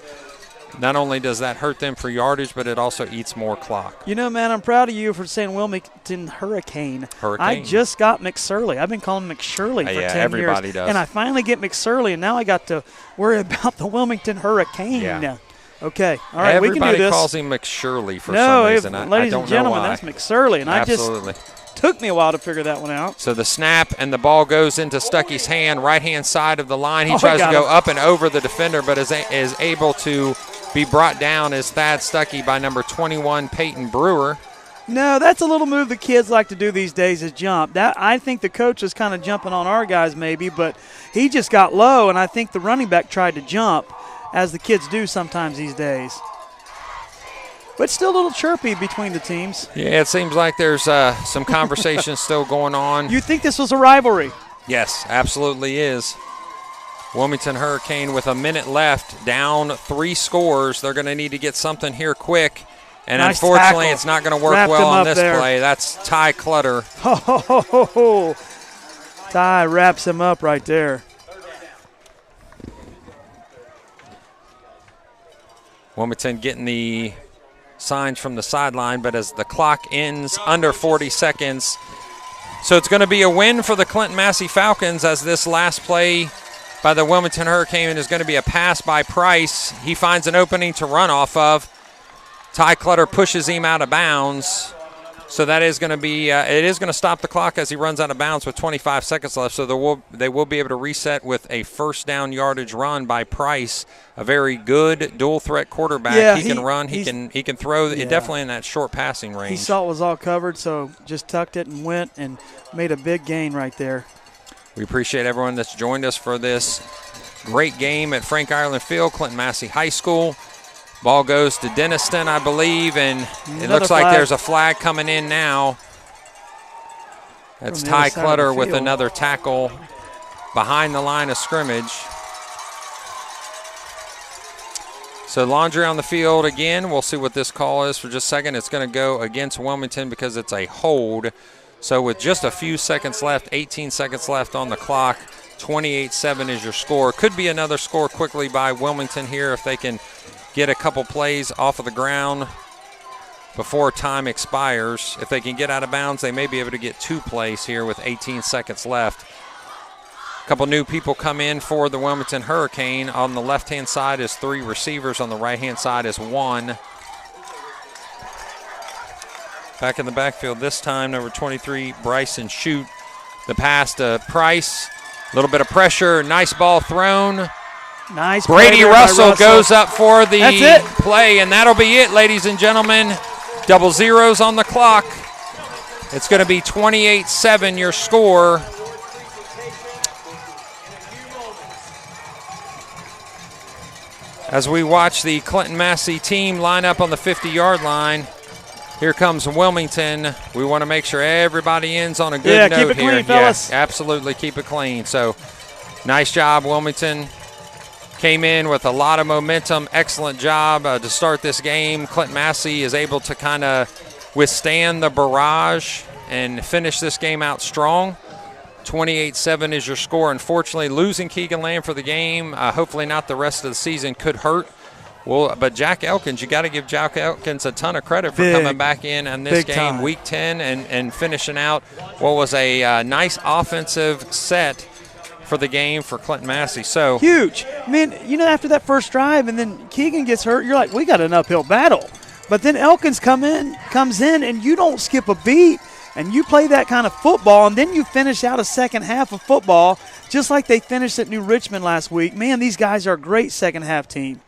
Not only does that hurt them for yardage, but it also eats more clock. You know, man, I'm proud of you for saying Wilmington Hurricane. I Hurricane. just got McSurley. I've been calling him McShirley for 10 years. Everybody does. And I finally get McSurley, and now I got to worry about the Wilmington Hurricane. Yeah. Okay. All right, we can do this. Everybody calls him McShirley for some reason. Ladies I don't and gentlemen, know why. that's McSurley. And Absolutely. I just took me a while to figure that one out. So the snap and the ball goes into Stuckey's hand, right-hand side of the line. He tries to go up and over the defender, but is able to be brought down as Thad Stuckey by number 21, Peyton Brewer. No, that's a little move the kids like to do these days is jump. I think the coach is kind of jumping on our guys maybe, but he just got low, and I think the running back tried to jump, as the kids do sometimes these days. But still a little chirpy between the teams. Yeah, it seems like there's some conversation still going on. You think this was a rivalry? Yes, absolutely is. Wilmington Hurricane with a minute left, down 3 scores. They're going to need to get something here quick. And nice unfortunately, tackle. It's not going to work Wrapped well on this there. play. That's Ty Clutter. Oh, Ty wraps him up right there. Wilmington getting the signs from the sideline, but as the clock ends under 40 seconds. So it's going to be a win for the Clinton-Massie Falcons, as this last play by the Wilmington Hurricane is going to be a pass by Price. He finds an opening to run off of. Ty Clutter pushes him out of bounds. So that is going to be it is going to stop the clock as he runs out of bounds with 25 seconds left. So they will be able to reset with a first down yardage run by Price, a very good dual threat quarterback. Yeah, he can run, he can throw. Yeah. Definitely in that short passing range. He saw it was all covered, so just tucked it and went and made a big gain right there. We appreciate everyone that's joined us for this great game at Frank Irelan Field, Clinton-Massie High School. Ball goes to Denniston, I believe, and it looks like there's a flag coming in now. That's Ty Clutter with another tackle behind the line of scrimmage. So Laundry on the field again. We'll see what this call is for just a second. It's going to go against Wilmington because it's a hold. So with just a few seconds left, 18 seconds left on the clock, 28-7 is your score. Could be another score quickly by Wilmington here if they can get a couple plays off of the ground before time expires. If they can get out of bounds, they may be able to get 2 plays here with 18 seconds left. A couple new people come in for the Wilmington Hurricane. On the left-hand side is 3 receivers. On the right-hand side is 1. Back in the backfield this time, number 23, Bryson Shute. The pass to Price. A little bit of pressure. Nice ball thrown. Nice. Brady Russell goes up for the play, and that'll be it, ladies and gentlemen. Double zeros on the clock. It's going to be 28-7, your score. As we watch the Clinton-Massie team line up on the 50-yard line, here comes Wilmington. We want to make sure everybody ends on a good note keep it here. clean, fellas. Absolutely, keep it clean. So, nice job, Wilmington. Came in with a lot of momentum. Excellent job to start this game. Clinton-Massie is able to kind of withstand the barrage and finish this game out strong. 28-7 is your score. Unfortunately, losing Keegan Lamb for the game, hopefully not the rest of the season, could hurt. Well, but Jack Elkins, you got to give Jack Elkins a ton of credit for coming back in this game, time. Week 10, and finishing out what was a nice offensive set for the game for Clinton-Massie. So huge. I mean, after that first drive, and then Keegan gets hurt, you're like, we got an uphill battle. But then Elkins comes in, and you don't skip a beat, and you play that kind of football, and then you finish out a second half of football just like they finished at New Richmond last week. Man, these guys are a great second half team.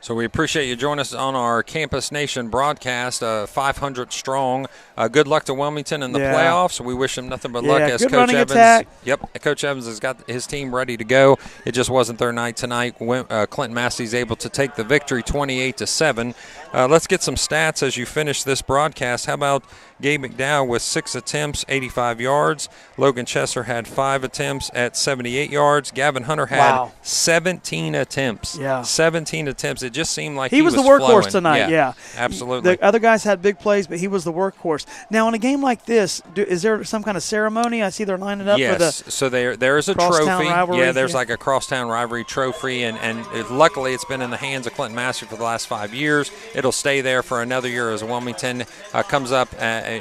So we appreciate you joining us on our Campus Nation broadcast, 500 strong. Good luck to Wilmington in the playoffs. We wish them nothing but luck as good Coach Evans. Attack. Yep, Coach Evans has got his team ready to go. It just wasn't their night tonight. Clinton-Massie is able to take the victory 28-7. Let's get some stats as you finish this broadcast. How about Gabe McDowell with 6 attempts, 85 yards. Logan Chesser had 5 attempts at 78 yards. Gavin Hunter had 17 attempts. Yeah. 17 attempts. It just seemed like he was the workhorse flowing tonight. Yeah, absolutely. The other guys had big plays, but he was the workhorse. Now, in a game like this, is there some kind of ceremony? I see they're lining up for the so there is a crosstown trophy. rivalry. Yeah, there's like a crosstown rivalry trophy, and luckily it's been in the hands of Clinton-Massie for the last 5 years. It'll stay there for another year as Wilmington comes up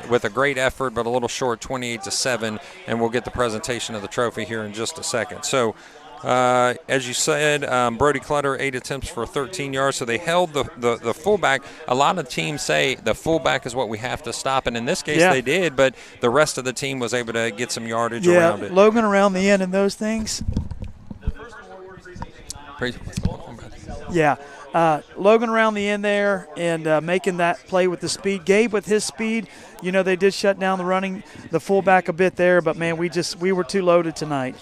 with a great effort, but a little short, 28-7, and we'll get the presentation of the trophy here in just a second. So, as you said, Brody Clutter, 8 attempts for 13 yards. So they held the fullback. A lot of teams say the fullback is what we have to stop, and in this case they did, but the rest of the team was able to get some yardage around it. Logan around the end and those things. Yeah. Logan around the end there and making that play with the speed. Gabe with his speed, they did shut down the fullback a bit there, but, man, we were too loaded tonight.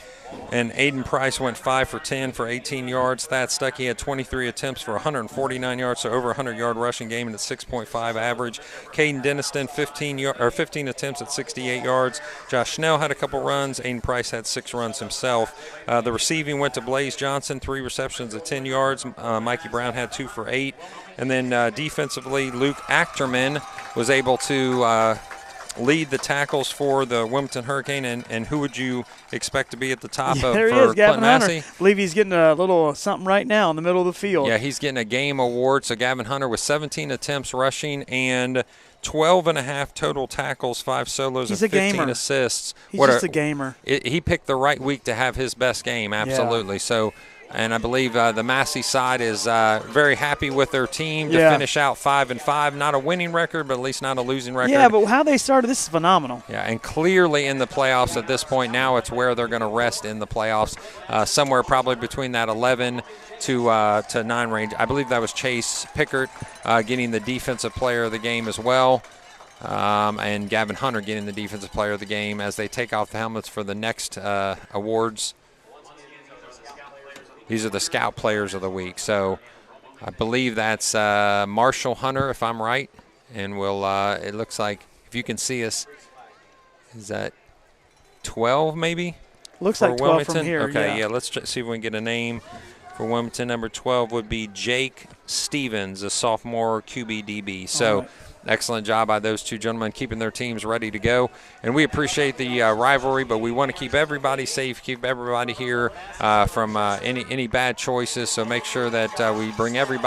And Aiden Price went 5 for 10 for 18 yards. Thad Stuckey had 23 attempts for 149 yards, so over 100-yard rushing game and a 6.5 average. Caden Denniston, 15 attempts at 68 yards. Josh Snell had a couple runs. Aiden Price had 6 runs himself. The receiving went to Blaze Johnson, 3 receptions at 10 yards. Mikey Brown had 2 for 8. And then defensively, Luke Achterman was able to lead the tackles for the Wilmington Hurricane, and who would you expect to be at the top of there he is, Gavin Hunter. Massie? I believe he's getting a little something right now in the middle of the field. Yeah, he's getting a game award. So Gavin Hunter with 17 attempts rushing and 12.5 total tackles, 5 solos, and 15 assists. He's just a gamer. He picked the right week to have his best game, absolutely. Yeah. So. And I believe the Massie side is very happy with their team to finish out 5-5. Not a winning record, but at least not a losing record. Yeah, but how they started, this is phenomenal. Yeah, and clearly in the playoffs at this point now, it's where they're going to rest in the playoffs, somewhere probably between that 11 to 9 range. I believe that was Chase Pickert getting the defensive player of the game as well. And Gavin Hunter getting the defensive player of the game as they take off the helmets for the next awards. These are the scout players of the week. So I believe that's Marshall Hunter, if I'm right. And it looks like, if you can see us, is that 12 maybe? Looks like 12 Wilmington? from here, Okay, let's see if we can get a name for Wilmington. Number 12 would be Jake Stevens, a sophomore QB/DB. So excellent job by those two gentlemen keeping their teams ready to go. And we appreciate the rivalry, but we want to keep everybody safe, keep everybody here from any bad choices. So make sure that we bring everybody